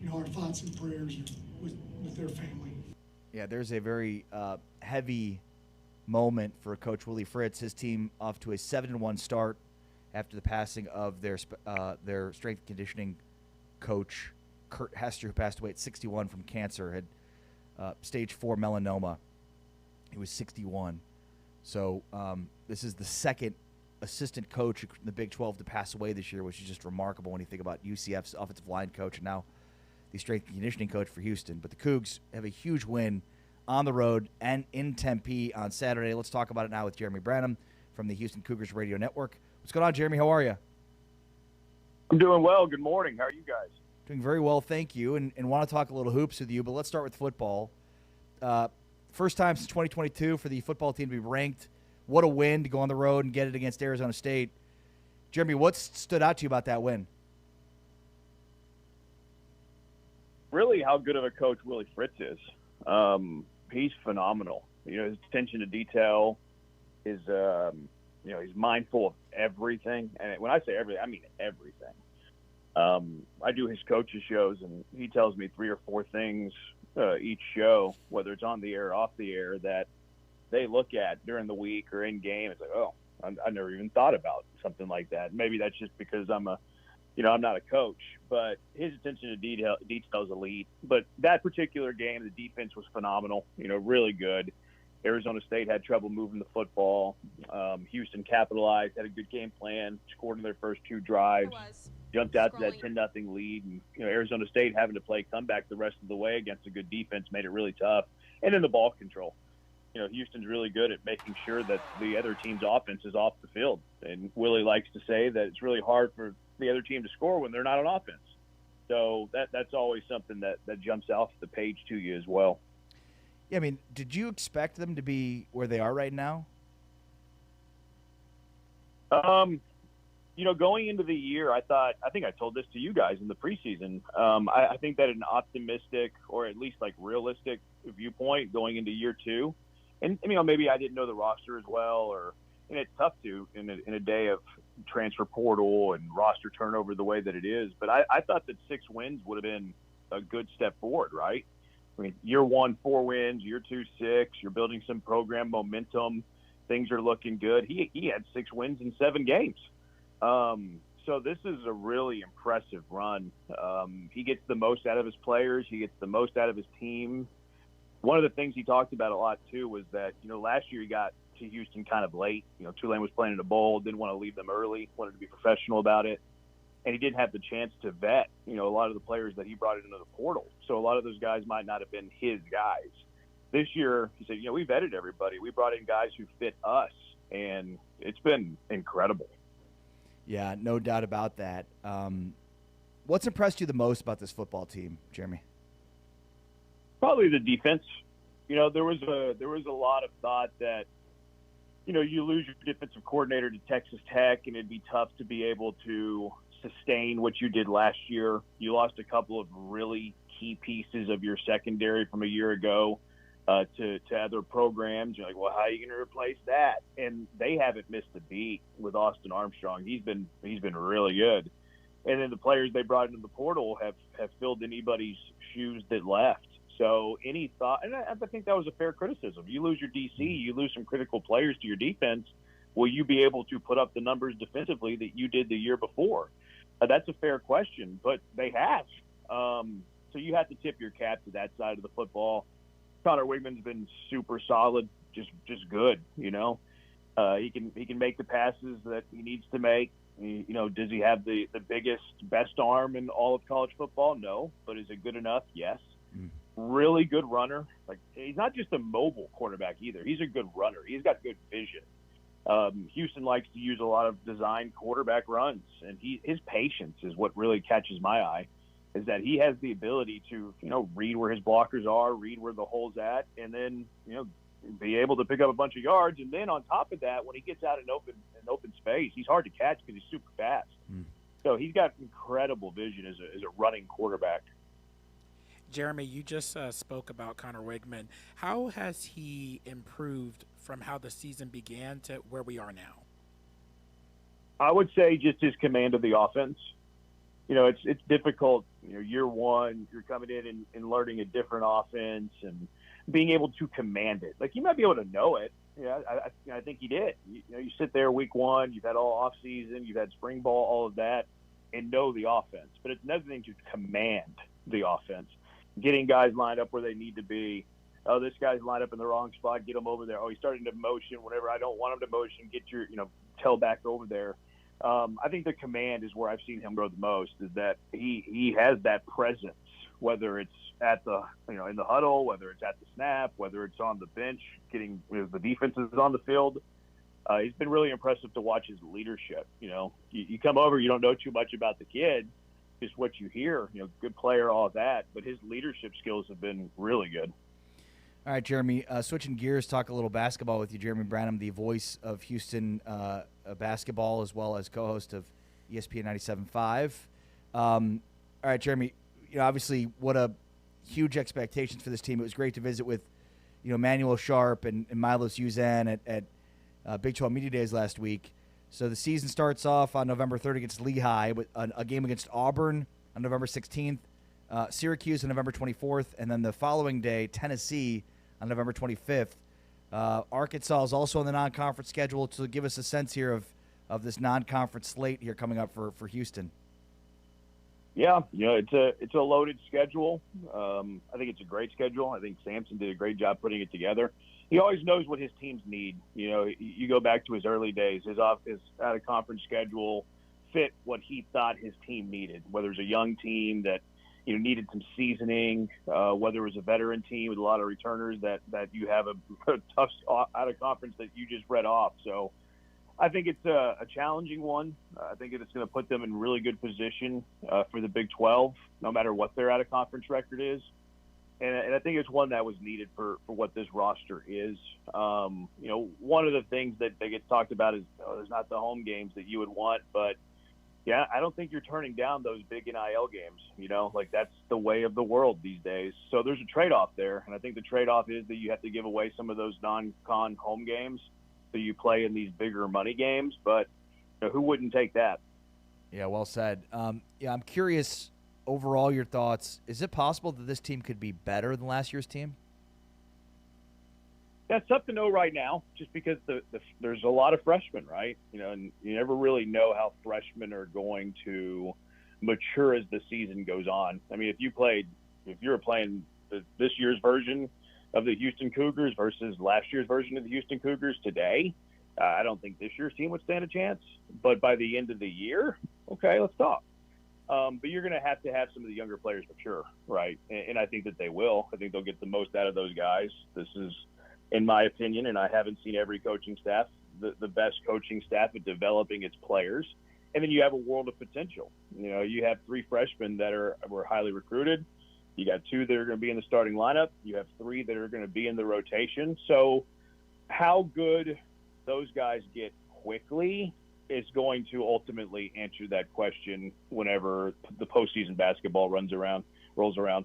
And our thoughts and prayers are with their family. Yeah, there's a very heavy moment for Coach Willie Fritz. His team off to a 7-1 start after the passing of their strength and conditioning coach, Kurt Hester, who passed away at 61 from cancer, had stage 4 melanoma. He was 61. So this is the second assistant coach in the Big 12 to pass away this year, which is just remarkable when you think about UCF's offensive line coach and now the strength and conditioning coach for Houston. But the Cougs have a huge win on the road and in Tempe on Saturday. Let's talk about it now with Jeremy Branham from the Houston Cougars Radio Network. What's going on, Jeremy? How are you? I'm doing well. Good morning. How are you guys? Doing very well, thank you, and want to talk a little hoops with you, but let's start with football. First time since 2022 for the football team to be ranked. What a win to go on the road and get it against Arizona State. Jeremy, what stood out to you about that win? Really how good of a coach Willie Fritz is. He's phenomenal. His attention to detail is, he's mindful of everything. And when I say everything, I mean everything. I do his coaches shows, and he tells me 3 or 4 things each show, whether it's on the air or off the air, that they look at during the week or in game. It's like, oh, I never even thought about something like that. Maybe that's just because I'm not a coach, but his attention to detail is elite. But that particular game, the defense was phenomenal, really good. Arizona State had trouble moving the football. Houston capitalized, had a good game plan, scored in their first 2 drives, jumped out to that 10-0 lead. And, Arizona State having to play comeback the rest of the way against a good defense made it really tough. And then the ball control. Houston's really good at making sure that the other team's offense is off the field. And Willie likes to say that it's really hard for the other team to score when they're not on offense. So that's always something that jumps off the page to you as well. Yeah, I mean, did you expect them to be where they are right now? Going into the year, I think I told this to you guys in the preseason. I think that an optimistic or at least like realistic viewpoint going into year two, and maybe I didn't know the roster as well, and it's tough to in a day of transfer portal and roster turnover the way that it is. But I thought that 6 wins would have been a good step forward, right? I mean, year 1, 4 wins, year 2, 6. You're building some program momentum. Things are looking good. He had 6 wins in 7 games. So this is a really impressive run. He gets the most out of his players. He gets the most out of his team. One of the things he talked about a lot too was that, last year he got to Houston kind of late. Tulane was playing in a bowl, didn't want to leave them early, wanted to be professional about it. And he didn't have the chance to vet, a lot of the players that he brought into the portal. So a lot of those guys might not have been his guys. This year, he said, we vetted everybody. We brought in guys who fit us, and it's been incredible. Yeah, no doubt about that. What's impressed you the most about this football team, Jeremy? Probably the defense. There was a lot of thought that, you lose your defensive coordinator to Texas Tech, and it'd be tough to be able to sustain what you did last year. You lost a couple of really key pieces of your secondary from a year ago to other programs. You're like, well, how are you going to replace that? And they haven't missed a beat with Austin Armstrong. He's been really good. And then the players they brought into the portal have filled anybody's shoes that left. So any thought, and I think that was a fair criticism. You lose your DC, you lose some critical players to your defense. Will you be able to put up the numbers defensively that you did the year before? That's a fair question, but they have. So you have to tip your cap to that side of the football. Connor Wigman's been super solid, just good. He can make the passes that he needs to make. Does he have the biggest, best arm in all of college football? No, but is it good enough? Yes. Really good runner. Like, he's not just a mobile quarterback either. He's a good runner. He's got good vision. Houston likes to use a lot of design quarterback runs, and his patience is what really catches my eye. Is that he has the ability to, read where his blockers are, read where the hole's at, and then, be able to pick up a bunch of yards. And then on top of that, when he gets out in open space, he's hard to catch because he's super fast. So he's got incredible vision as a running quarterback. Jeremy, you just spoke about Connor Wigman. How has he improved from how the season began to where we are now? I would say just his command of the offense. It's difficult. Year one, you're coming in and learning a different offense and being able to command it. Like, you might be able to know it. I think he did. You sit there week one, you've had all off season, you've had spring ball, all of that, and know the offense. But it's another thing to command the offense, getting guys lined up where they need to be. Oh, this guy's lined up in the wrong spot, get him over there. Oh, he's starting to motion. Whenever I don't want him to motion, get your tail back over there. I think the command is where I've seen him grow the most, is that he has that presence, whether it's at the, in the huddle, whether it's at the snap, whether it's on the bench, getting the defenses on the field. He's been really impressive to watch his leadership. You come over, you don't know too much about the kid, just what you hear, good player, all of that, but his leadership skills have been really good. All right, Jeremy, switching gears, talk a little basketball with you. Jeremy Branham, the voice of Houston basketball, as well as co-host of ESPN 97.5. All right, Jeremy, obviously what a huge expectations for this team. It was great to visit with, Manuel Sharp and Milos Uzan at Big 12 Media Days last week. So the season starts off on November 3rd against Lehigh, with a game against Auburn on November 16th, Syracuse on November 24th, and then the following day, Tennessee on November 25th. Arkansas is also on the non-conference schedule. To give us a sense here of this non-conference slate here coming up for Houston. Yeah, it's a loaded schedule. I think it's a great schedule. I think Sampson did a great job putting it together. He always knows what his teams need. You go back to his early days. His out-of-conference schedule fit what he thought his team needed, whether it was a young team that needed some seasoning, whether it was a veteran team with a lot of returners that you have a tough out-of-conference that you just read off. So I think it's a challenging one. I think it's going to put them in really good position for the Big 12, no matter what their out-of-conference record is. And I think it's one that was needed for what this roster is. One of the things that they get talked about is there's not the home games that you would want, but yeah, I don't think you're turning down those big NIL games. That's the way of the world these days. So there's a trade-off there, and I think the trade-off is that you have to give away some of those non-con home games so you play in these bigger money games. But who wouldn't take that? Yeah, well said. I'm curious, overall, your thoughts. Is it possible that this team could be better than last year's team? That's tough to know right now, just because there's a lot of freshmen, right? And you never really know how freshmen are going to mature as the season goes on. I mean, if you were playing this year's version of the Houston Cougars versus last year's version of the Houston Cougars today, I don't think this year's team would stand a chance. But by the end of the year, okay, let's talk. But you're going to have some of the younger players mature, right? And I think that they will. I think they'll get the most out of those guys. This is, in my opinion, and I haven't seen every coaching staff, the best coaching staff at developing its players. And then you have a world of potential. You have 3 freshmen that were highly recruited. You got 2 that are going to be in the starting lineup. You have 3 that are going to be in the rotation. So how good those guys get quickly is going to ultimately answer that question whenever the postseason basketball rolls around.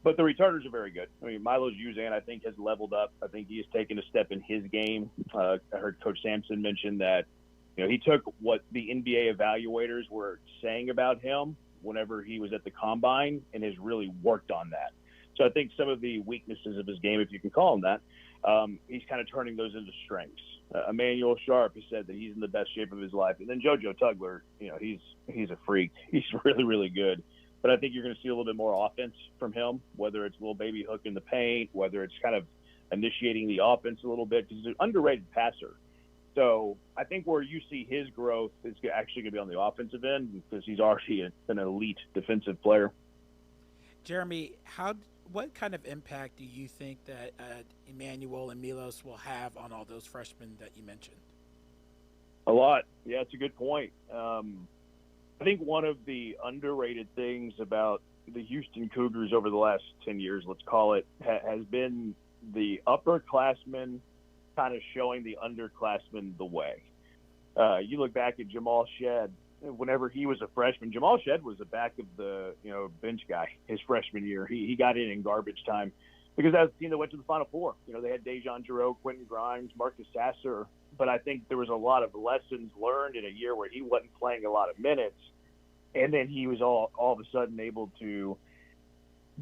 But the returners are very good. I mean, Milos Uzan, I think, has leveled up. I think he has taken a step in his game. I heard Coach Sampson mention that, he took what the NBA evaluators were saying about him whenever he was at the combine and has really worked on that. So I think some of the weaknesses of his game, if you can call them that, he's kind of turning those into strengths. Emmanuel Sharp has said that he's in the best shape of his life. And then JoJo Tugler, he's a freak. He's really, really good. But I think you're going to see a little bit more offense from him, whether it's a little baby hook in the paint, whether it's kind of initiating the offense a little bit, because he's an underrated passer. So I think where you see his growth is actually going to be on the offensive end, because he's already an elite defensive player. Jeremy, what kind of impact do you think that Emmanuel and Milos will have on all those freshmen that you mentioned? A lot. Yeah, it's a good point. I think one of the underrated things about the Houston Cougars over the last 10 years, let's call it, has been the upperclassmen kind of showing the underclassmen the way. You look back at Jamal Shedd. Whenever he was a freshman, Jamal Shedd was the back of the bench guy his freshman year. He got in garbage time because that was the team that went to the Final Four. They had Dejan Giroux, Quentin Grimes, Marcus Sasser. But I think there was a lot of lessons learned in a year where he wasn't playing a lot of minutes. And then he was all of a sudden able to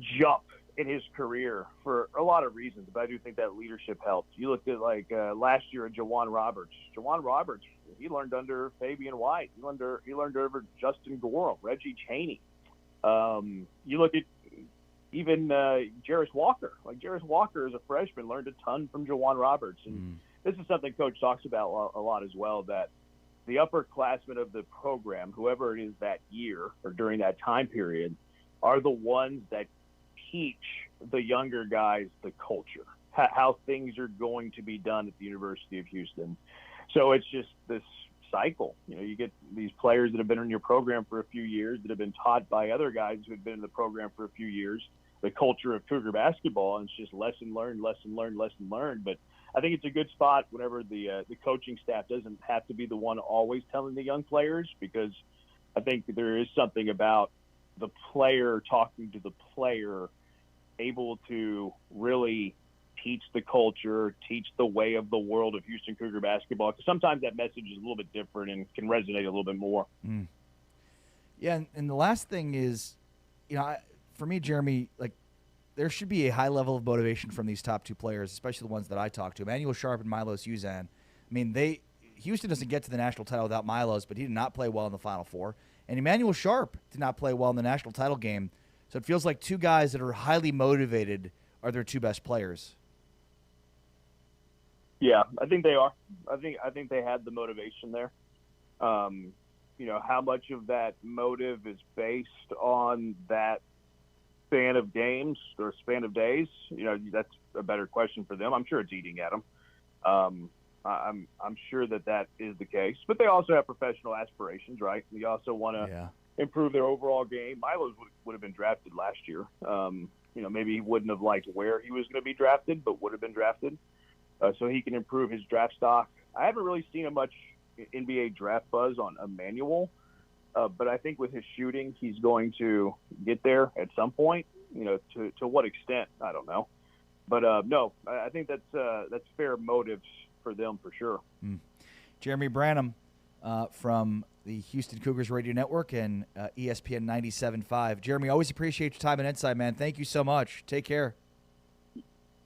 jump in his career for a lot of reasons. But I do think that leadership helped. You looked at last year at Jawan Roberts. Jawan Roberts, he learned under Fabian White. He learned over Justin Gorham, Reggie Chaney. You look at even Jarris Walker. Jarris Walker as a freshman learned a ton from Jawan Roberts. And this is something Coach talks about a lot as well, that the upperclassmen of the program, whoever it is that year or during that time period, are the ones that teach the younger guys the culture, how things are going to be done at the University of Houston. So it's just this cycle. You get these players that have been in your program for a few years that have been taught by other guys who have been in the program for a few years the culture of Cougar basketball, and it's just lesson learned. But I think it's a good spot whenever the coaching staff doesn't have to be the one always telling the young players, because I think there is something about the player talking to the player, able to really teach the culture, teach the way of the world of Houston Cougar basketball. Because sometimes that message is a little bit different and can resonate a little bit more. Yeah, and the last thing is, for me, Jeremy, there should be a high level of motivation from these top 2 players, especially the ones that I talked to, Emmanuel Sharp and Milos Uzan. I mean, Houston doesn't get to the national title without Milos, but he did not play well in the Final Four. And Emmanuel Sharp did not play well in the national title game. So it feels like 2 guys that are highly motivated are their 2 best players. Yeah, I think they are. I think they had the motivation there. How much of that motive is based on that span of games or span of days? That's a better question for them. I'm sure it's eating at them. I'm sure that is the case. But they also have professional aspirations, right? They also want to improve their overall game. Milos would have been drafted last year. Maybe he wouldn't have liked where he was going to be drafted, but would have been drafted. So he can improve his draft stock. I haven't really seen a much NBA draft buzz on Emmanuel, but I think with his shooting, he's going to get there at some point. To what extent, I don't know. But no, I think that's fair motives for them for sure. Jeremy Branham from the Houston Cougars Radio Network and ESPN 97.5. Jeremy, always appreciate your time and insight, man. Thank you so much. Take care.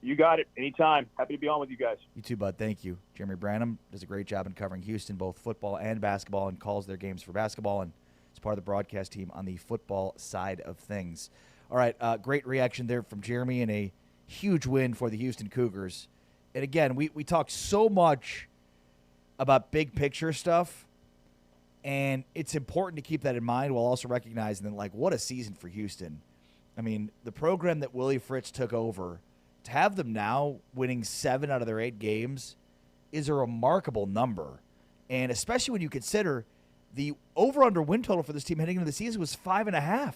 You got it. Anytime. Happy to be on with you guys. You too, bud. Thank you. Jeremy Branham does a great job in covering Houston, both football and basketball, and calls their games for basketball, and is part of the broadcast team on the football side of things. All right, great reaction there from Jeremy, and a huge win for the Houston Cougars. And again, we talk so much about big picture stuff, and it's important to keep that in mind while also recognizing that, like, what a season for Houston. I mean, the program that Willie Fritz took over, to have them now winning 7 out of their 8 games is a remarkable number. And especially when you consider the over-under win total for this team heading into the season was 5.5.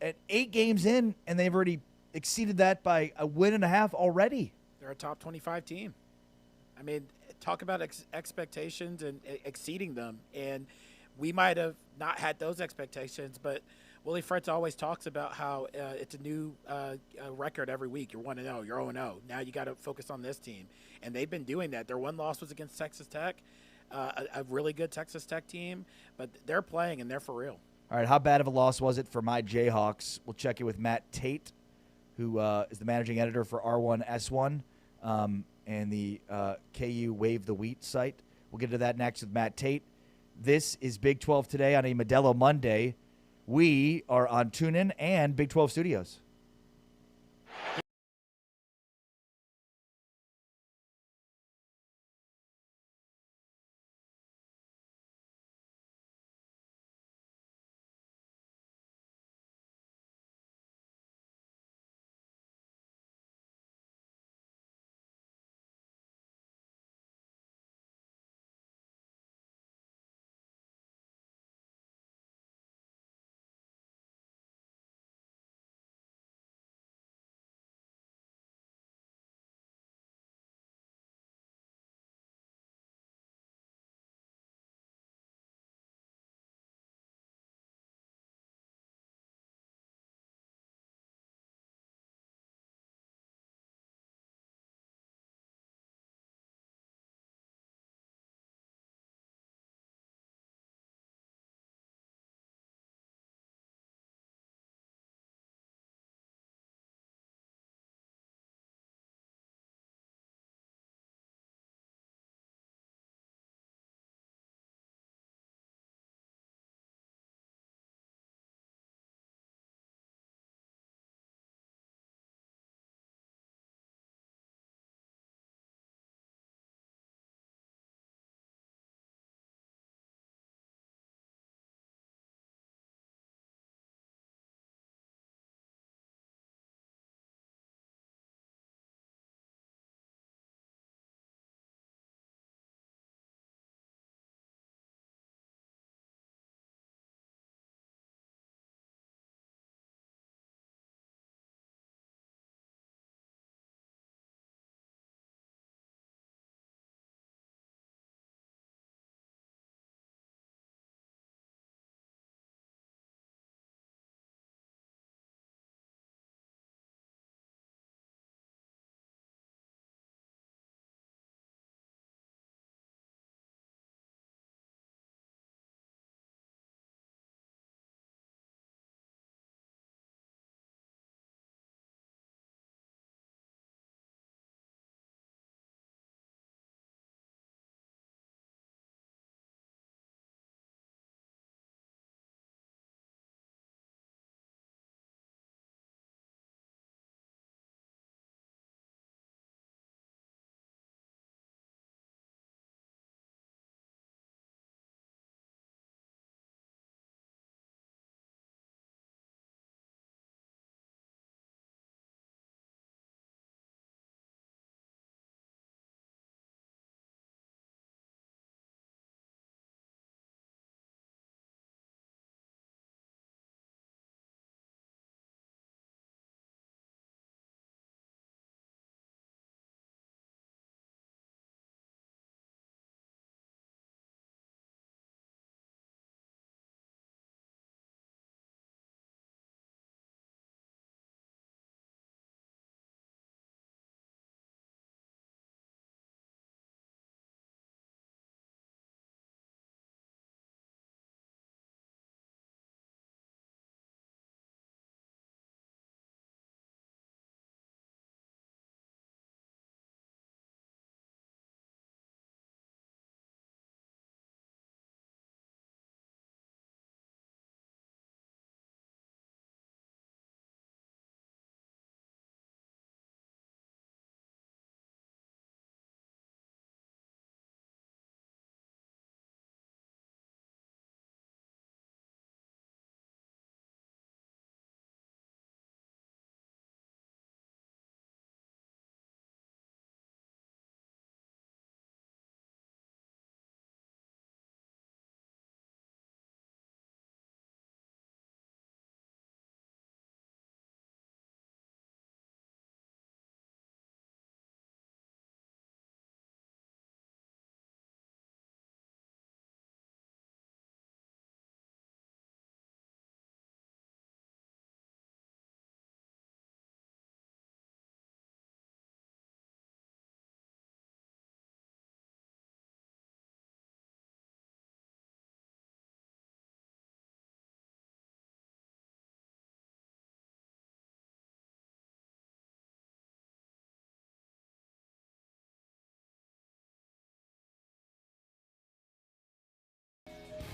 At 8 games in, and they've already exceeded that by a win and a half already. They're a top 25 team. I mean, talk about expectations and exceeding them. And we might have not had those expectations, but Willie Fritz always talks about how it's a new record every week. You're 1-0, you're 0-0. Now you got to focus on this team. And they've been doing that. Their one loss was against Texas Tech, a really good Texas Tech team, but they're playing and they're for real. All right, how bad of a loss was it for my Jayhawks? We'll check in with Matt Tate, who is the managing editor for R1S1 and the KU Wave the Wheat site. We'll get to that next with Matt Tate. This is Big 12 Today on a Modelo Monday. We are on TuneIn and Big 12 Studios.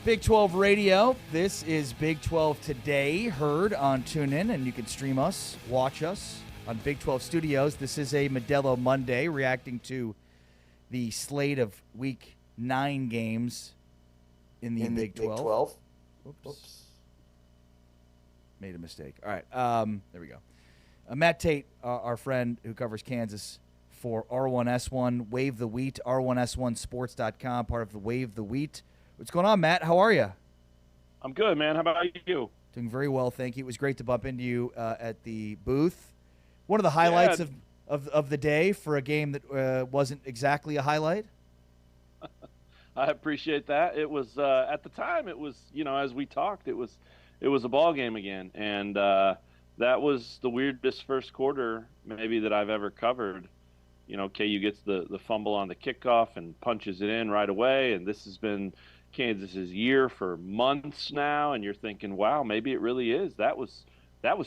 Big 12 Radio. This is Big 12 Today, heard on TuneIn, and you can stream us, watch us on Big 12 Studios. This is a Modelo Monday, reacting to the slate of Week 9 games in the Big 12. Whoops. Made a mistake. All right, there we go. Matt Tate, our friend who covers Kansas for R1S1, Wave the Wheat, R1S1Sports.com, part of the Wave the Wheat. What's going on, Matt? How are you? I'm good, man. How about you? Doing very well, thank you. It was great to bump into you at the booth. One of the highlights of the day for a game that wasn't exactly a highlight. I appreciate that. It was at the time. It was, as we talked, it was a ball game again, and that was the weirdest first quarter maybe that I've ever covered. KU gets the fumble on the kickoff and punches it in right away, and this has been Kansas's year for months now, and you're thinking, wow, maybe it really is. That was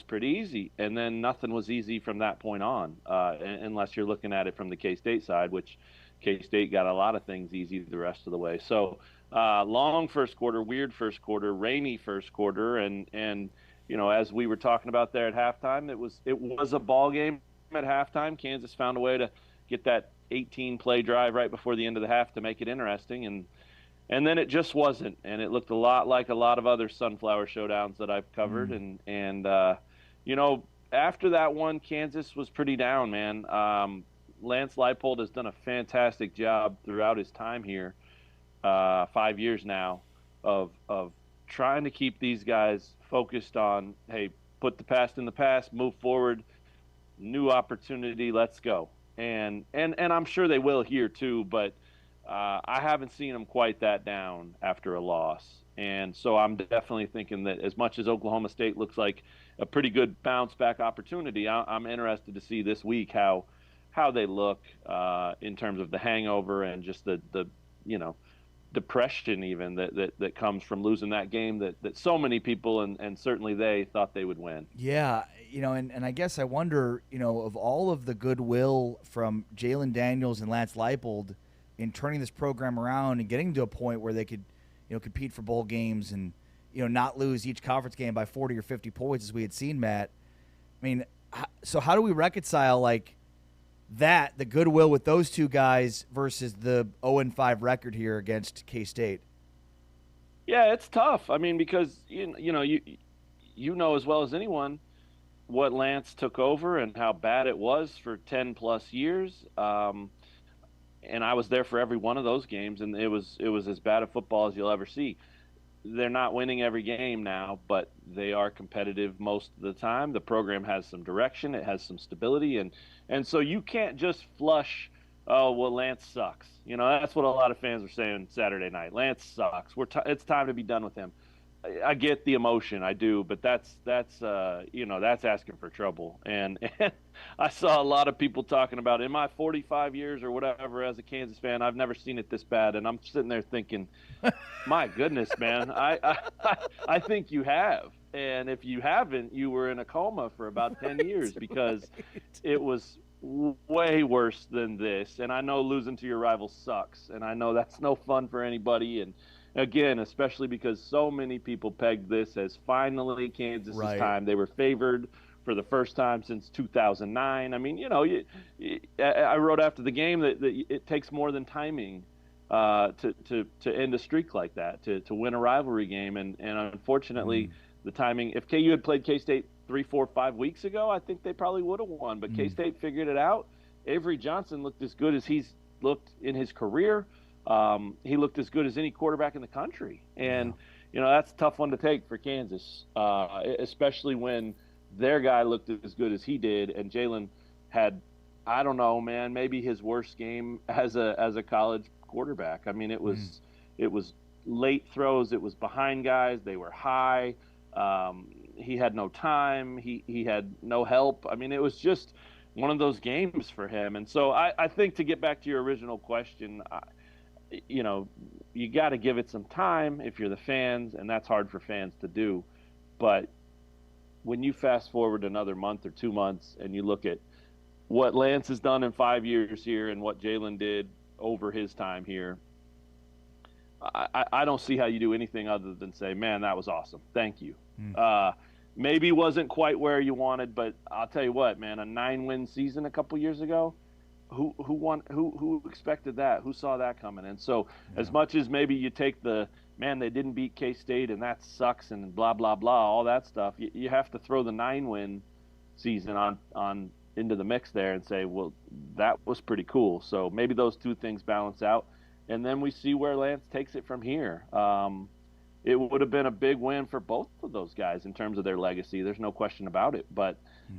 pretty easy, and then nothing was easy from that point on, unless you're looking at it from the K-State side, which K-State got a lot of things easy the rest of the way. So long first quarter, weird first quarter, rainy first quarter, and as we were talking about there at halftime, it was a ball game at halftime. Kansas found a way to get that 18-play drive right before the end of the half to make it interesting, and then it just wasn't, and it looked a lot like a lot of other Sunflower showdowns that I've covered, and after that one, Kansas was pretty down, man. Lance Leipold has done a fantastic job throughout his time here, 5 years now, of trying to keep these guys focused on, hey, put the past in the past, move forward, new opportunity, let's go. And I'm sure they will here too, but I haven't seen them quite that down after a loss. And so I'm definitely thinking that as much as Oklahoma State looks like a pretty good bounce back opportunity, I'm interested to see this week how they look in terms of the hangover and just the depression even that comes from losing that game that so many people and certainly they thought they would win. Yeah, and I guess I wonder, of all of the goodwill from Jalen Daniels and Lance Leipold in turning this program around and getting to a point where they could, compete for bowl games and, not lose each conference game by 40 or 50 points as we had seen, Matt. I mean, so how do we reconcile, the goodwill with those two guys versus the 0-5 record here against K-State? Yeah, it's tough. I mean, because you know as well as anyone what Lance took over and how bad it was for 10 plus years. And I was there for every one of those games, and it was as bad a football as you'll ever see. They're not winning every game now, but they are competitive most of the time. The program has some direction, it has some stability, and so you can't just flush, oh, well, Lance sucks. That's what a lot of fans were saying Saturday night. Lance sucks. It's time to be done with him. I get the emotion, I do, but that's asking for trouble. And I saw a lot of people talking about, in my 45 years or whatever as a Kansas fan, I've never seen it this bad. And I'm sitting there thinking, my goodness, man, I think you have. And if you haven't, you were in a coma for about 10 years because it was way worse than this. And I know losing to your rival sucks, and I know that's no fun for anybody. And again, especially because so many people pegged this as finally Kansas's time. They were favored for the first time since 2009. I mean, I wrote after the game that it takes more than timing to end a streak like that, to win a rivalry game. And unfortunately, the timing, if KU had played K-State 3, 4, 5 weeks ago, I think they probably would have won. But K-State figured it out. Avery Johnson looked as good as he's looked in his career. He looked as good as any quarterback in the country. And, that's a tough one to take for Kansas, especially when their guy looked as good as he did. And Jalen had, I don't know, man, maybe his worst game as a college quarterback. I mean, it was late throws. It was behind guys. They were high. He had no time. He had no help. I mean, it was just one of those games for him. And so I think, to get back to your original question, you got to give it some time if you're the fans, and that's hard for fans to do. But when you fast forward another month or 2 months and you look at what Lance has done in 5 years here and what Jalen did over his time here, I don't see how you do anything other than say, man, that was awesome. Thank you. Mm. Maybe wasn't quite where you wanted, but I'll tell you what, man, a 9-win season a couple years ago, who expected that? Who saw that coming? And so as much as maybe you take the, man, they didn't beat K-State and that sucks and blah, blah, blah, all that stuff, you have to throw the 9-win season on into the mix there and say, well, that was pretty cool. So maybe those two things balance out. And then we see where Lance takes it from here. It would have been a big win for both of those guys in terms of their legacy. There's no question about it, but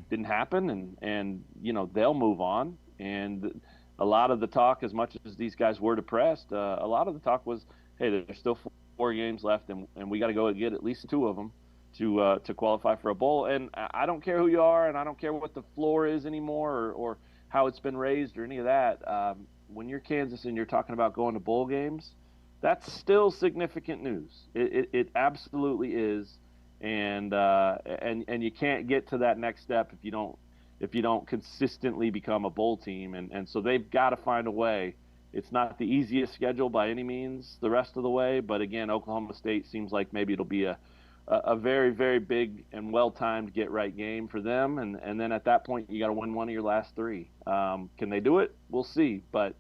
didn't happen. And they'll move on. And a lot of the talk, as much as these guys were depressed, a lot of the talk was, hey, there's still 4 games left, and we got to go and get at least 2 of them to qualify for a bowl. And I don't care who you are, and I don't care what the floor is anymore or how it's been raised or any of that. When you're Kansas and you're talking about going to bowl games, that's still significant news. It absolutely is, and you can't get to that next step if you don't consistently become a bowl team, and so they've got to find a way. It's not the easiest schedule by any means the rest of the way, but again, Oklahoma State seems like maybe it'll be a very, very big and well-timed get-right game for them, and then at that point you got to win one of your last 3. Can they do it? We'll see, but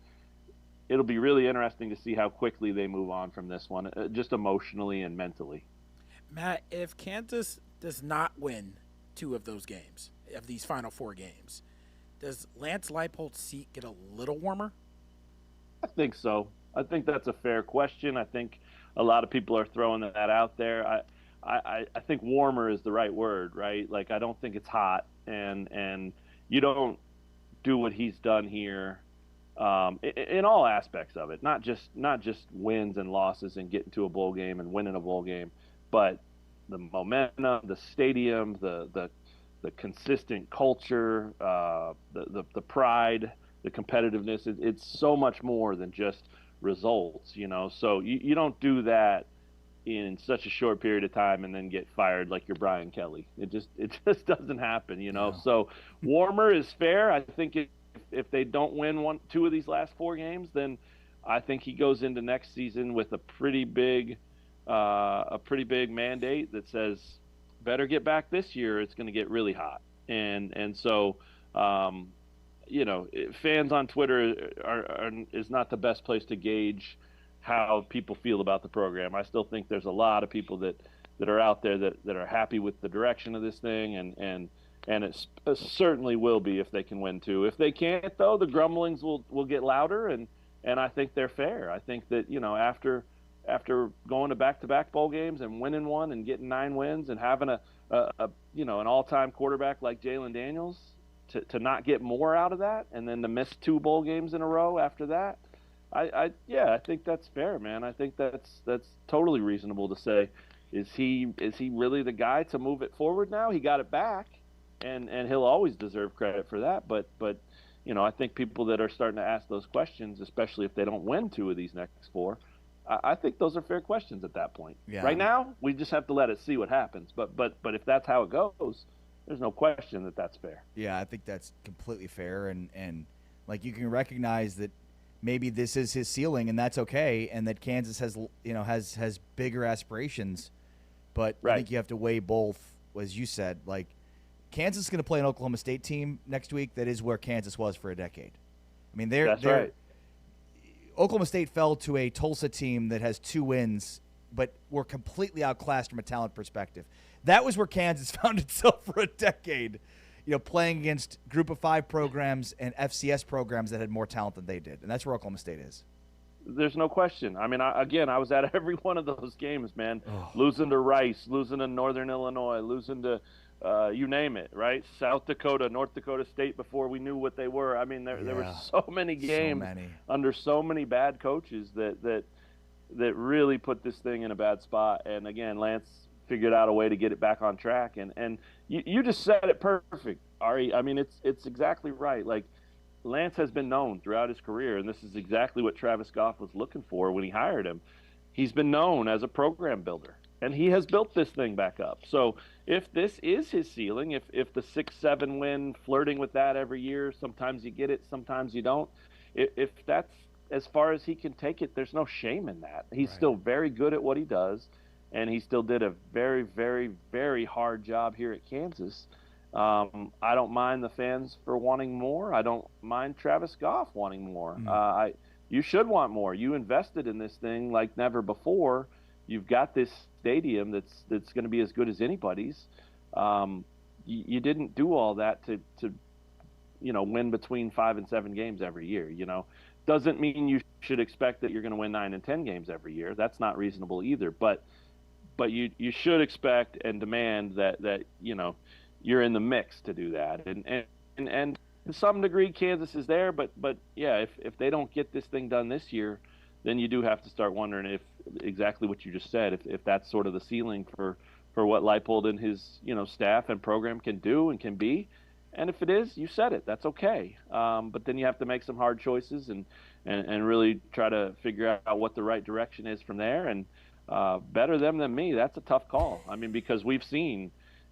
it'll be really interesting to see how quickly they move on from this one, just emotionally and mentally. Matt, if Kansas does not win 2 of those games, of these final 4 games, does Lance Leipold's seat get a little warmer? I think so. I think that's a fair question. I think a lot of people are throwing that out there. I think warmer is the right word, right? Like, I don't think it's hot, and you don't do what he's done here in all aspects of it, not just wins and losses and getting to a bowl game and winning a bowl game, but the momentum, the stadium, the consistent culture, the pride, the competitiveness. It's so much more than just results, So you don't do that in such a short period of time and then get fired like you're Brian Kelly. It just doesn't happen, No. So warmer is fair. I think if they don't win 2 of these last 4 games, then I think he goes into next season with a pretty big mandate that says, better get back this year. It's going to get really hot. And so, fans on Twitter is not the best place to gauge how people feel about the program. I still think there's a lot of people that are out there that are happy with the direction of this thing, and it certainly will be if they can win 2. If they can't, though, the grumblings will get louder, and I think they're fair. I think that, after going to back-to-back bowl games and winning one and getting 9 wins and having an all-time quarterback like Jalen Daniels, to not get more out of that and then to miss 2 bowl games in a row after that, I think that's fair, man. I think that's totally reasonable to say. Is he really the guy to move it forward now? He got it back, and he'll always deserve credit for that. But I think people that are starting to ask those questions, especially if they don't win 2 of these next 4, I think those are fair questions at that point. Yeah. Right now, we just have to let it see what happens. But if that's how it goes, there's no question that that's fair. Yeah, I think that's completely fair, and like, you can recognize that maybe this is his ceiling, and that's okay, and that Kansas has bigger aspirations, but right. I think you have to weigh both, as you said. Like, Kansas is going to play an Oklahoma State team next week that is where Kansas was for a decade. I mean, they're right. Oklahoma State fell to a Tulsa team that has 2 wins, but were completely outclassed from a talent perspective. That was where Kansas found itself for a decade, playing against Group of 5 programs and FCS programs that had more talent than they did. And that's where Oklahoma State is. There's no question. I mean, I was at every one of those games, man. Losing to Rice, losing to Northern Illinois, losing to you name it, right? South Dakota, North Dakota State before we knew what they were. I mean, there were so many games under so many bad coaches that really put this thing in a bad spot. And again, Lance figured out a way to get it back on track. And you just said it perfect, Ari. I mean, it's exactly right. Like, Lance has been known throughout his career, and this is exactly what Travis Goff was looking for when he hired him. He's been known as a program builder, and he has built this thing back up. So if this is his ceiling, if the 6-7 win, flirting with that every year, sometimes you get it, sometimes you don't. If that's as far as he can take it, there's no shame in that. He's still very good at what he does, and he still did a very, very, very hard job here at Kansas. I don't mind the fans for wanting more. I don't mind Travis Goff wanting more. You should want more. You invested in this thing like never before. You've got this stadium that's going to be as good as anybody's. You didn't do all that to win between 5 and 7 games every year. Doesn't mean you should expect that you're going to win 9 and 10 games every year. That's not reasonable either. But you should expect and demand that you're in the mix to do that. And to some degree, Kansas is there. But yeah, if they don't get this thing done this year, then you do have to start wondering if exactly what you just said, if that's sort of the ceiling for what Leipold and his staff and program can do and can be. And if it is, you said it. That's okay. But then you have to make some hard choices and really try to figure out what the right direction is from there. And better them than me, that's a tough call. I mean, because we've seen,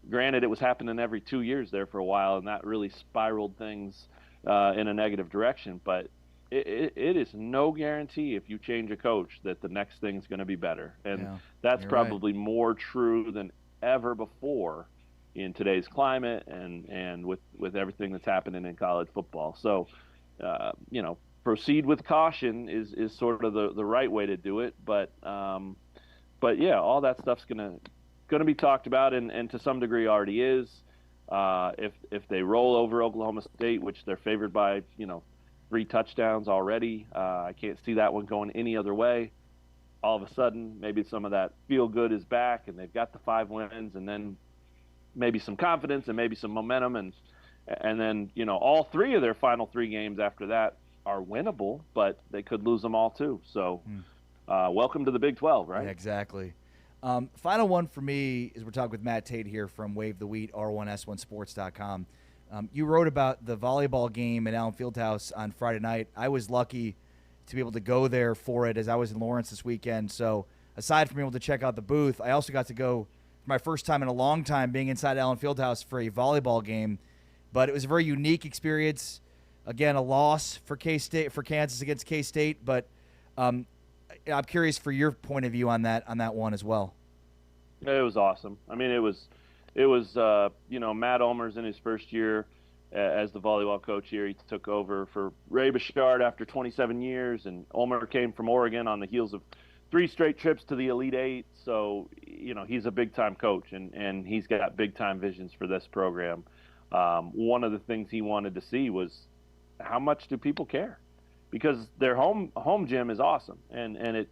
granted, it was happening every 2 years there for a while, and that really spiraled things in a negative direction. But it is no guarantee if you change a coach that the next thing's going to be better. And that's probably more true than ever before in today's climate and with everything that's happening in college football. So, proceed with caution is sort of the right way to do it. But yeah, all that stuff's gonna be talked about and to some degree already is. If they roll over Oklahoma State, which they're favored by 3 touchdowns already, I can't see that one going any other way. All of a sudden, maybe some of that feel good is back, and they've got the 5 wins, and then maybe some confidence and maybe some momentum, and then all 3 of their final 3 games after that are winnable, but they could lose them all too. So welcome to the Big 12, right? Yeah, exactly. Final one for me is we're talking with Matt Tate here from Wave the Wheat, R1S1Sports.com. You wrote about the volleyball game at Allen Fieldhouse on Friday night. I was lucky to be able to go there for it as I was in Lawrence this weekend. So aside from being able to check out the booth, I also got to go for my first time in a long time being inside Allen Fieldhouse for a volleyball game. But it was a very unique experience. Again, a loss for K-State, for Kansas against K-State. But I'm curious for your point of view on that one as well. It was awesome. I mean, it was Matt Ulmer's in his first year as the volleyball coach here. He took over for Ray Bouchard after 27 years, and Ulmer came from Oregon on the heels of 3 straight trips to the Elite Eight. So, he's a big-time coach, and he's got big-time visions for this program. One of the things he wanted to see was how much do people care? Because their home gym is awesome, and it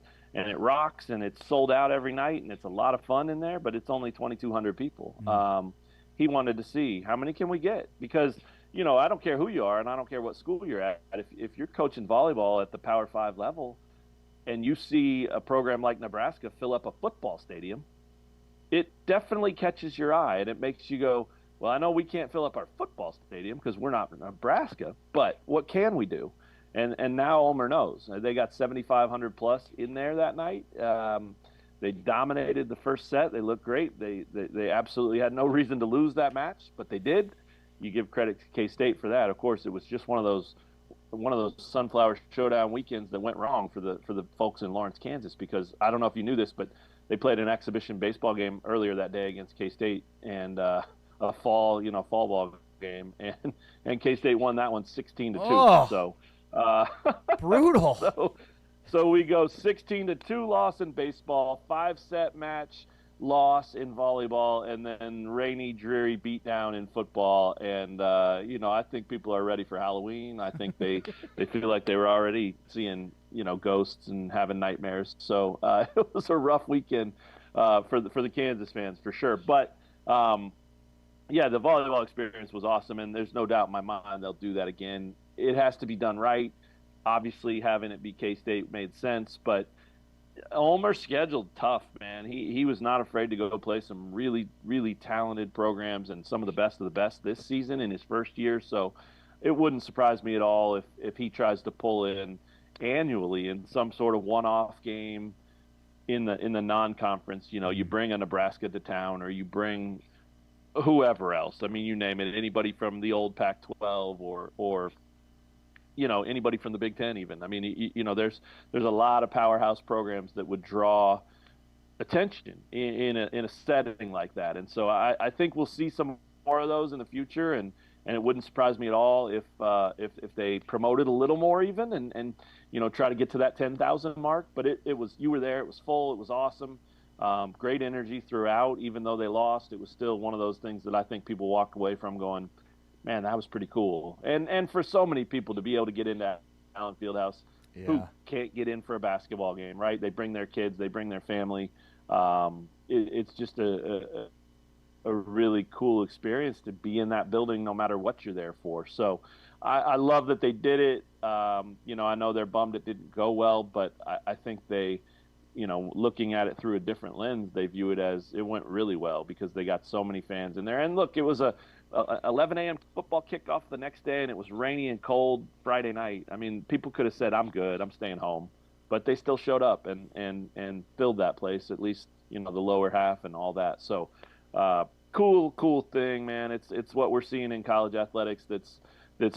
rocks, and it's sold out every night, and it's a lot of fun in there, but it's only 2,200 people. He wanted to see how many can we get, because I don't care who you are, and I don't care what school you're at. If you're coaching volleyball at the Power 5 level, and you see a program like Nebraska fill up a football stadium, it definitely catches your eye, and it makes you go, well, I know we can't fill up our football stadium because we're not Nebraska, but what can we do? And now Ulmer knows. They got 7,500 plus in there that night. They dominated the first set. They looked great. They absolutely had no reason to lose that match, but they did. You give credit to K-State for that. Of course, it was just one of those Sunflower Showdown weekends that went wrong for the folks in Lawrence, Kansas, because I don't know if you knew this, but they played an exhibition baseball game earlier that day against K-State and a fall ball game, and K-State won that one 16-2. Oh. So. Brutal. So we go 16-2 loss in baseball, 5-set match loss in volleyball, and then rainy, dreary beatdown in football. And I think people are ready for Halloween. I think they feel like they were already seeing ghosts and having nightmares. So it was a rough weekend for the Kansas fans for sure. But yeah, the volleyball experience was awesome, and there's no doubt in my mind they'll do that again. It has to be done right. Obviously, having it be K-State made sense, but Ulmer scheduled tough, man. He was not afraid to go play some really, really talented programs and some of the best this season in his first year. So it wouldn't surprise me at all if he tries to pull in annually in some sort of one-off game in the non-conference. You bring a Nebraska to town, or you bring whoever else. I mean, you name it, anybody from the old Pac-12 or anybody from the Big Ten even. I mean, there's a lot of powerhouse programs that would draw attention in a setting like that. And so I think we'll see some more of those in the future, and it wouldn't surprise me at all if they promote it a little more even, and try to get to that 10,000 mark. But it was, you were there, it was full, it was awesome. Great energy throughout. Even though they lost, it was still one of those things that I think people walked away from going, man, that was pretty cool. And for so many people to be able to get into Allen Fieldhouse, who can't get in for a basketball game, right? They bring their kids, they bring their family. It's just a really cool experience to be in that building no matter what you're there for. So I love that they did it. I know they're bummed it didn't go well, but I think they, looking at it through a different lens, they view it as it went really well because they got so many fans in there. And look, it was a 11 a.m. football kickoff the next day, and it was rainy and cold Friday night. I mean, people could have said, I'm good, I'm staying home. But they still showed up and filled that place, at least, the lower half and all that. So cool thing, man. It's what we're seeing in college athletics that's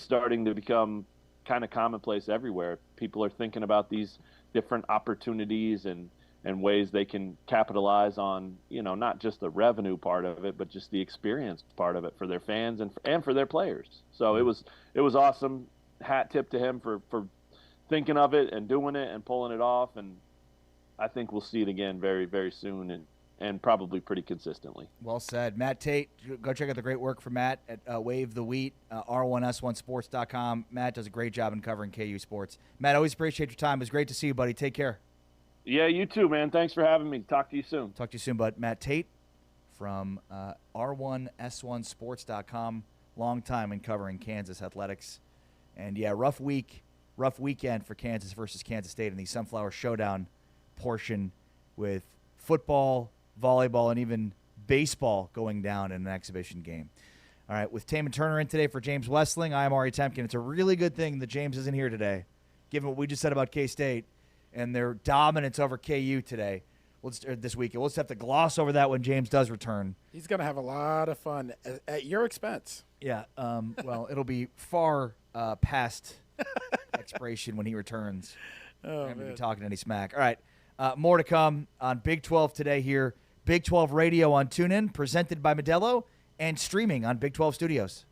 starting to become kind of commonplace everywhere. People are thinking about these different opportunities and ways they can capitalize on, not just the revenue part of it, but just the experience part of it for their fans and for their players. So it was awesome. Hat tip to him for thinking of it and doing it and pulling it off. And I think we'll see it again very, very soon and probably pretty consistently. Well said. Matt Tate, go check out the great work for Matt at Wave the Wheat, R1S1sports.com. Matt does a great job in covering KU sports. Matt, always appreciate your time. It was great to see you, buddy. Take care. Yeah, you too, man. Thanks for having me. Talk to you soon. Talk to you soon, bud. Matt Tate from R1S1sports.com. Long time in covering Kansas athletics. And, yeah, rough weekend for Kansas versus Kansas State in the Sunflower Showdown portion with football, volleyball, and even baseball going down in an exhibition game. All right, with Taman Turner in today for James Westling, I am Ari Temkin. It's a really good thing that James isn't here today, given what we just said about K-State and their dominance over KU today. This weekend. We'll just have to gloss over that when James does return. He's going to have a lot of fun at your expense. Yeah, well, it'll be far past expiration when he returns. Oh, I'm going to man. be talking any smack. All right, more to come on Big 12 today here. Big 12 Radio on TuneIn, presented by Modelo, and streaming on Big 12 Studios.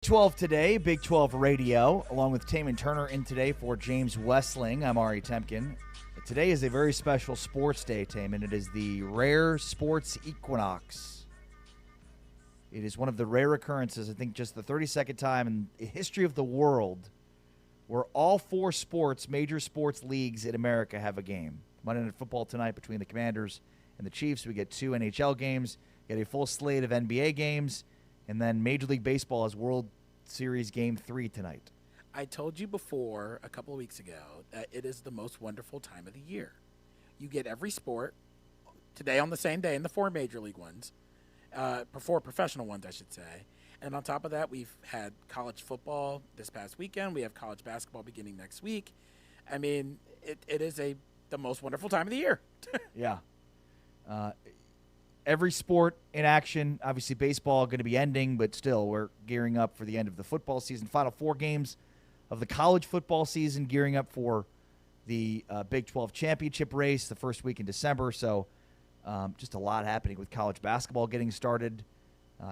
12 today, Big 12 Radio, along with Taman Turner in today for James Westling. I'm Ari Temkin. Today is a very special sports day, Taman. It is the rare sports equinox. It is one of the rare occurrences, I think just the 32nd time in the history of the world, where all four major sports leagues in America have a game. Monday Night Football tonight between the Commanders and the Chiefs. We get 2 NHL games, get a full slate of NBA games, and then Major League Baseball has World Series Game 3 tonight. I told you before, a couple of weeks ago, that it is the most wonderful time of the year. You get every sport today on the same day in the 4 major league ones, 4 professional ones, I should say. And on top of that, we've had college football this past weekend. We have college basketball beginning next week. I mean, it is the most wonderful time of the year. Yeah. Every sport in action. Obviously, baseball going to be ending, but still, we're gearing up for the end of the football season. Final 4 games of the college football season, gearing up for the Big 12 championship race the first week in December. So just a lot happening with college basketball getting started.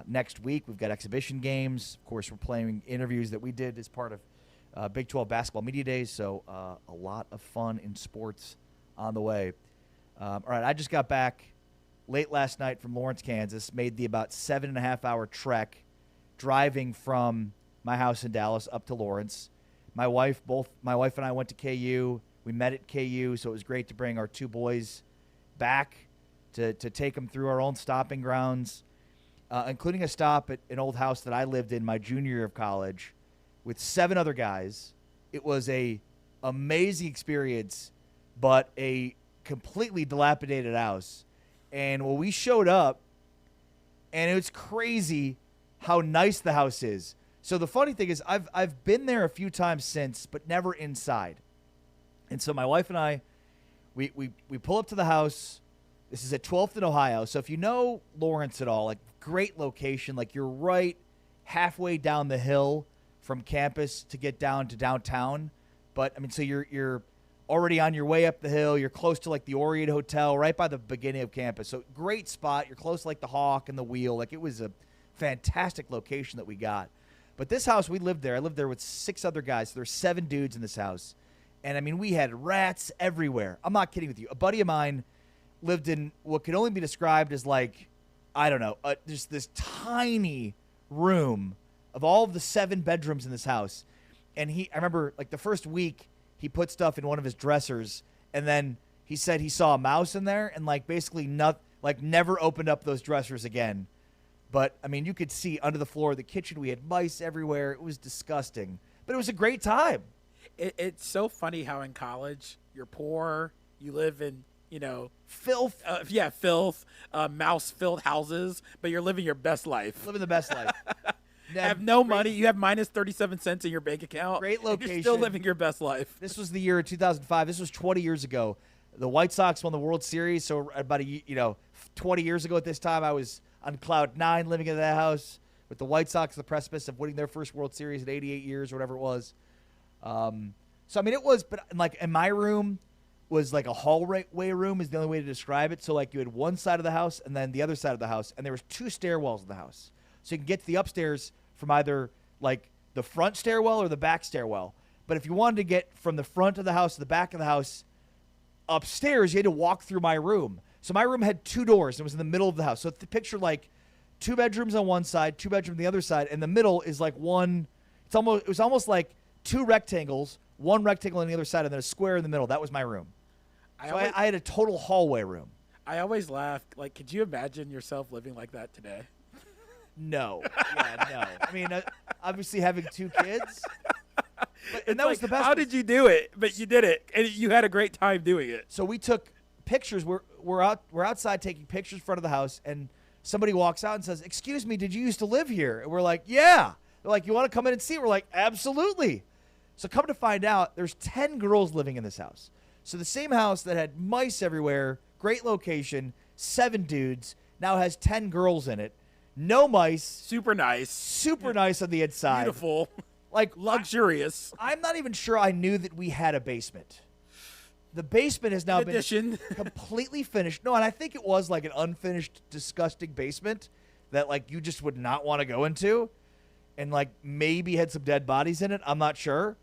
Next week, we've got exhibition games. Of course, we're playing interviews that we did as part of Big 12 Basketball Media Days. So a lot of fun in sports on the way. All right, I just got back late last night from Lawrence, Kansas, made the about 7.5-hour trek driving from my house in Dallas up to Lawrence. My wife and I went to KU. We met at KU, so it was great to bring our 2 boys back to take them through our own stopping grounds, including a stop at an old house that I lived in my junior year of college with 7 other guys. It was a amazing experience, but a completely dilapidated house. And when we showed up, and it was crazy how nice the house is. So the funny thing is I've been there a few times since, but never inside. And so my wife and I, we pull up to the house. This is at 12th and Ohio. So if you know Lawrence at all, like great location, like you're right halfway down the hill from campus to get down to downtown. But I mean, so you're already on your way up the hill. You're close to like the Orient Hotel right by the beginning of campus. So great spot. You're close to like the Hawk and the Wheel. Like it was a fantastic location that we got. But this house, we lived there. I lived there with 6 other guys. So there's 7 dudes in this house. And I mean, we had rats everywhere. I'm not kidding with you. A buddy of mine lived in what could only be described as like, I don't know, just this tiny room of all of the 7 bedrooms in this house. And I remember like the first week, he put stuff in one of his dressers, and then he said he saw a mouse in there, and like basically never opened up those dressers again. But I mean, you could see under the floor of the kitchen, we had mice everywhere. It was disgusting, but it was a great time. It's so funny how in college you're poor, you live in filth, filth, mouse-filled houses, but you're living your best life. Living the best life. Have no money. You have minus 37 cents in your bank account. Great location. You're still living your best life. This was the year 2005. This was 20 years ago. The White Sox won the World Series. So about 20 years ago at this time, I was on cloud 9 living in that house with the White Sox, the precipice of winning their first World Series in 88 years or whatever it was. So I mean, it was, but like in my room was like a hallway room is the only way to describe it. So like you had one side of the house and then the other side of the house, and there was 2 stairwells in the house. So you can get to the upstairs from either like the front stairwell or the back stairwell. But if you wanted to get from the front of the house to the back of the house upstairs, you had to walk through my room. So my room had 2 doors. It was in the middle of the house. So picture like 2 bedrooms on one side, 2 bedrooms on the other side, and the middle is like one. It was almost like 2 rectangles, 1 rectangle on the other side, and then a square in the middle. That was my room. I had a total hallway room. I always laugh. Like, could you imagine yourself living like that today? No. Yeah, no. I mean, obviously having 2 kids. And that was the best. How did you do it? But you did it, and you had a great time doing it. So we took pictures. We're outside taking pictures in front of the house, and somebody walks out and says, "Excuse me, did you used to live here?" And we're like, "Yeah." They're like, "You want to come in and see it?" We're like, "Absolutely." So come to find out, there's 10 girls living in this house. So the same house that had mice everywhere, great location, 7 dudes, now has 10 girls in it. No mice. Super nice on the inside. Beautiful. Like luxurious. I'm not even sure I knew that we had a basement. The basement has now been completely finished. No, and I think it was like an unfinished, disgusting basement that like you just would not want to go into. and like maybe had some dead bodies in it. I'm not sure.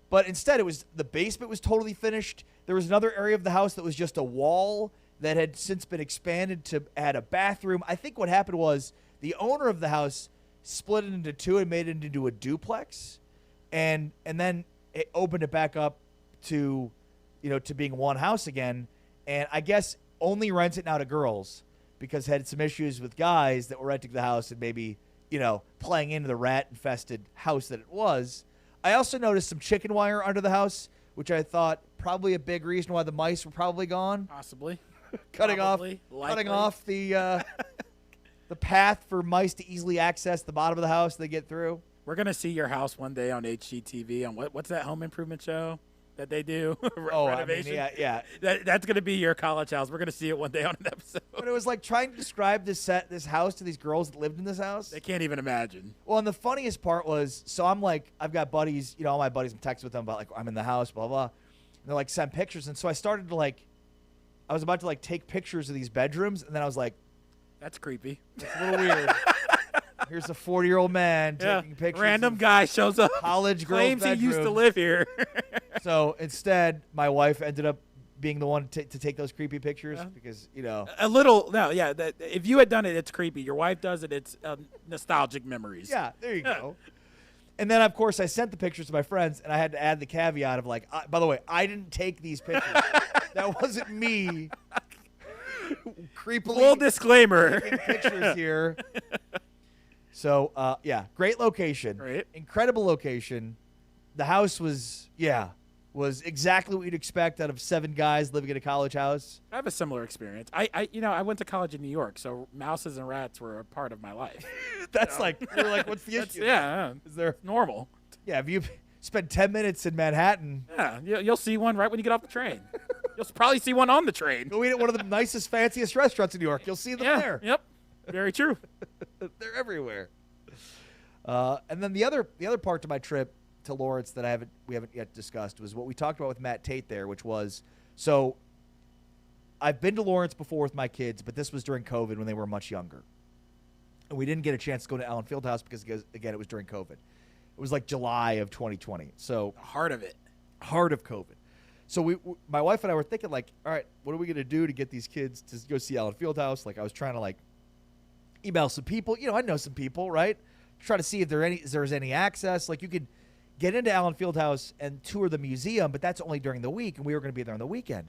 But instead, the basement was totally finished. There was another area of the house that was just a wall that had since been expanded to add a bathroom. I think what happened was the owner of the house split it into two and made it into a duplex, and then it opened it back up to, to being one house again. And I guess only rents it now to girls because had some issues with guys that were renting the house and maybe, playing into the rat-infested house that it was. I also noticed some chicken wire under the house, which I thought probably a big reason why the mice were probably gone. Possibly. Cutting off the path for mice to easily access the bottom of the house they get through. We're gonna see your house one day on HGTV on what's that home improvement show that they do? Renovation. Yeah. That's gonna be your college house. We're gonna see it one day on an episode. But it was like trying to describe this house to these girls that lived in this house. They can't even imagine. Well, and the funniest part was, so I'm like, I've got buddies, all my buddies, I'm texting with them about like I'm in the house, blah blah. And they're like, send pictures, and so I started to I was about to take pictures of these bedrooms, and then I was like, that's creepy. It's a little weird. Here's a 40-year-old man taking pictures. Random guy shows up. College girl claims he used to live here. So instead, my wife ended up being the one to take those creepy pictures because a little. No, yeah. If you had done it, it's creepy. Your wife does it. It's nostalgic memories. Yeah, there you go. And then of course I sent the pictures to my friends, and I had to add the caveat of by the way, I didn't take these pictures. That wasn't me. Creepily. Full disclaimer. Taking pictures here. So, great location. Right. Incredible location. The house was exactly what you'd expect out of 7 guys living in a college house. I have a similar experience. I went to college in New York, so mouses and rats were a part of my life. That's you're like, what's the issue? Yeah. Is there normal? Yeah, if you spend 10 minutes in Manhattan. Yeah, you'll see one right when you get off the train. You'll probably see one on the train. Go eat at one of the nicest, fanciest restaurants in New York. You'll see them there. Yep. Very true. They're everywhere. And then the other part to my trip to Lawrence that we haven't yet discussed was what we talked about with Matt Tate there, which was, so I've been to Lawrence before with my kids, but this was during COVID when they were much younger. And we didn't get a chance to go to Allen Fieldhouse because again, it was during COVID. It was like July of 2020. So heart of COVID. So my wife and I were thinking all right, what are we going to do to get these kids to go see Allen Fieldhouse? I was trying to email some people. I know some people, right? Try to see if there's any access. You could get into Allen Fieldhouse and tour the museum, but that's only during the week, and we were going to be there on the weekend.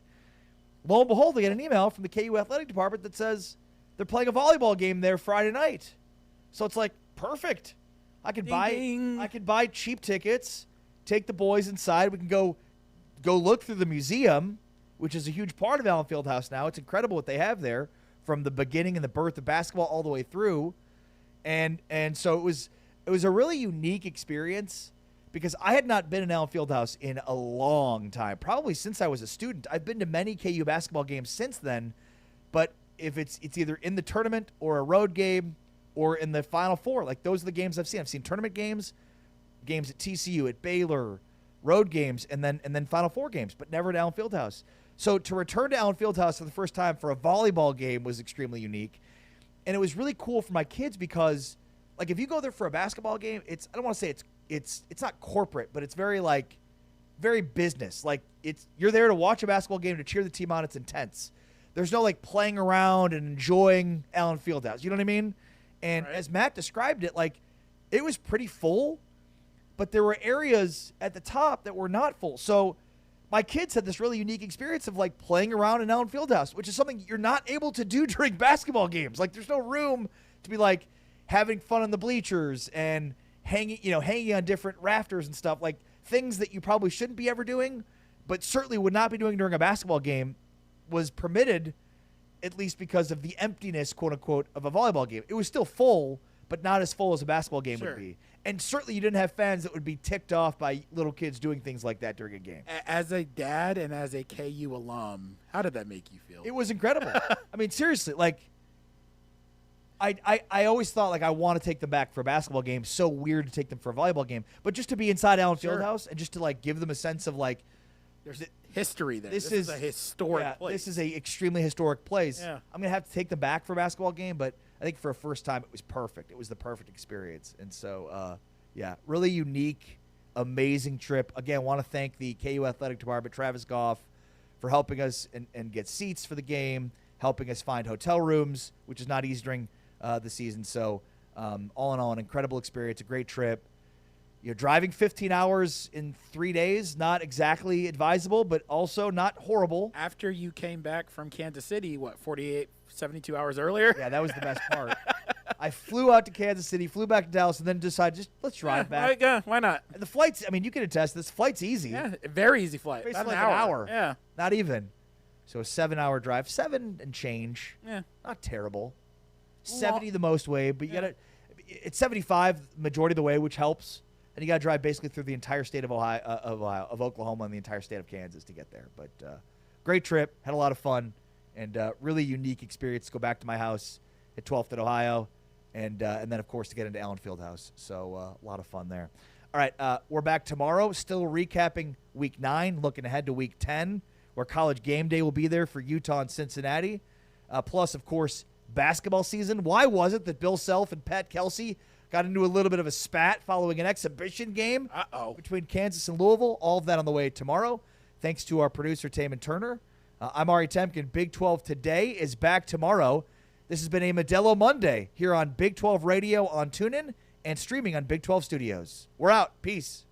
Lo and behold, we get an email from the KU athletic department that says they're playing a volleyball game there Friday night. So it's perfect. I could buy cheap tickets, take the boys inside. We can go look through the museum, which is a huge part of Allen Fieldhouse now. It's incredible what they have there from the beginning and the birth of basketball all the way through. And so it was a really unique experience because I had not been in Allen Fieldhouse in a long time, probably since I was a student. I've been to many KU basketball games since then, but if it's either in the tournament or a road game or in the Final Four, those are the games I've seen. I've seen tournament games at TCU, at Baylor, road games, and then Final Four games, but never at Allen Fieldhouse. So to return to Allen Fieldhouse for the first time for a volleyball game was extremely unique. And it was really cool for my kids because, if you go there for a basketball game, I don't want to say it's not corporate, but it's very very business. You're there to watch a basketball game, to cheer the team on. It's intense. There's no playing around and enjoying Allen Fieldhouse. You know what I mean? And as Matt described it, it was pretty full, but there were areas at the top that were not full. So my kids had this really unique experience of playing around in Allen Fieldhouse, which is something you're not able to do during basketball games. There's no room to be having fun on the bleachers and hanging on different rafters and stuff, things that you probably shouldn't be ever doing, but certainly would not be doing during a basketball game was permitted, at least because of the emptiness, quote unquote, of a volleyball game. It was still full, but not as full as a basketball game would be. And certainly you didn't have fans that would be ticked off by little kids doing things like that during a game. As a dad and as a KU alum, how did that make you feel? It was incredible. I mean, seriously, I always thought I want to take them back for a basketball game. So weird to take them for a volleyball game, but just to be inside Allen Fieldhouse and just to give them a sense of There's history there. This is a historic place. This is a extremely historic place. Yeah. I'm gonna have to take them back for a basketball game, but I think for a first time it was perfect. It was the perfect experience, and so really unique, amazing trip. Again, want to thank the KU Athletic Department, Travis Goff, for helping us and get seats for the game, helping us find hotel rooms, which is not easy during the season. So all in all, an incredible experience, a great trip. You're driving 15 hours in 3 days, not exactly advisable, but also not horrible. After you came back from Kansas City, 48, 72 hours earlier? Yeah, that was the best part. I flew out to Kansas City, flew back to Dallas, and then decided let's drive back. Why not? And the flight's, I mean, you can attest this. Flight's easy. Yeah, very easy flight. Basically About like an hour. Yeah. Not even. So a 7-hour drive, 7 and change. Yeah. Not terrible. 70 the most way, but you got to, it's 75 majority of the way, which helps. And you got to drive basically through the entire state of of Oklahoma and the entire state of Kansas to get there. But great trip, had a lot of fun, and really unique experience to go back to my house at 12th and Ohio, and then of course to get into Allen Fieldhouse. So a lot of fun there. All right, we're back tomorrow, still recapping Week 9, looking ahead to Week 10, where College Game Day will be there for Utah and Cincinnati. Plus, of course, basketball season. Why was it that Bill Self and Pat Kelsey got into a little bit of a spat following an exhibition game between Kansas and Louisville? All of that on the way tomorrow. Thanks to our producer, Taman Turner. I'm Ari Temkin. Big 12 Today is back tomorrow. This has been a Modelo Monday here on Big 12 Radio on TuneIn and streaming on Big 12 Studios. We're out. Peace.